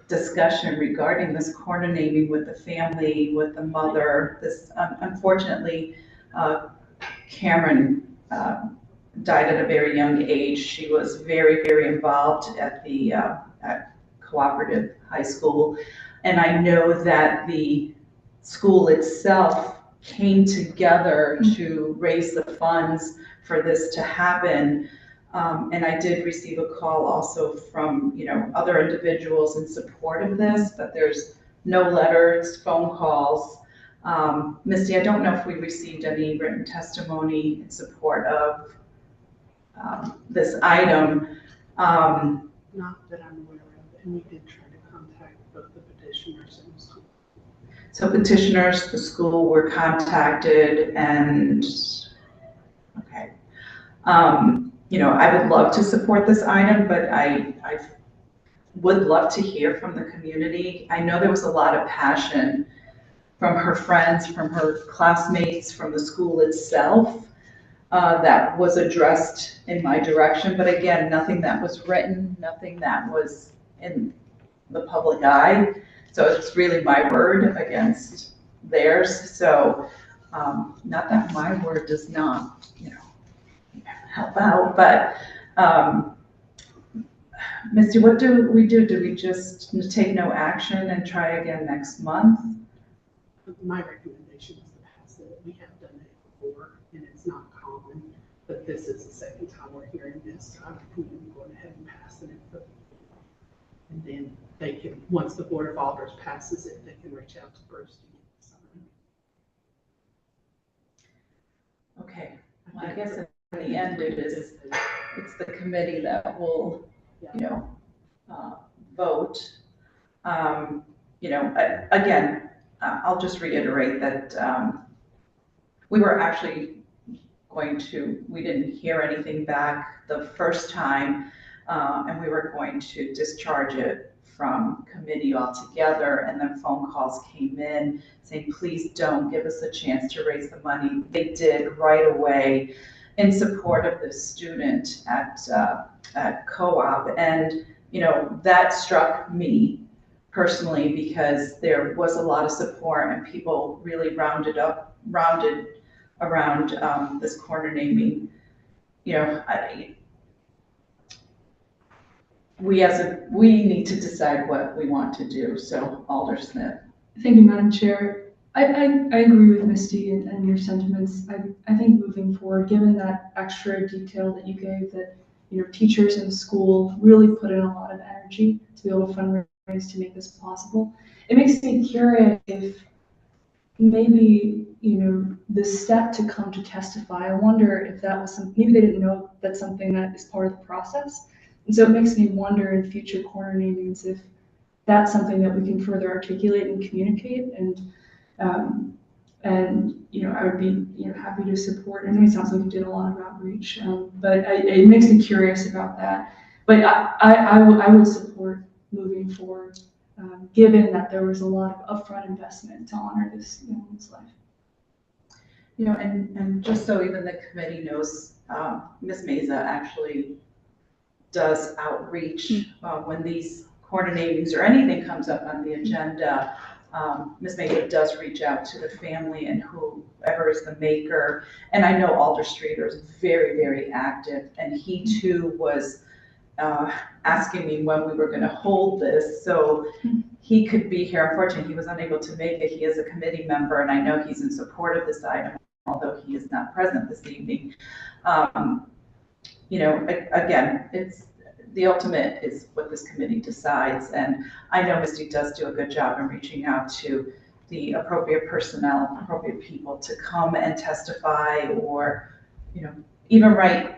discussion regarding this corner naming with the family, with the mother. This, unfortunately, Cameron died at a very young age. She was very, very involved at the at Cooperative High School. And I know that the school itself came together to raise the funds for this to happen. And I did receive a call also from, other individuals in support of this, but there's no letters, phone calls. Misty, I don't know if we received any written testimony in support of this item. Not that I'm aware of, and we did try to contact both the petitioners and the school. So petitioners, the school were contacted and, okay. I would love to support this item, but I would love to hear from the community. I know there was a lot of passion from her friends, from her classmates, from the school itself that was addressed in my direction. But again, nothing that was written, nothing that was in the public eye. So it's really my word against theirs. So not that my word does not, help out, but Misty, what do we do? Do we just take no action and try again next month? My recommendation is to pass it. We have done it before, and it's not common, but this is the second time we're hearing this. I recommend going ahead and passing it. And then they can, once the Board of Alders passes it, they can reach out to Bruce to get it signed. Okay, well, I guess in the end it's the committee that will, vote. Again, I'll just reiterate that we were actually we didn't hear anything back the first time, and we were going to discharge it from committee altogether, and then phone calls came in saying, please don't give us a chance to raise the money. They did right away in support of the student at Co-op, and that struck me personally because there was a lot of support and people really rounded around this corner naming. We need to decide what we want to do. So Alder Smith. Thank you, Madam Chair. I agree with Misty and your sentiments. I think moving forward, given that extra detail that you gave, that teachers in the school really put in a lot of energy to be able to fundraise to make this possible. It makes me curious if maybe the step to come to testify. I wonder if that was maybe they didn't know that's something that is part of the process. And so it makes me wonder in future corner namings if that's something that we can further articulate and communicate. And I would be happy to support. I know it sounds like you did a lot of outreach, but it makes me curious about that. But I would support moving forward, given that there was a lot of upfront investment to honor this young woman's life. You know, and just so even the committee knows, Ms. Meza actually does outreach when these coordinatings or anything comes up on the agenda. Ms. Meza does reach out to the family and whoever is the maker. And I know Alder Streeter is very, very active, and he too was asking me when we were going to hold this so he could be here. Unfortunately, he was unable to make it. He is a committee member, and I know he's in support of this item, although he is not present this evening. You know, again, it's the ultimate is what this committee decides, and I know Misty does do a good job in reaching out to the appropriate personnel, appropriate people to come and testify, or, you know, even write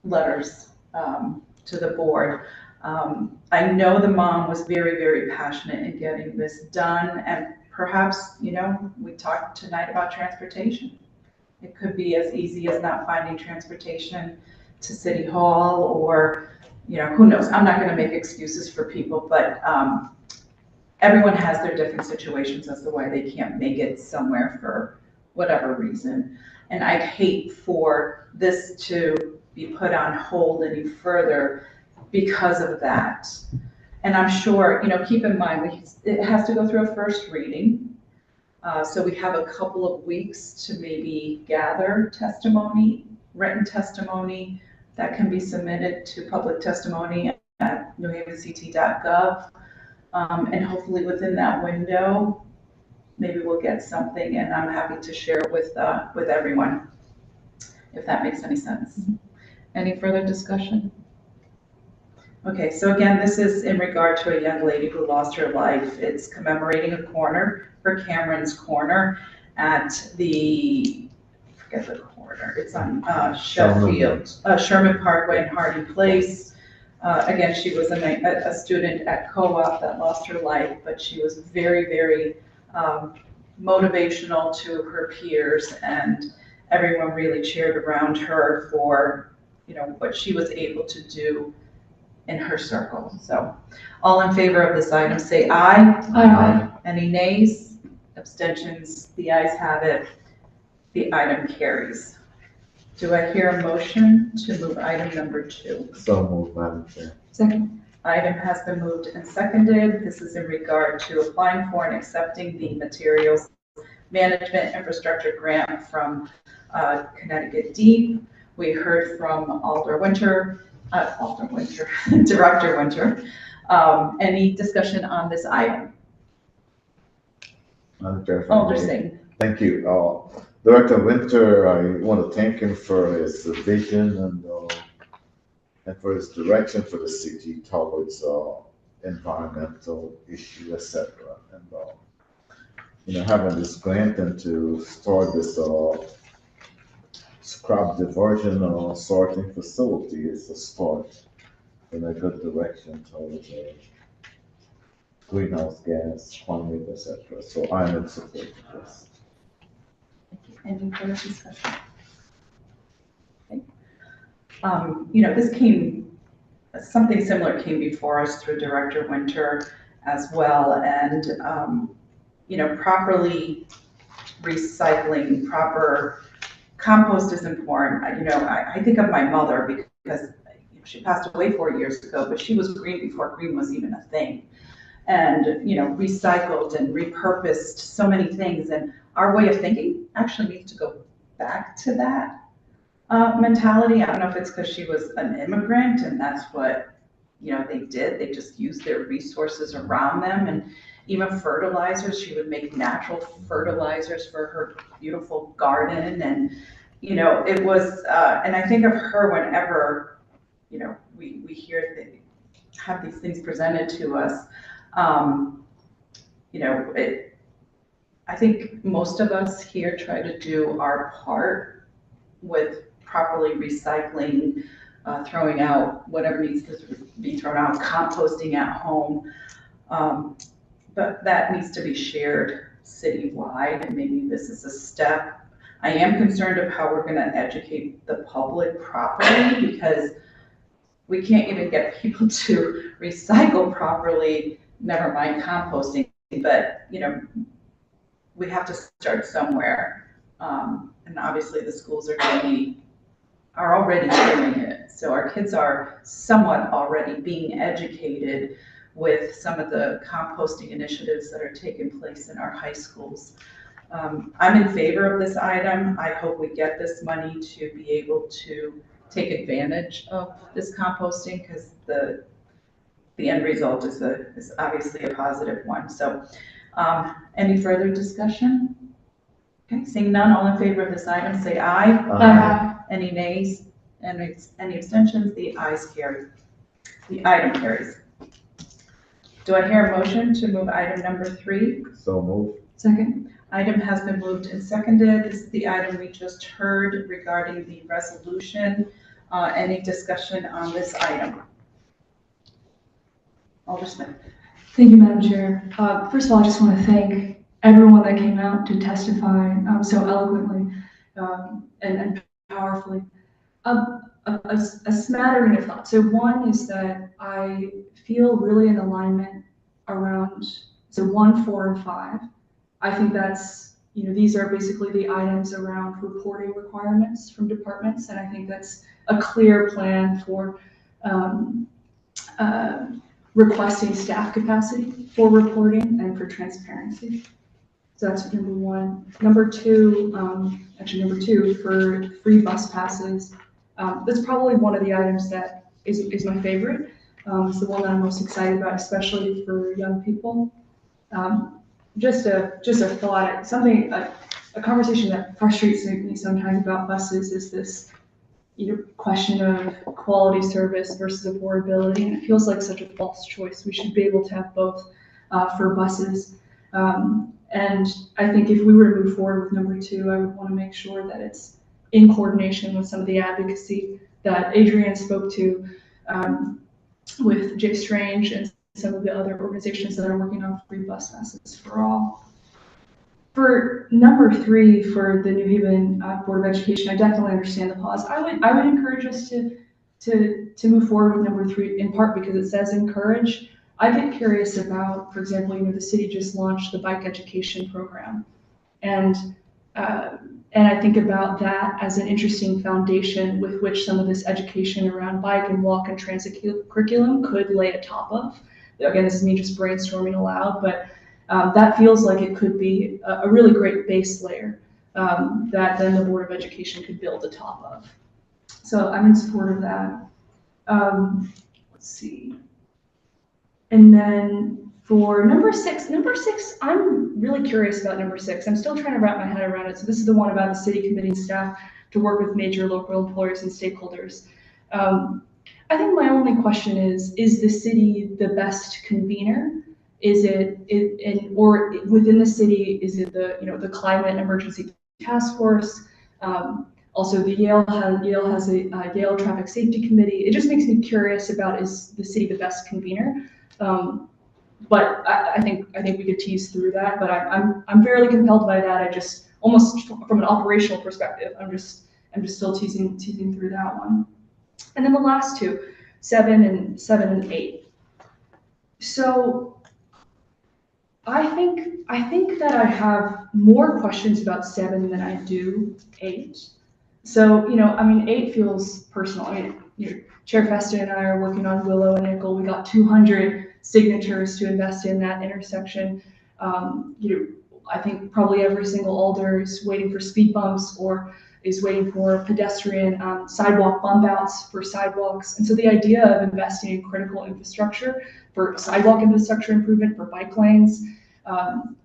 letters to the board. I know the mom was very, very passionate in getting this done, and perhaps, you know, we talked tonight about transportation. It could be as easy as not finding transportation to City Hall, or, you know, who knows? I'm not going to make excuses for people, but everyone has their different situations as to why they can't make it somewhere for whatever reason. And I'd hate for this to be put on hold any further because of that. And I'm sure, you know, keep in mind, it has to go through a first reading. So we have a couple of weeks to maybe gather testimony, written testimony that can be submitted to public testimony at newhavenct.gov. And hopefully within that window, maybe we'll get something, and I'm happy to share it with everyone, if that makes any sense. Any further discussion? Okay, so again, this is in regard to a young lady who lost her life. It's commemorating a corner for Cameron's Corner at the, I forget the corner, it's on Sheffield, Sherman Parkway and Harding Place. Again, she was a student at co-op that lost her life, but she was very, very motivational to her peers, and everyone really cheered around her for, you know, what she was able to do in her circle. So all in favor of this item, say aye. Aye. Any nays? Abstentions? The ayes have it. The item carries. Do I hear a motion to move item number 2? So moved, Madam Chair. Second. Item has been moved and seconded. This is in regard to applying for and accepting the Materials Management Infrastructure Grant from Connecticut Deep. We heard from Director Winter. Any discussion on this item? Madam Chair, if I Alder may. Singh. Thank you. Director Winter, I want to thank him for his vision and for his direction for the city towards environmental issue, etc. And you know, having this grant and to start this scrap diversion or sorting facility is a start in a good direction towards greenhouse gas, climate, etc. So I'm in support of this. Any further discussion? Okay. You know, something similar came before us through Director Winter as well, and you know, properly recycling, proper compost is important. You know, I think of my mother because she passed away 4 years ago, but she was green before green was even a thing. And, you know, recycled and repurposed so many things. And our way of thinking actually needs to go back to that mentality. I don't know if it's because she was an immigrant and that's what, you know, they did. They just used their resources around them. And even fertilizers, she would make natural fertilizers for her beautiful garden. And, you know, it was, and I think of her whenever, you know, we have these things presented to us. You know, I think most of us here try to do our part with properly recycling, throwing out whatever needs to be thrown out, composting at home. But that needs to be shared citywide, and maybe this is a step. I am concerned of how we're going to educate the public properly, because we can't even get people to recycle properly, never mind composting, but, you know, we have to start somewhere. And obviously the schools are already doing it. So our kids are somewhat already being educated with some of the composting initiatives that are taking place in our high schools. I'm in favor of this item. I hope we get this money to be able to take advantage of this composting, because the end result is obviously a positive one. So any further discussion? Okay, seeing none, all in favor of this item, say aye. Aye. Any nays? And any abstentions? The ayes carry. The item carries. Do I hear a motion to move item number 3? So moved. Second. Item has been moved and seconded. This is the item we just heard regarding the resolution. Any discussion on this item? Alder Smith. Thank you, Madam Chair. First of all, I just want to thank everyone that came out to testify so eloquently and powerfully. A smattering of thoughts. So one is that I feel really in alignment around, so 1, 4, and 5. I think that's, you know, these are basically the items around reporting requirements from departments, and I think that's a clear plan for requesting staff capacity for reporting and for transparency. So that's number 1. Number 2, number 2 for free bus passes. That's probably one of the items that is my favorite. It's the one that I'm most excited about, especially for young people. Just a thought, something, a conversation that frustrates me sometimes about buses is this, you know, question of quality service versus affordability, and it feels like such a false choice. We should be able to have both for buses. And I think if we were to move forward with number 2, I would want to make sure that it's in coordination with some of the advocacy that Adrienne spoke to with Jay Strange and some of the other organizations that are working on free bus passes for all. For number 3, for the New Haven Board of Education, I definitely understand the pause. I would encourage us to move forward with number 3, in part because it says encourage. I get curious about, for example, you know, the city just launched the bike education program, and I think about that as an interesting foundation with which some of this education around bike and walk and transit curriculum could lay atop of. Again, this is me just brainstorming aloud, but that feels like it could be a really great base layer that then the Board of Education could build atop of. So I'm in support of that. Let's see. And then for number 6, I'm really curious about number 6. I'm still trying to wrap my head around it. So this is the one about the city committing staff to work with major local employers and stakeholders. I think my only question is the city the best convener? Is it or within the city, is it the climate emergency task force? Also, the Yale has a Yale traffic safety committee. It just makes me curious about, is the city the best convener? But I think we could tease through that. But I'm fairly compelled by that. I just almost from an operational perspective, I'm just still teasing through that one. And then the last 2, 7 and 8. So I think that I have more questions about 7 than I do 8. So, you know, I mean, 8 feels personal. I mean, you know, Chair Festa and I are working on Willow and Nickel. We got 200 signatures to invest in that intersection. You know, I think probably every single alder is waiting for speed bumps or is waiting for pedestrian sidewalk bump outs for sidewalks. And so the idea of investing in critical infrastructure for sidewalk infrastructure improvement, for bike lanes,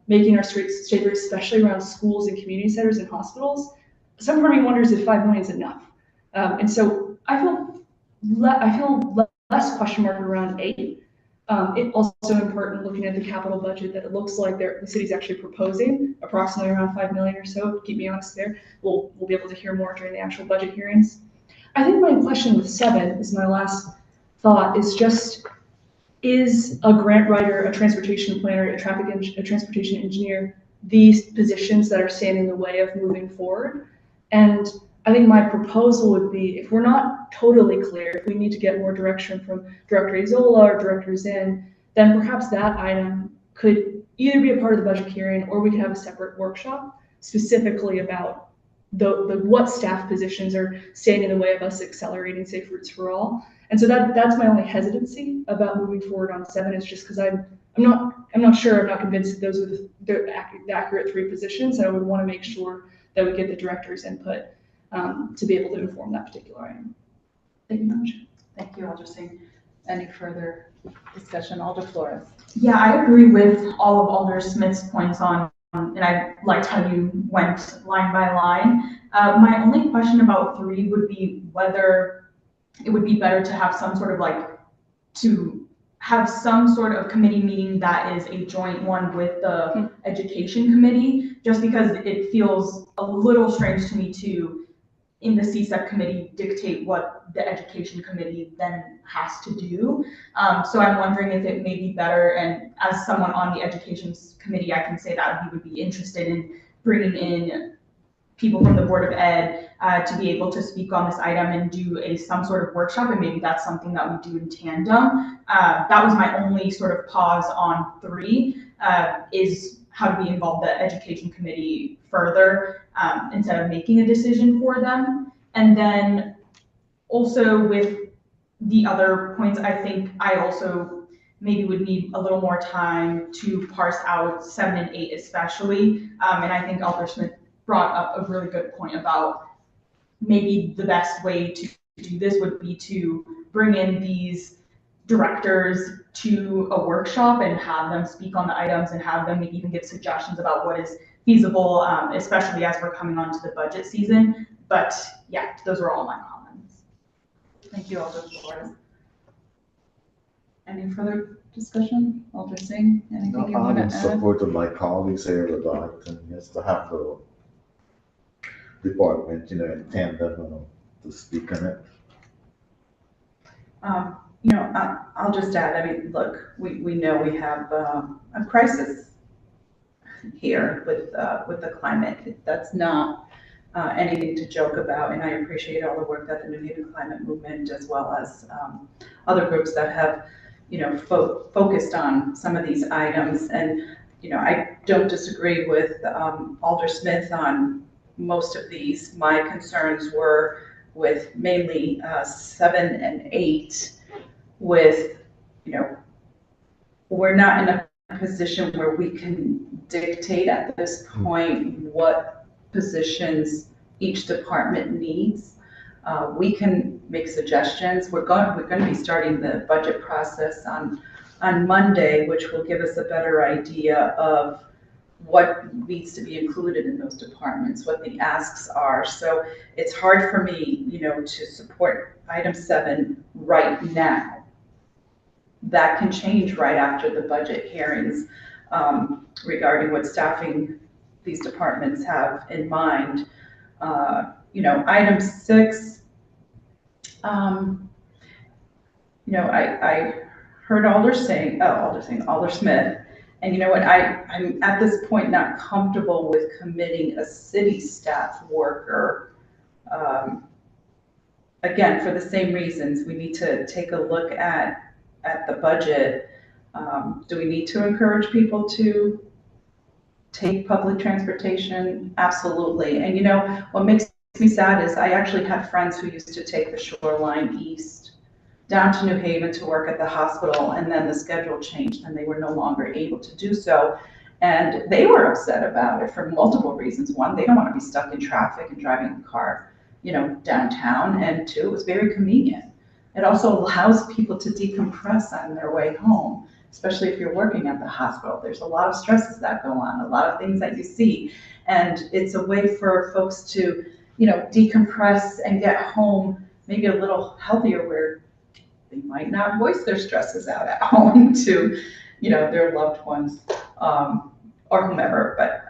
making our streets safer, especially around schools and community centers and hospitals, some part of me wonders if 5 million is enough. And so I feel less question mark around 8. It's also important looking at the capital budget that it looks like the city's actually proposing approximately around 5 million or so. Keep me honest there. We'll be able to hear more during the actual budget hearings. I think my question with 7 is my last thought is just, is a grant writer, a transportation planner, a transportation engineer, these positions that are standing in the way of moving forward? And I think my proposal would be, if we're not totally clear, if we need to get more direction from Director Isola or Director Zinn, then perhaps that item could either be a part of the budget hearing, or we could have a separate workshop specifically about the what staff positions are standing in the way of us accelerating Safe Routes for All. And so that's my only hesitancy about moving forward on 7, is just because I'm not sure, I'm not convinced that those are the accurate 3 positions. So I would want to make sure that we get the director's input to be able to inform that particular item. Thank you very much. Thank you, Alder Singh. Any further discussion? Alder Flores. Yeah, I agree with all of Alder Smith's points on, and I liked how you went line by line. My only question about 3 would be whether it would be better to have some sort of committee meeting that is a joint one with the education committee, just because it feels a little strange to me to, in the CSEP committee, dictate what the education committee then has to do. So I'm wondering if it may be better, and as someone on the education committee, I can say that we would be interested in bringing in people from the Board of Ed to be able to speak on this item and do some sort of workshop, and maybe that's something that we do in tandem. That was my only sort of pause on 3, is how do we involve the education committee further instead of making a decision for them. And then also with the other points, I think I also maybe would need a little more time to parse out 7 and 8 especially. And I think Alder Smith brought up a really good point about maybe the best way to do this would be to bring in these directors to a workshop and have them speak on the items and have them maybe even give suggestions about what is feasible, especially as we're coming on to the budget season. But yeah, those are all my comments. Thank you, Alder Flores. Any further discussion? Alder Singh, anything you want to I'm in add? support of my colleagues here with that, and yes, to have the department, in tandem, to speak on it. I'll just add, I mean, look, we know we have a crisis here with the climate. That's not anything to joke about, and I appreciate all the work that the New Haven Climate Movement, as well as other groups that have, focused on some of these items. And, I don't disagree with Alder Smith on most of these. My concerns were with mainly 7 and 8, with, we're not in a position where we can dictate at this point what positions each department needs. We can make suggestions. We're going to be starting the budget process on Monday, which will give us a better idea of what needs to be included in those departments, what the asks are. So it's hard for me, to support item 7 right now. That can change right after the budget hearings regarding what staffing these departments have in mind. Item 6, I heard Alder Smith, and you know what, I'm at this point not comfortable with committing a city staff worker. Again, for the same reasons, we need to take a look at the budget. Do we need to encourage people to take public transportation? Absolutely. And what makes me sad is I actually had friends who used to take the Shoreline East down to New Haven to work at the hospital, and then the schedule changed and they were no longer able to do so. And they were upset about it for multiple reasons. 1, they don't want to be stuck in traffic and driving a car, downtown. And 2, it was very convenient. It also allows people to decompress on their way home, especially if you're working at the hospital. There's a lot of stresses that go on, a lot of things that you see. And it's a way for folks to, decompress and get home maybe a little healthier, where they might not voice their stresses out at home to, their loved ones or whomever. But,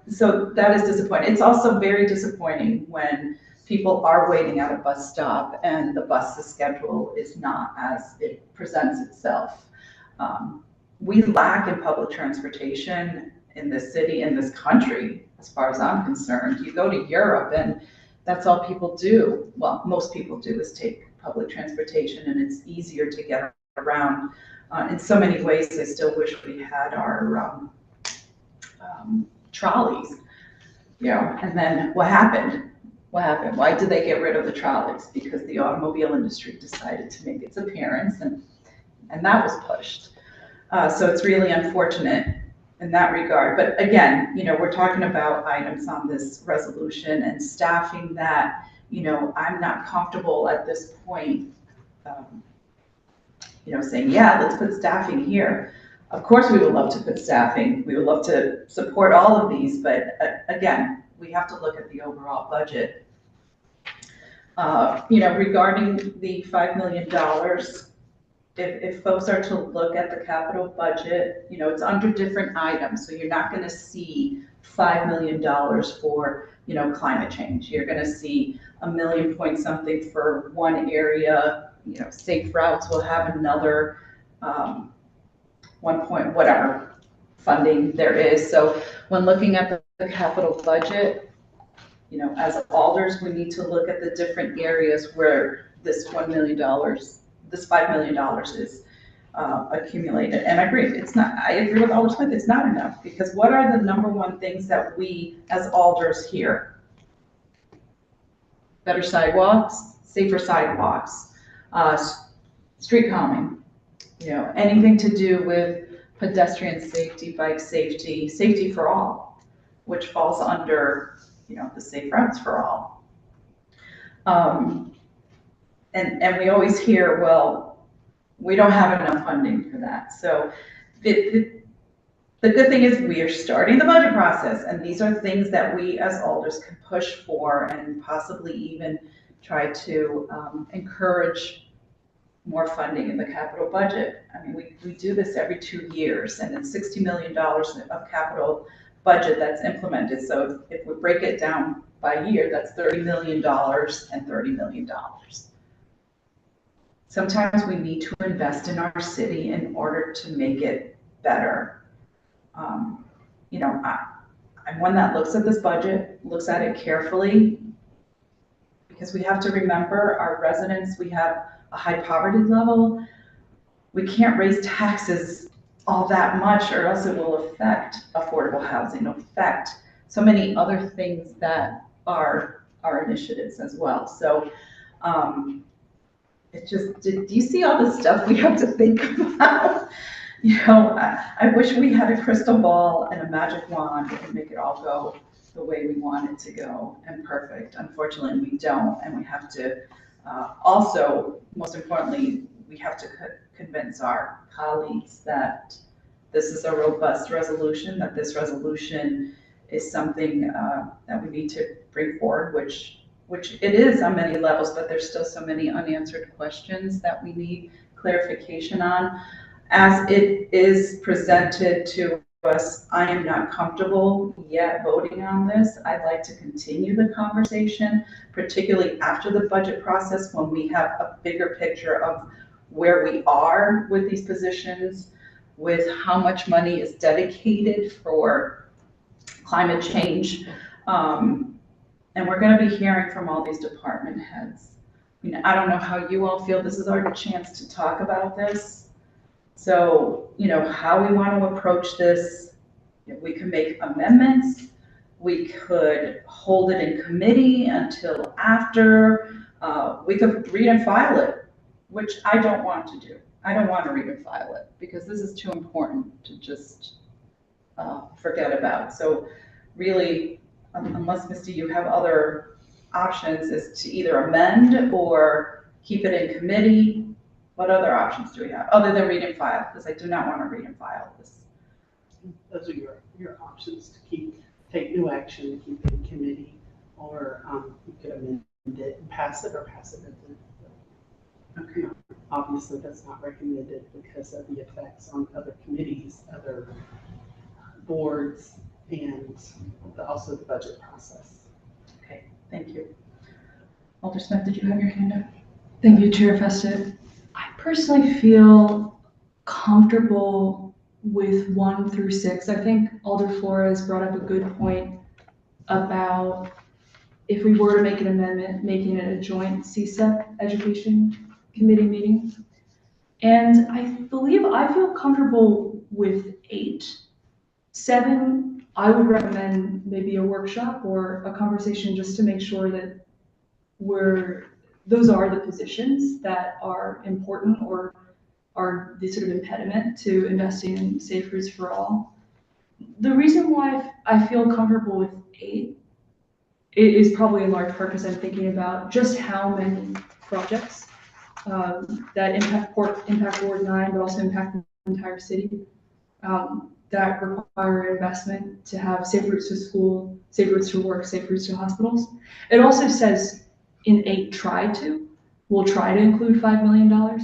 so that is disappointing. It's also very disappointing when people are waiting at a bus stop and the bus's schedule is not as it presents itself. We lack in public transportation in this city, in this country, as far as I'm concerned. You go to Europe and that's all people do. Well, most people do is take public transportation, and it's easier to get around. In so many ways, I still wish we had our trolleys, you know, and then what happened? What happened? Why did they get rid of the trolleys? Because the automobile industry decided to make its appearance, and that was pushed. So it's really unfortunate in that regard. But again, you know, we're talking about items on this resolution and staffing that, you know, I'm not comfortable at this point, you know, saying, yeah, let's put staffing here. Of course, we would love to put staffing. We would love to support all of these, but again, we have to look at the overall budget. You know, regarding the $5 million, if folks are to look at the capital budget, you know, it's under different items. So you're not going to see $5 million for, you know, climate change. You're going to see $1 million point something for one area. You know, safe routes will have another 1 point whatever funding there is. So when looking at the capital budget, you know, as alders, we need to look at the different areas where this $1 million, this $5 million is accumulated. And I agree with Alder Smith, it's not enough, because what are the number one things that we as alders hear? Better sidewalks, safer sidewalks, street calming, you know, anything to do with pedestrian safety, bike safety, safety for all, which falls under, you know, the safe routes for all. And we always hear, well, we don't have enough funding for that. So the good thing is we are starting the budget process, and these are things that we as alders can push for and possibly even try to encourage more funding in the capital budget. I mean, we do this every 2 years, and it's $60 million of capital budget that's implemented. So if we break it down by year, that's $30 million and $30 million. Sometimes we need to invest in our city in order to make it better. You know, I'm one that looks at this budget, looks at it carefully, because we have to remember our residents, we have a high poverty level. We can't raise taxes all that much, or else it will affect affordable housing, affect so many other things that are our initiatives as well. So it's just, do you see all the stuff we have to think about? You know, I wish we had a crystal ball and a magic wand and make it all go the way we want it to go and perfect. Unfortunately, we don't, and we have to also, most importantly, we have to convince our colleagues that this is a robust resolution, that this resolution is something that we need to bring forward, which it is on many levels, but there's still so many unanswered questions that we need clarification on. As it is presented to us, I am not comfortable yet voting on this. I'd like to continue the conversation, particularly after the budget process, when we have a bigger picture of where we are with these positions, with how much money is dedicated for climate change. And we're going to be hearing from all these department heads. I mean, I don't know how you all feel. This is our chance to talk about this. So, you know, how we want to approach this. We can make amendments. We could hold it in committee until after. We could read and file it, which I don't want to do. I don't want to read and file it because this is too important to just forget about. So really, unless, Misty, you have other options, is to either amend or keep it in committee. What other options do we have other than read and file? Because I do not want to read and file this. Those are your options to take new action, to keep it in committee, or you could amend it and pass it, or pass it. Okay. Obviously, that's not recommended because of the effects on other committees, other boards, and also the budget process. Okay, thank you. Alder Smith, did you have your hand up? Thank you, Chair Festa. I personally feel comfortable with 1 through 6. I think Alder Flores brought up a good point about if we were to make an amendment, making it a joint CSEP education committee meeting. And I believe I feel comfortable with 8. 7, I would recommend maybe a workshop or a conversation just to make sure that those are the positions that are important or are the sort of impediment to investing in safe routes for all. The reason why I feel comfortable with 8 is probably in large part because I'm thinking about just how many projects that impact Ward 9, but also impact the entire city, that require investment to have safe routes to school, safe routes to work, safe routes to hospitals. It also says in 8, we'll try to include $5 million.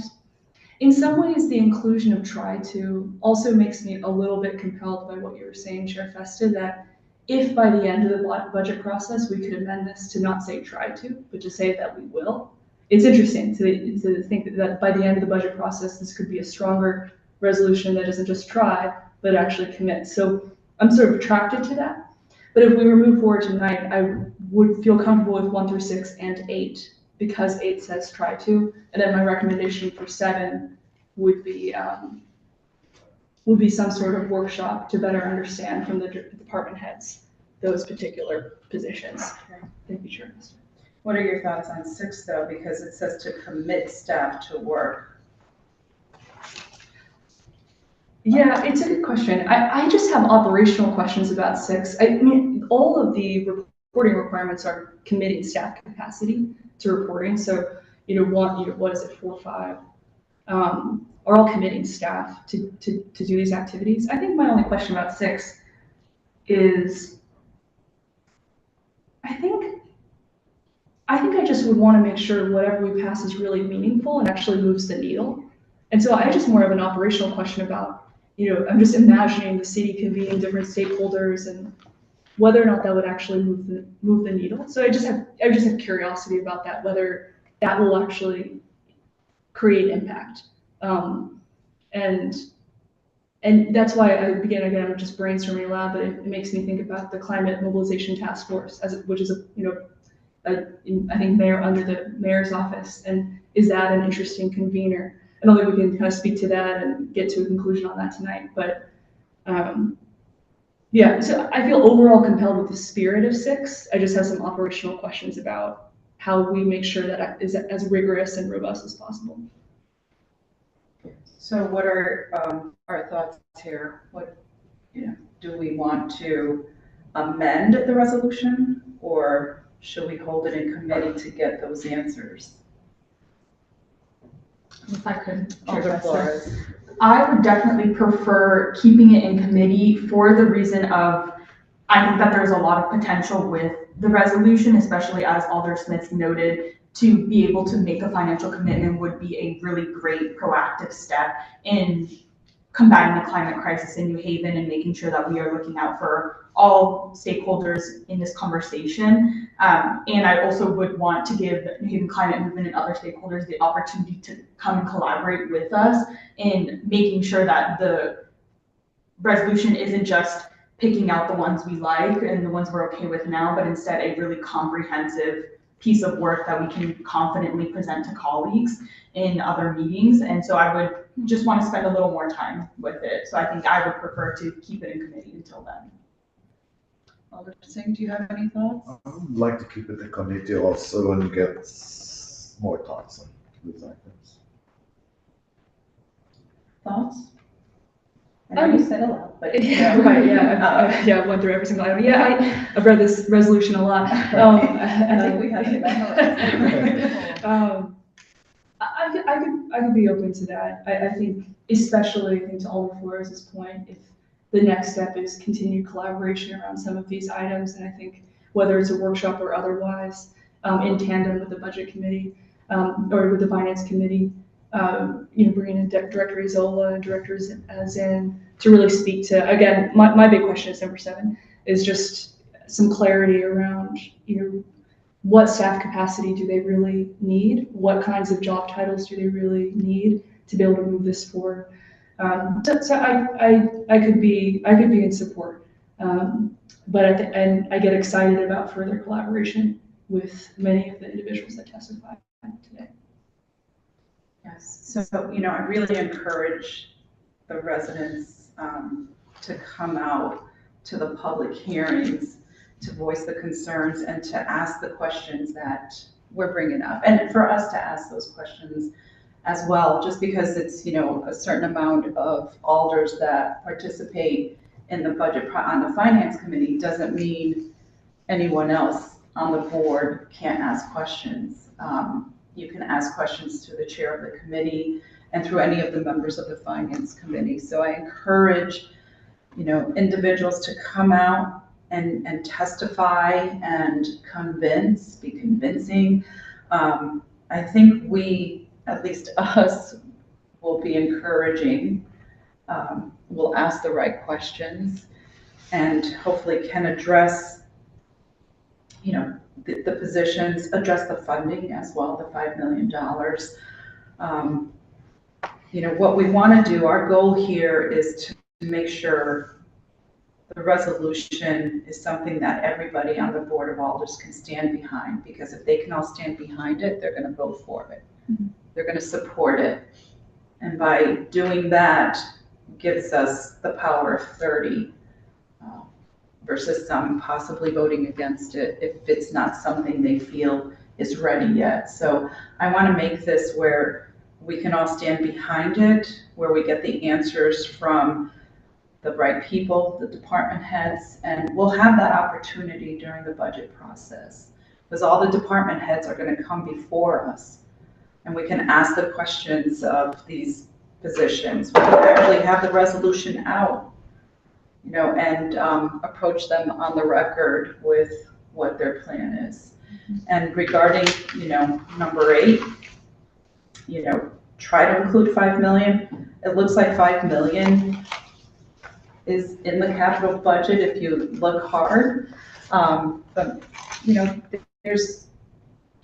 In some ways, the inclusion of try to also makes me a little bit compelled by what you were saying, Chair Festa, that if by the end of the budget process, we could amend this to not say try to, but to say that we will. It's interesting to think that by the end of the budget process, this could be a stronger resolution that doesn't just try, but actually commit. So I'm sort of attracted to that. But if we were moved forward tonight, I would feel comfortable with 1 through 6 and 8, because 8 says try to. And then my recommendation for 7 would be some sort of workshop to better understand from the department heads those particular positions. Thank you, Chair. What are your thoughts on 6 though? Because it says to commit staff to work. Yeah, it's a good question. I just have operational questions about 6. I mean, all of the reporting requirements are committing staff capacity to reporting. So, what is it, 4 or 5? Are all committing staff to do these activities. I think my only question about 6 is, I think I just would want to make sure whatever we pass is really meaningful and actually moves the needle. And so I just more have an operational question about, I'm just imagining the city convening different stakeholders and whether or not that would actually move the needle. So I just have curiosity about that, whether that will actually create impact. And that's why I'm just brainstorming aloud, but it makes me think about the Climate Mobilization Task Force, which is I think mayor under the mayor's office. And is that an interesting convener? I don't think we can kind of speak to that and get to a conclusion on that tonight, but yeah, so I feel overall compelled with the spirit of 6. I just have some operational questions about how we make sure that is as rigorous and robust as possible. So what are our thoughts here? What, do we want to amend the resolution, or should we hold it in committee to get those answers? If I could, Alder Flores. I would definitely prefer keeping it in committee for the reason of, I think that there's a lot of potential with the resolution, especially as Alder Smith noted, to be able to make a financial commitment would be a really great proactive step in combating the climate crisis in New Haven and making sure that we are looking out for all stakeholders in this conversation. And I also would want to give New Haven Climate Movement and other stakeholders the opportunity to come and collaborate with us in making sure that the resolution isn't just picking out the ones we like and the ones we're okay with now, but instead a really comprehensive piece of work that we can confidently present to colleagues in other meetings. And so I would just want to spend a little more time with it. So I think I would prefer to keep it in committee until then. Alder Singh, do you have any thoughts? I would like to keep it in committee also and get more thoughts on these items. Thoughts? I know you said a lot, but Right, yeah, I went through every single item. Yeah, I've read this resolution a lot. I think we have it memorized. I could be open to that. I think, especially to Alder Flores' point, if the next step is continued collaboration around some of these items, and I think whether it's a workshop or otherwise, in tandem with the budget committee or with the finance committee, bringing in Director Isola and Director Zinn to really speak to, again, my big question is number 7, is just some clarity around, what staff capacity do they really need? What kinds of job titles do they really need to be able to move this forward? So I could be in support, but I get excited about further collaboration with many of the individuals that testified today. Yes, so, you know, I really encourage the residents to come out to the public hearings, to voice the concerns and to ask the questions that we're bringing up. And for us to ask those questions as well, just because it's, you know, a certain amount of alders that participate in the budget on the finance committee doesn't mean anyone else on the board can't ask questions. You can ask questions to the chair of the committee and through any of the members of the finance committee. So I encourage, you know, individuals to come out and testify and be convincing. I think we, at least us, will be encouraging. We'll ask the right questions and hopefully can address, you know, the positions, address the funding as well, the $5 million. You know, what we want to do, our goal here is to make sure the resolution is something that everybody on the Board of Alders can stand behind, because if they can all stand behind it, they're going to vote for it. Mm-hmm. They're going to support it. And by doing that, gives us the power of 30 versus some possibly voting against it if it's not something they feel is ready yet. So I want to make this where we can all stand behind it, where we get the answers from the right people, the department heads, and we'll have that opportunity during the budget process, because all the department heads are going to come before us and we can ask the questions of these positions. We can actually have the resolution out, you know, and approach them on the record with what their plan is. Mm-hmm. And regarding, you know, number 8, you know, try to include 5 million. It looks like 5 million is in the capital budget if you look hard. But, you know, there's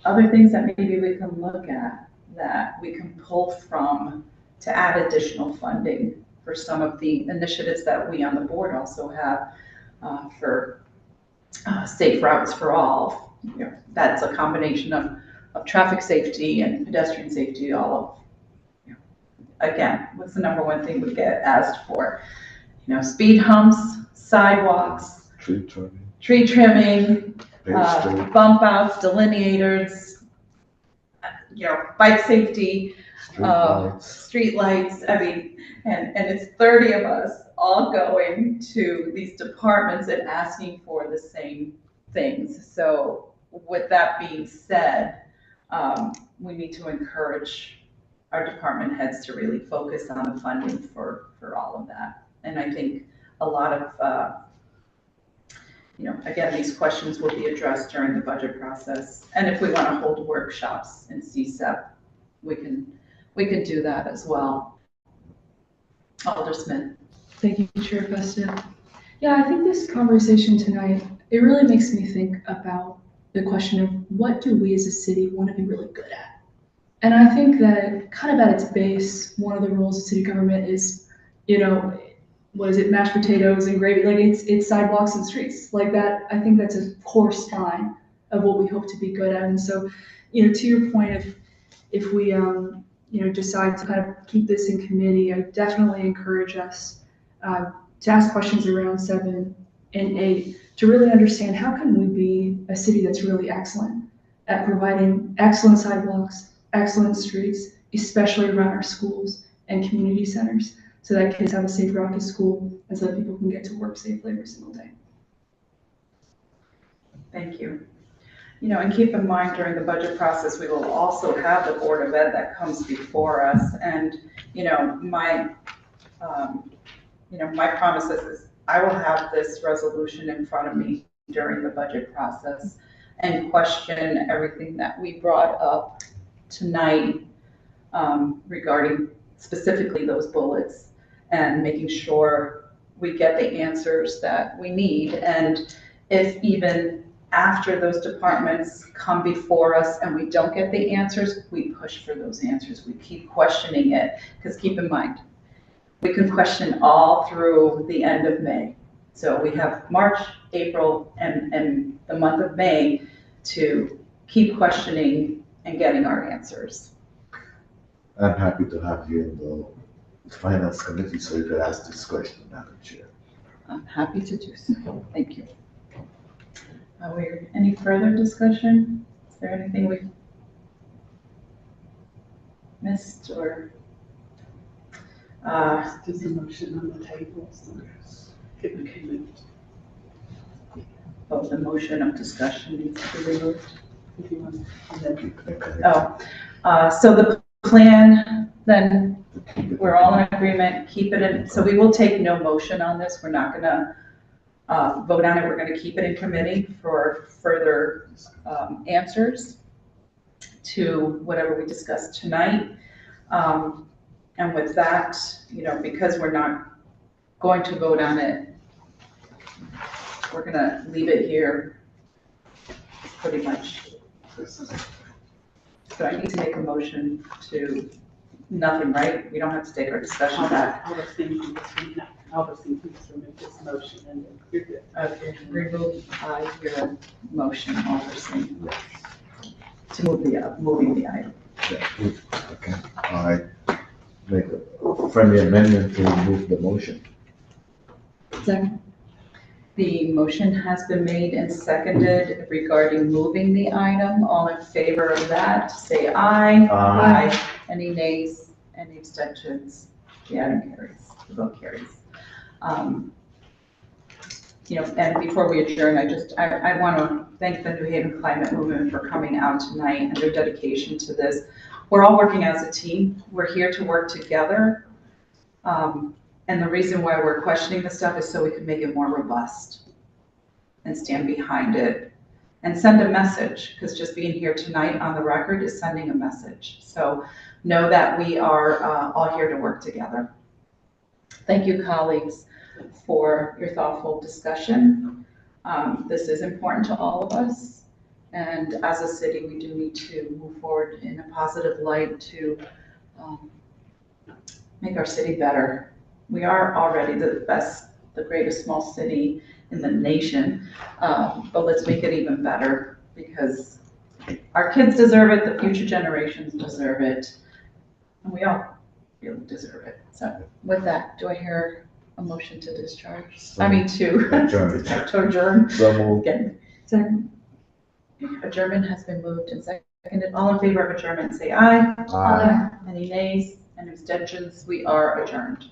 other things that maybe we can look at that we can pull from to add additional funding for some of the initiatives that we on the board also have for safe routes for all. You know, that's a combination of traffic safety and pedestrian safety, all of, you know, again, what's the number one thing we get asked for? You know, speed humps, sidewalks, tree trimming, bump outs, delineators, you know, bike safety, street lights. I mean, and it's 30 of us all going to these departments and asking for the same things. So with that being said, we need to encourage our department heads to really focus on the funding for all of that. And I think a lot of, you know, again, these questions will be addressed during the budget process. And if we want to hold workshops in CSEP, we can do that as well. Alder Smith. Thank you, Chair Festa. Yeah, I think this conversation tonight, it really makes me think about the question of what do we as a city want to be really good at? And I think that kind of at its base, one of the roles of city government is, you know, what is it, mashed potatoes and gravy? Like it's sidewalks and streets like that. I think that's a core spine of what we hope to be good at. And so, you know, to your point, if we, you know, decide to kind of keep this in committee, I definitely encourage us to ask questions around 7 and 8 to really understand how can we be a city that's really excellent at providing excellent sidewalks, excellent streets, especially around our schools and community centers, so that kids have a safe route to school and so that people can get to work safely every single day. Thank you. You know, and keep in mind during the budget process, we will also have the Board of Ed that comes before us. And, you know, my promise is I will have this resolution in front of me during the budget process and question everything that we brought up tonight regarding specifically those bullets, and making sure we get the answers that we need. And if even after those departments come before us and we don't get the answers, we push for those answers. We keep questioning it, because keep in mind, we can question all through the end of May. So we have March, April, and the month of May to keep questioning and getting our answers. I'm happy to have you in the finance committee so you could ask this question, Madam Chair. I'm happy to do so. Thank you. Are there any further discussion? Is there anything we missed or? There's a motion on the table, so it can move. Oh, the motion of discussion needs to be removed. If you want, and then So the plan, then we're all in agreement, keep it in, so we will take no motion on this. We're not gonna vote on it. We're gonna keep it in committee for further answers to whatever we discussed tonight. And with that, you know, because we're not going to vote on it, we're gonna leave it here pretty much. So I need to make a motion to nothing, right? We don't have to take our discussion back. I'll abstain from this motion and then you're good. Okay, remove your motion, Alderson, to move moving the item. Yeah, okay, I make a friendly amendment to remove the motion. Second. The motion has been made and seconded regarding moving the item. All in favor of that, say aye. Aye. Any nays, any abstentions? The item carries, the vote carries. You know, and before we adjourn, I want to thank the New Haven Climate Movement for coming out tonight and their dedication to this. We're all working as a team. We're here to work together. And the reason why we're questioning this stuff is so we can make it more robust and stand behind it and send a message, because just being here tonight on the record is sending a message. So know that we are all here to work together. Thank you, colleagues, for your thoughtful discussion. This is important to all of us. And as a city, we do need to move forward in a positive light to make our city better. We are already the best, the greatest small city in the nation, but let's make it even better, because our kids deserve it, the future generations deserve it, and we all really deserve it. So with that, do I hear a motion to discharge? So I mean to adjourn. to adjourn. So moved. Again, second. Adjournment has been moved and seconded. All in favor of adjournment, say aye. Aye. Any nays and abstentions? We are adjourned.